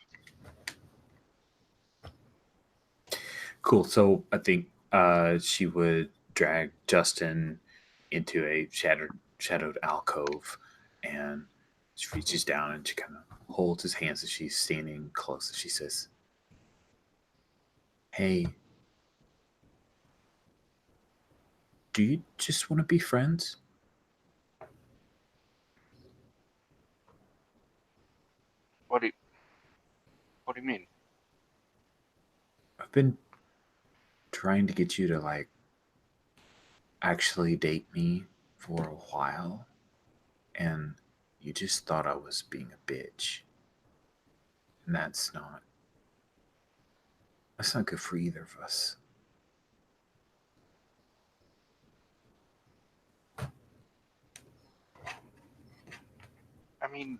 Cool. So I think she would drag Justin into a shadowed alcove, and she reaches down and she kind of holds his hands as she's standing close. And she says, "Hey, do you just want to be friends?" What do you mean? I've been trying to get you to actually date me for a while, and you just thought I was being a bitch. And that's not good for either of us. I mean,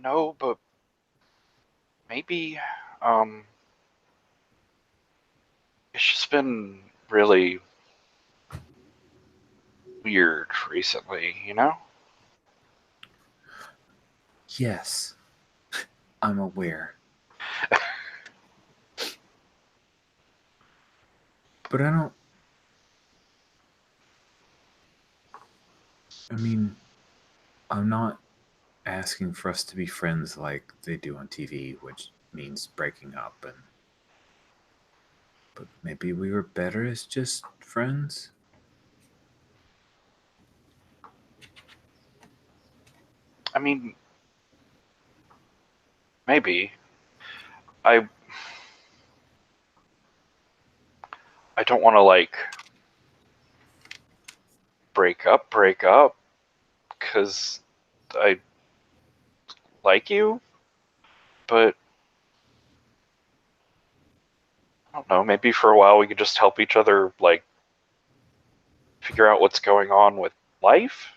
no, but maybe it's just been really weird recently, you know? Yes, I'm aware. But I'm not asking for us to be friends like they do on TV, which means breaking up, but maybe we were better as just friends. I mean, maybe. I don't want to break up because I like you, but I don't know, maybe for a while we could just help each other figure out what's going on with life.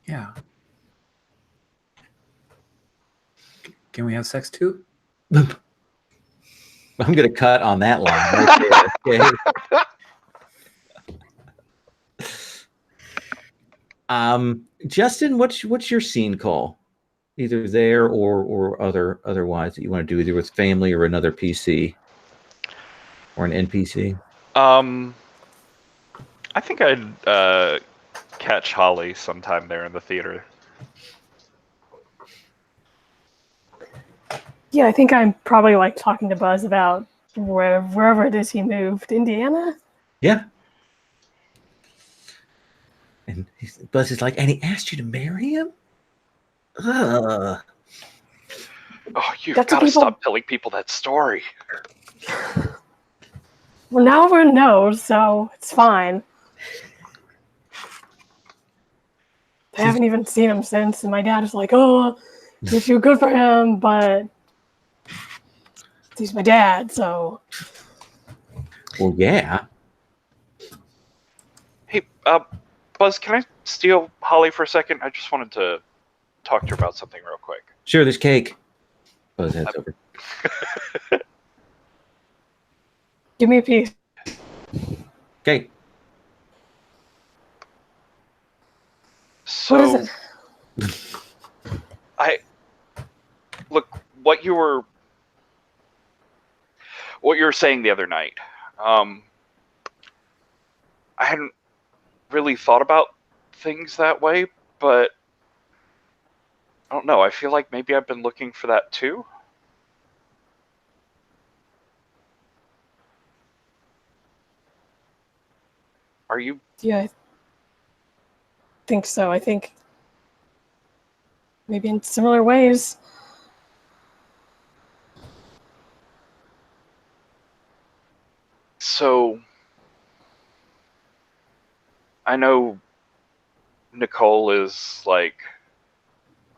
Yeah. Can we have sex too? I'm going to cut on that line right there. Okay. Justin, what's your scene call? Either there or otherwise that you want to do, either with family or another PC or an NPC. I think I'd catch Holly sometime there in the theater. Yeah, I think I'm probably talking to Buzz about wherever it is he moved. Indiana? Yeah. And Buzz is like, and he asked you to marry him? Oh, you've got to stop telling people that story. Well, now everyone knows, so it's fine. I haven't even seen him since, and my dad is like, "Oh, you're too good for him," but he's my dad, so. Well, yeah. Hey, Buzz, can I steal Holly for a second? I just wanted to talk to her about something real quick. Sure, there's cake. Buzz heads over. Give me a piece. Okay. So, what is it? Look, what you were saying the other night. I hadn't really thought about things that way, but I don't know. I feel like maybe I've been looking for that too. Are you? Yeah, I think so. I think maybe in similar ways. So, I know Nicole is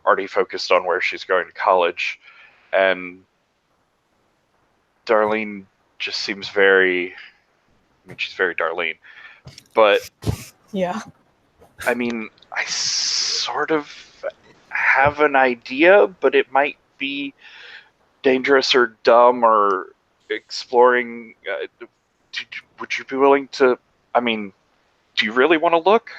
already focused on where she's going to college, and Darlene just seems very, she's very Darlene, but yeah, I sort of have an idea, but it might be dangerous or dumb or exploring. Would you be willing to? I mean, do you really want to look?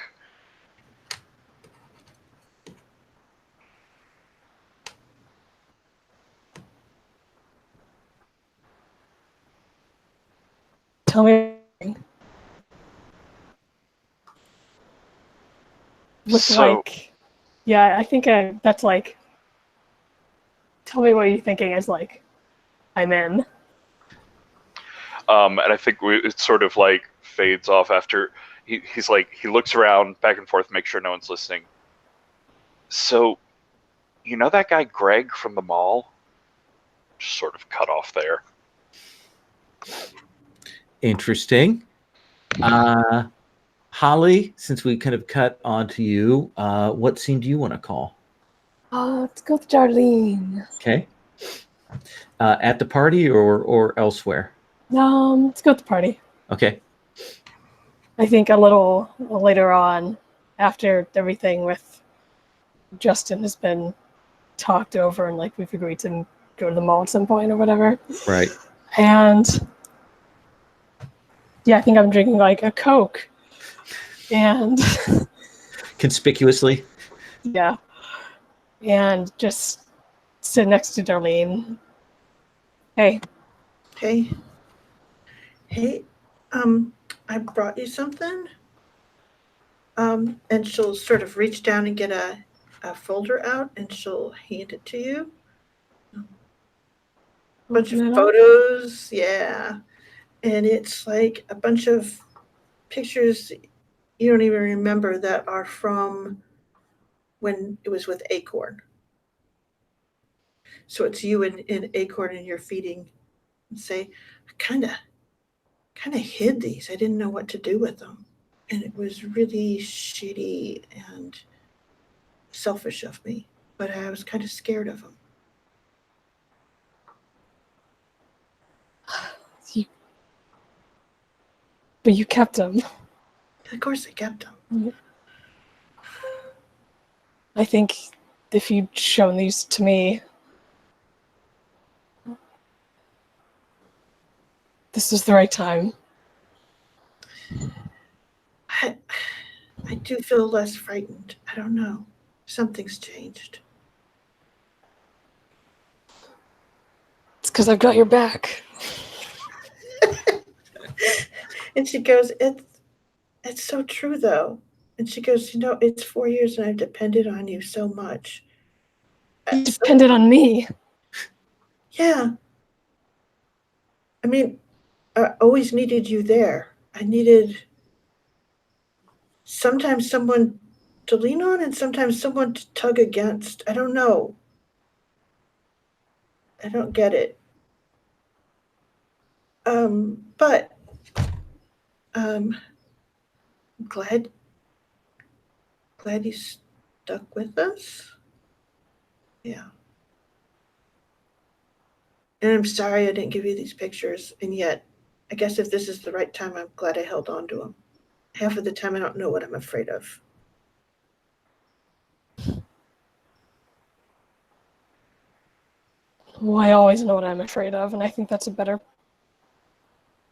Tell me. With So, like, yeah, I think that's like. Tell me what you're thinking is like. I'm in. and I think it sort of like fades off after he's like he looks around back and forth, make sure no one's listening. So, you know that guy Greg from the mall? Just sort of cut off there. Interesting. Holly, since we kind of cut onto you, what scene do you want to call? Let's go with Darlene. Okay. At the party or elsewhere? Let's go with the party. Okay. I think a little later on, after everything with Justin has been talked over and like we've agreed to go to the mall at some point or whatever. Right. And yeah, I think I'm drinking like a Coke. And Conspicuously. yeah. And just sit next to Darlene. Hey. Hey. Hey, I brought you something. And she'll sort of reach down and get a folder out and she'll hand it to you. A bunch of photos, yeah. And it's like a bunch of pictures you don't even remember that are from when it was with Acorn. So it's you and Acorn and you're feeding and say, I kind of hid these. I didn't know what to do with them. And it was really shitty and selfish of me, but I was kind of scared of them. But you kept them. Of course I kept them. I think if you'd shown these to me, this is the right time. I do feel less frightened. I don't know. Something's changed. It's because I've got your back. And she goes, it's so true though. And she goes, it's 4 years and I've depended on you so much. You depended on me. Yeah. I mean, I always needed you there. I needed sometimes someone to lean on and sometimes someone to tug against. I don't know. I don't get it. But I'm glad you stuck with us. Yeah. And I'm sorry I didn't give you these pictures, and yet I guess if this is the right time, I'm glad I held on to them. Half of the time I don't know what I'm afraid of. Well, I always know what I'm afraid of, and I think that's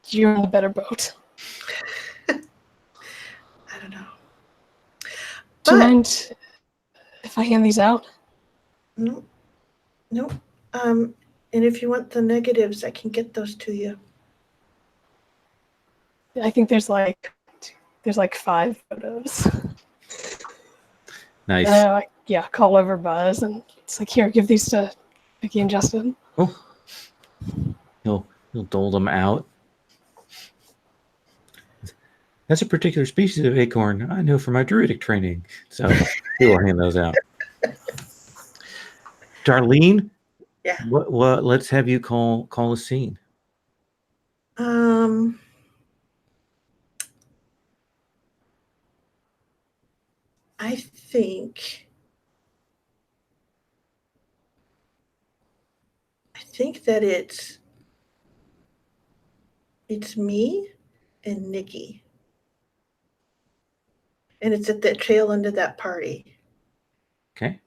you're in a better boat. I don't know. Do you mind if I hand these out? No. And if you want the negatives, I can get those to you. I think there's like 5 photos. Nice. Yeah, call over Buzz, and it's like, here, give these to Vicky and Justin. Oh. He'll dole them out. That's a particular species of acorn I know from my druidic training. So he will hand those out. Darlene? Yeah. What let's have you call a scene. I think that it's me and Nikki. And it's at the tail end of that party. Okay.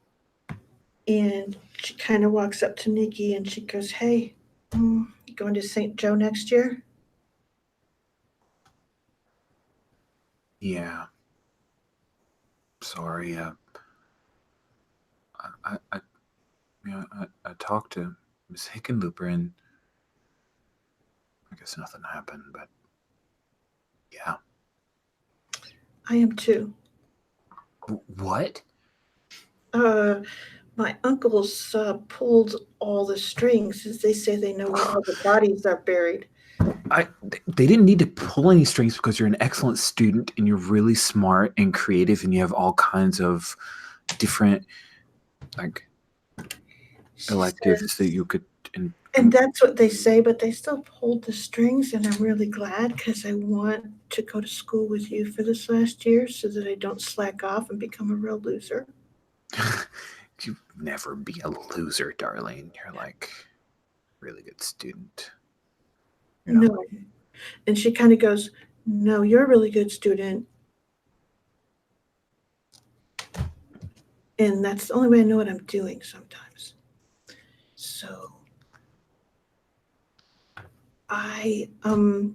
And she kind of walks up to Nikki and she goes, "Hey, you going to St. Joe next year?" Yeah. Sorry. I talked to Miss Hickenlooper, and I guess nothing happened. But yeah. I am too. What? My uncles pulled all the strings, as they say they know where all the bodies are buried. They didn't need to pull any strings because you're an excellent student and you're really smart and creative and you have all kinds of different like She electives says, that you could. and that's what they say, but they still pulled the strings, and I'm really glad because I want to go to school with you for this last year so that I don't slack off and become a real loser. You never be a loser, darling. You're like a really good student. You're not No. And she kind of goes, "No, you're a really good student." And that's the only way I know what I'm doing sometimes. So I have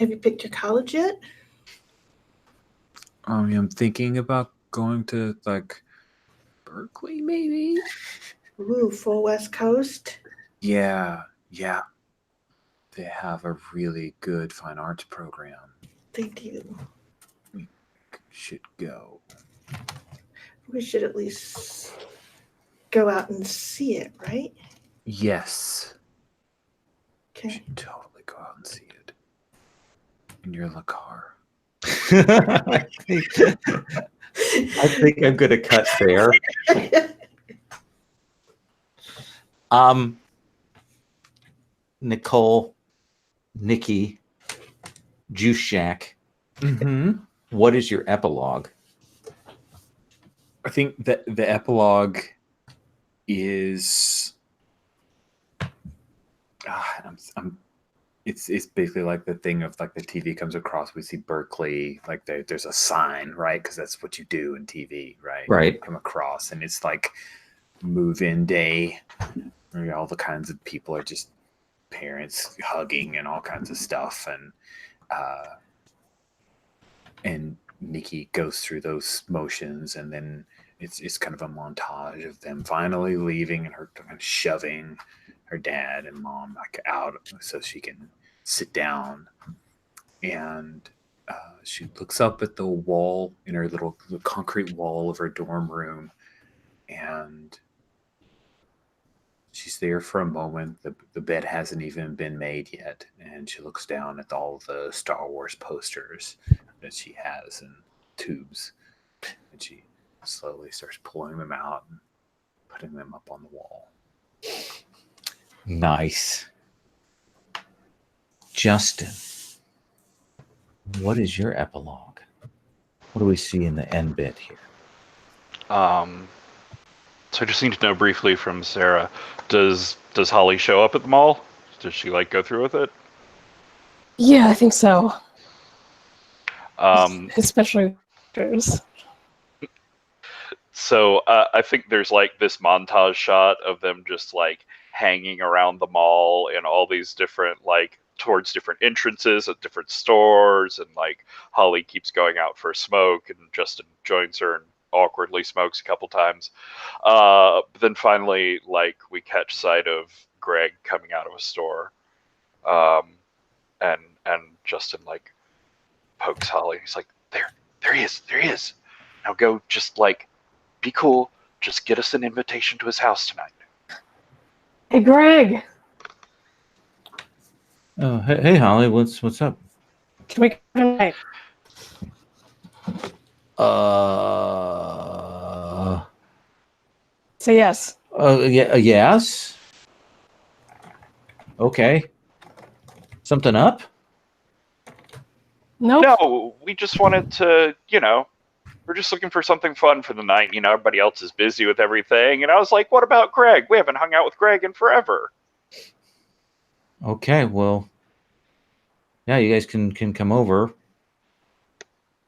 you picked your college yet? I'm thinking about going to like Berkeley, maybe. Ooh, full West Coast. Yeah. They have a really good fine arts program. They do. We should go. We should at least go out and see it, right? Yes. We Okay. should totally go out and see it. In your car. I think I'm going to cut there. Nicole, Nikki, Juice Shack. Mm-hmm. What is your epilogue? I think that the epilogue is it's basically like the thing of like the TV comes across, we see Berkeley, like there's a sign, right? Because that's what you do in TV, right? Right. You come across, and it's like move-in day, where all the kinds of people are just parents hugging and all kinds of stuff, and Nikki goes through those motions, and then it's kind of a montage of them finally leaving and her kind of shoving her dad and mom like out so she can sit down. And she looks up at the wall in her the concrete wall of her dorm room, and she's there for a moment. The bed hasn't even been made yet, and she looks down at all the Star Wars posters that she has in tubes, and she slowly starts pulling them out and putting them up on the wall. Nice. Justin, what is your epilogue? What do we see in the end bit here? So I just need to know briefly from Sarah, does Holly show up at the mall? Does she like go through with it? Yeah, I think so. Um, Especially pictures. So I think there's like this montage shot of them just like hanging around the mall in all these different like towards different entrances at different stores, and like Holly keeps going out for a smoke, and Justin joins her and awkwardly smokes a couple times. But then finally, like we catch sight of Greg coming out of a store, and Justin like pokes Holly. He's like, there he is. Now go, just like be cool. Just get us an invitation to his house tonight. Hey, Greg, Oh, hey, Holly, what's up? can we come tonight? Say yes. Yeah, yes. Okay. Something up? Nope. No, we just wanted to, we're just looking for something fun for the night. Everybody else is busy with everything. And I was like, what about Greg? We haven't hung out with Greg in forever. Okay, well, yeah, you guys can come over.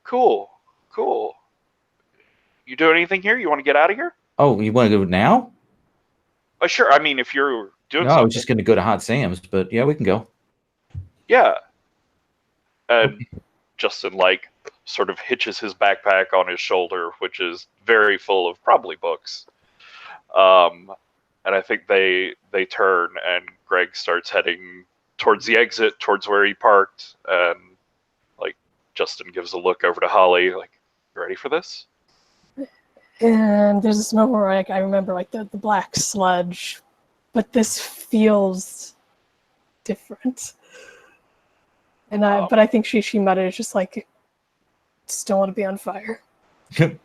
Cool. You doing anything here? You want to get out of here? Oh, you want to go now? Sure. I mean, if you're doing No, I something. was just going to go to Hot Sam's, but yeah, we can go. Yeah. And Justin, like, sort of hitches his backpack on his shoulder, which is very full of probably books. And I think they turn, and Greg starts heading towards the exit, towards where he parked, and like Justin gives a look over to Holly, like, "You ready for this?" And there's this moment where like I remember like the black sludge, but this feels different. And but I think she mutters just like, just don't want to be on fire. And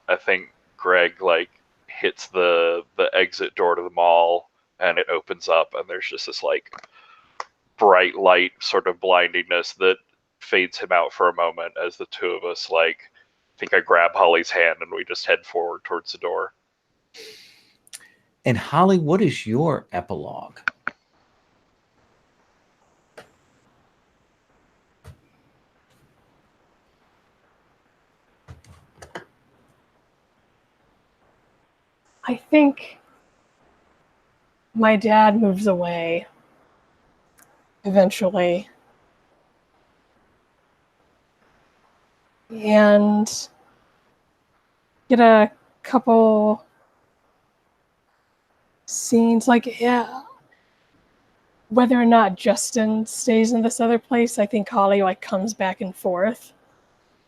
I think Greg like hits the exit door to the mall, and it opens up, and there's just this like bright light sort of blindingness that fades him out for a moment as the two of us like, I think I grab Holly's hand and we just head forward towards the door. And Holly, what is your epilogue? I think my dad moves away eventually. And get a couple scenes, like, yeah, whether or not Justin stays in this other place, I think Holly like comes back and forth.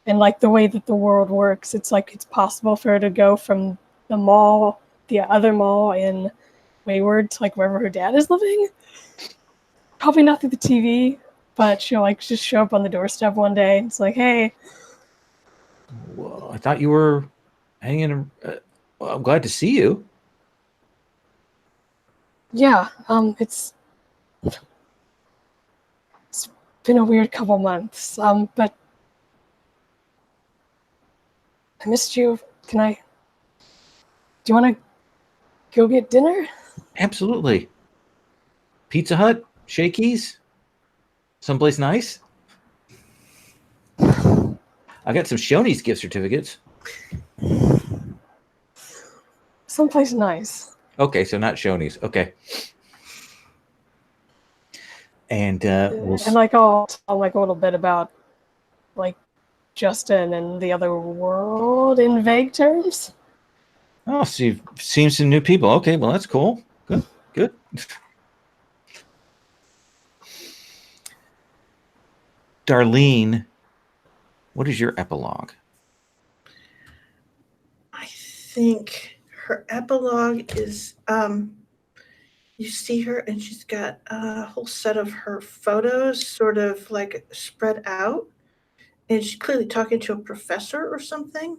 And like the way that the world works, it's like it's possible for her to go from the mall, the other mall in Wayward, to like wherever her dad is living. Probably not through the TV, but she'll like just show up on the doorstep one day. And it's like, hey. Well, I thought you were hanging. Well, I'm glad to see you. Yeah, it's been a weird couple months, but I missed you. Do you want to go get dinner? Absolutely. Pizza Hut, Shakey's, someplace nice. I got some Shoney's gift certificates. Someplace nice. Okay, so not Shoney's. Okay. And and like I'll tell like a little bit about like Justin and the other world in vague terms. Oh, so you've seen some new people. Okay, well, that's cool. Good. Darlene, what is your epilogue? I think her epilogue is you see her and she's got a whole set of her photos sort of like spread out, and she's clearly talking to a professor or something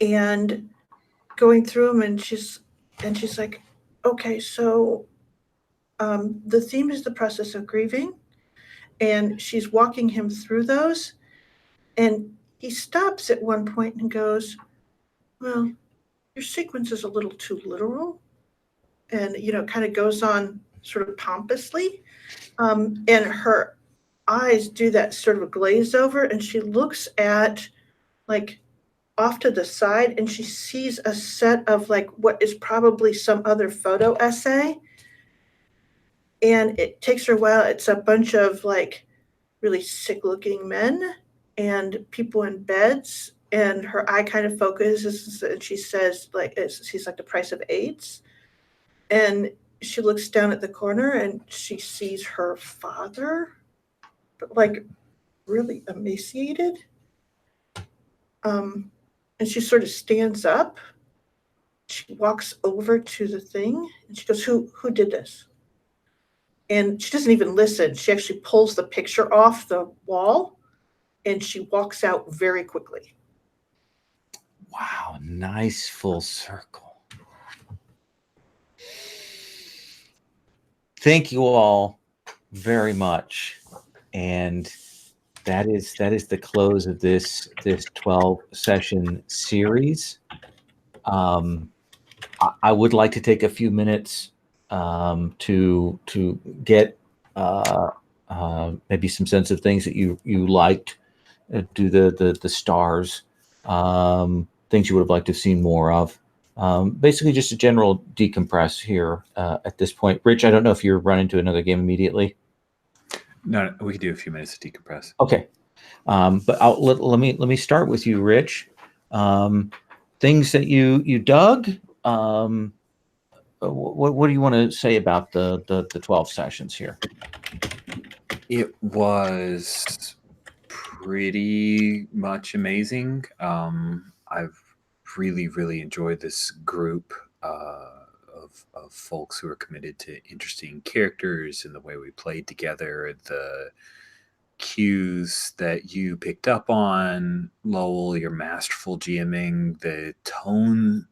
and going through them, and she's like, okay, so the theme is the process of grieving, and she's walking him through those, and he stops at one point and goes, well, your sequence is a little too literal, and kind of goes on sort of pompously, and her eyes do that sort of a glaze over, and she looks at like off to the side, and she sees a set of like what is probably some other photo essay, and it takes her a while. It's a bunch of like really sick looking men and people in beds, and her eye kind of focuses, and she says like she's like the price of AIDS, and she looks down at the corner and she sees her father, but like really emaciated, and she sort of stands up. She walks over to the thing and she goes, who did this? And she doesn't even listen. She actually pulls the picture off the wall and she walks out very quickly. Wow, nice full circle. Thank you all very much. And that is the close of this 12 session series. I would like to take a few minutes to get maybe some sense of things that you liked. Do the stars things you would have liked to have seen more of. Basically, just a general decompress here at this point. Rich, I don't know if you're running to another game immediately. No, we could do a few minutes to decompress. Okay, but let me start with you, Rich. Things that you dug. What do you want to say about the 12 sessions here? It was pretty much amazing. I've really enjoyed this group of folks who are committed to interesting characters and the way we played together. The cues that you picked up on, Lowell, your masterful GMing, the tone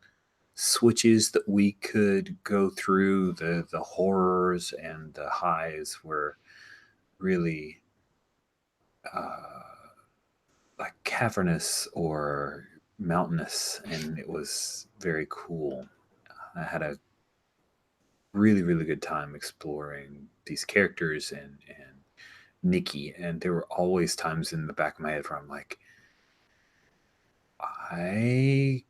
switches that we could go through, the horrors and the highs were really like cavernous or mountainous, and it was very cool. I had a really good time exploring these characters and Nikki, and there were always times in the back of my head where I'm like, I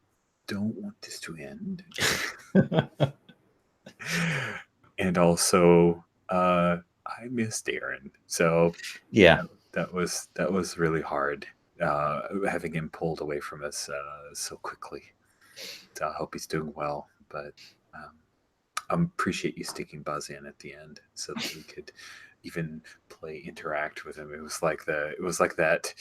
don't want this to end. And also I missed Darren, so Yeah, that was really hard, having him pulled away from us so quickly. So I hope he's doing well, but I appreciate you sticking Buzz in at the end so that we could even interact with him. It was like that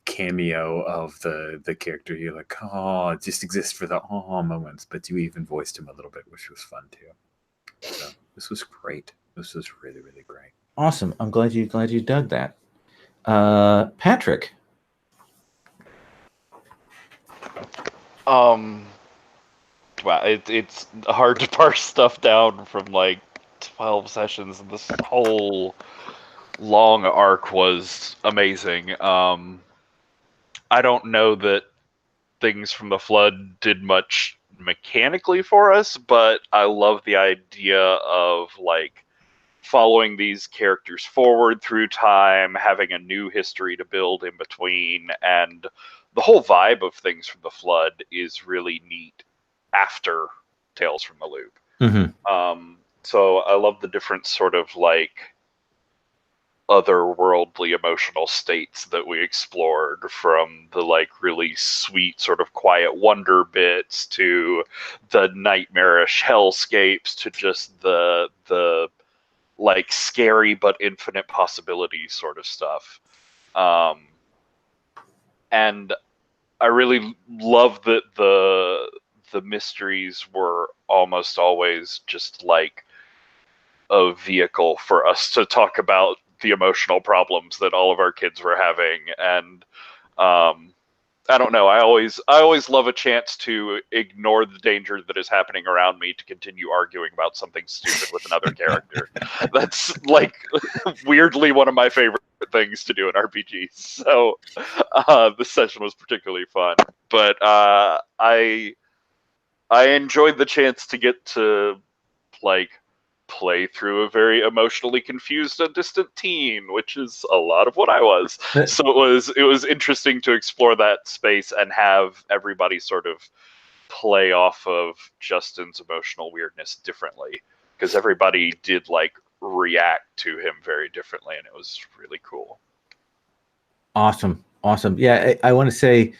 cameo of the character. You're like, oh, it just exists for the moments, but you even voiced him a little bit, which was fun too. So this was great. This was really great. awesome. I'm glad you dug that. Patrick. Wow, it's hard to parse stuff down from like 12 sessions, and this whole long arc was amazing. I don't know that things from the Flood did much mechanically for us, but I love the idea of like following these characters forward through time, having a new history to build in between, and the whole vibe of things from the Flood is really neat after Tales from the Loop. Mm-hmm. So I love the different sort of like otherworldly emotional states that we explored, from the like really sweet sort of quiet wonder bits to the nightmarish hellscapes to just the like scary but infinite possibilities sort of stuff. And I really love that the mysteries were almost always just like a vehicle for us to talk about the emotional problems that all of our kids were having. And I don't know, I always love a chance to ignore the danger that is happening around me to continue arguing about something stupid with another character. That's like weirdly one of my favorite things to do in RPGs. So this session was particularly fun. But I enjoyed the chance to get to like play through a very emotionally confused and distant teen, which is a lot of what I was. So it was interesting to explore that space and have everybody sort of play off of Justin's emotional weirdness differently, because everybody did like react to him very differently, and it was really cool. Awesome. Yeah, I want to say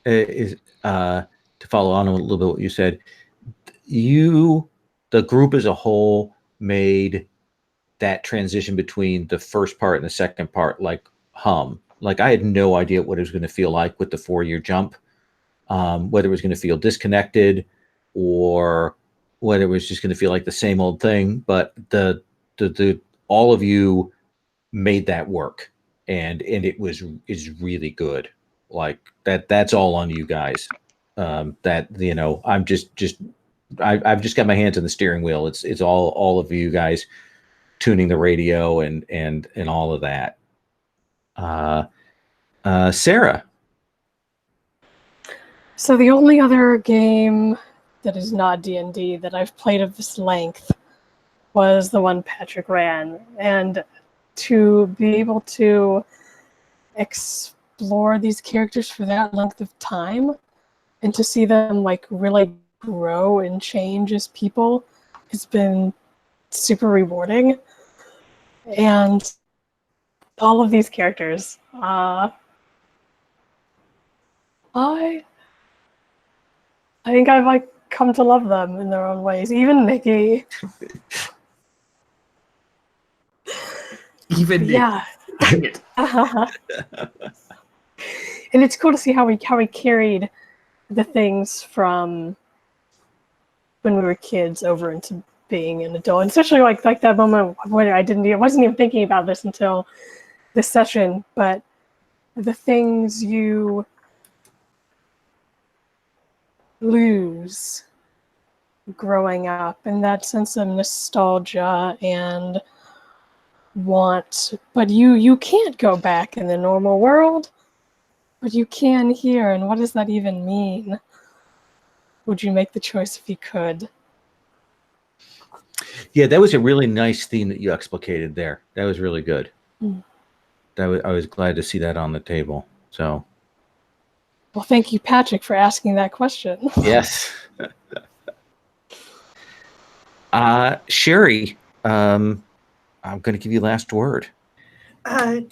to follow on a little bit what you said. The group as a whole made that transition between the first part and the second part like hum. Like I had no idea what it was going to feel like with the 4-year jump, whether it was going to feel disconnected or whether it was just going to feel like the same old thing. But the all of you made that work, and it is really good. Like that's all on you guys. That I'm I've just got my hands on the steering wheel. It's all of you guys tuning the radio and all of that. Sarah. So the only other game that is not D&D that I've played of this length was the one Patrick ran, and to be able to explore these characters for that length of time and to see them like really grow and change as people has been super rewarding. And all of these characters, I think I've like come to love them in their own ways. Even Nikki. Even Nick. Yeah. Dang it. And it's cool to see how we carried the things from when we were kids over into being an adult. And especially like that moment when I wasn't even thinking about this until this session, but the things you lose growing up and that sense of nostalgia and want, but you can't go back in the normal world, but you can here. And what does that even mean? Would you make the choice if you could? Yeah, that was a really nice theme that you explicated there. That was really good. I was glad to see that on the table. So, well, thank you, Patrick, for asking that question. yes. Sherry, I'm going to give you last word.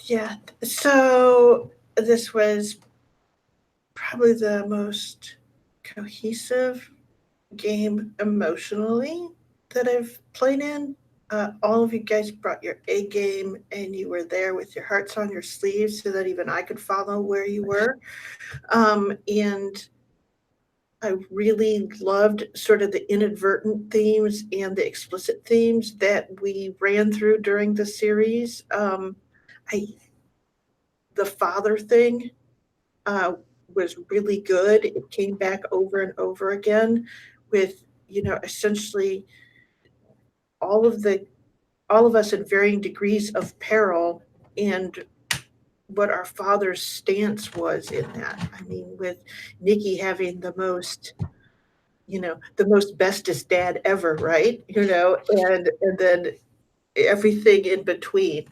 Yeah. So this was probably the most cohesive game emotionally that I've played in. All of you guys brought your A game, and you were there with your hearts on your sleeves so that even I could follow where you were. And I really loved sort of the inadvertent themes and the explicit themes that we ran through during the series. The father thing was really good. It came back over and over again with, essentially all of us at varying degrees of peril and what our father's stance was in that. I mean, with Nikki having the most bestest dad ever, right? And then everything in between.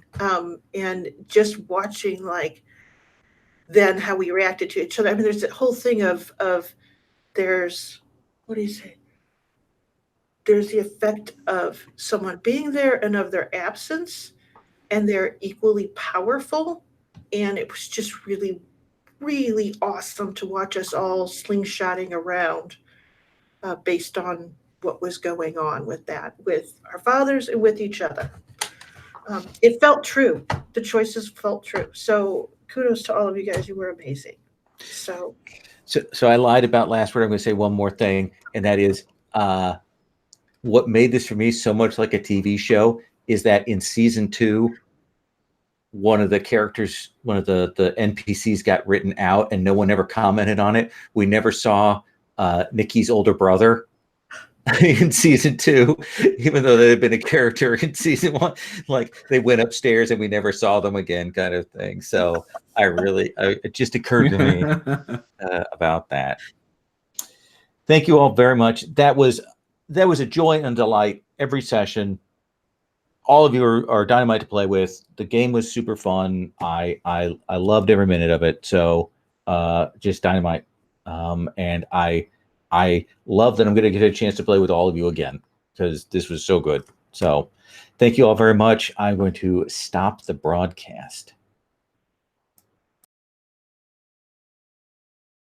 And just watching like then how we reacted to each other. I mean, there's that whole thing of there's what do you say? There's the effect of someone being there and of their absence, and they're equally powerful. And it was just really, really awesome to watch us all slingshotting around based on what was going on with that, with our fathers and with each other. It felt true. The choices felt true. So kudos to all of you guys. You were amazing. So I lied about last word. I'm going to say one more thing, and that is what made this for me so much like a TV show is that in season 2, one of the characters, one of the NPCs got written out and no one ever commented on it. We never saw Nikki's older brother in season 2, even though they had been a character in season 1. Like they went upstairs and we never saw them again, kind of thing. So it just occurred to me about that. Thank you all very much. That was a joy and delight every session. All of you are dynamite to play with. The game was super fun. I loved every minute of it. So just dynamite. And I love that I'm going to get a chance to play with all of you again because this was so good. So thank you all very much. I'm going to stop the broadcast.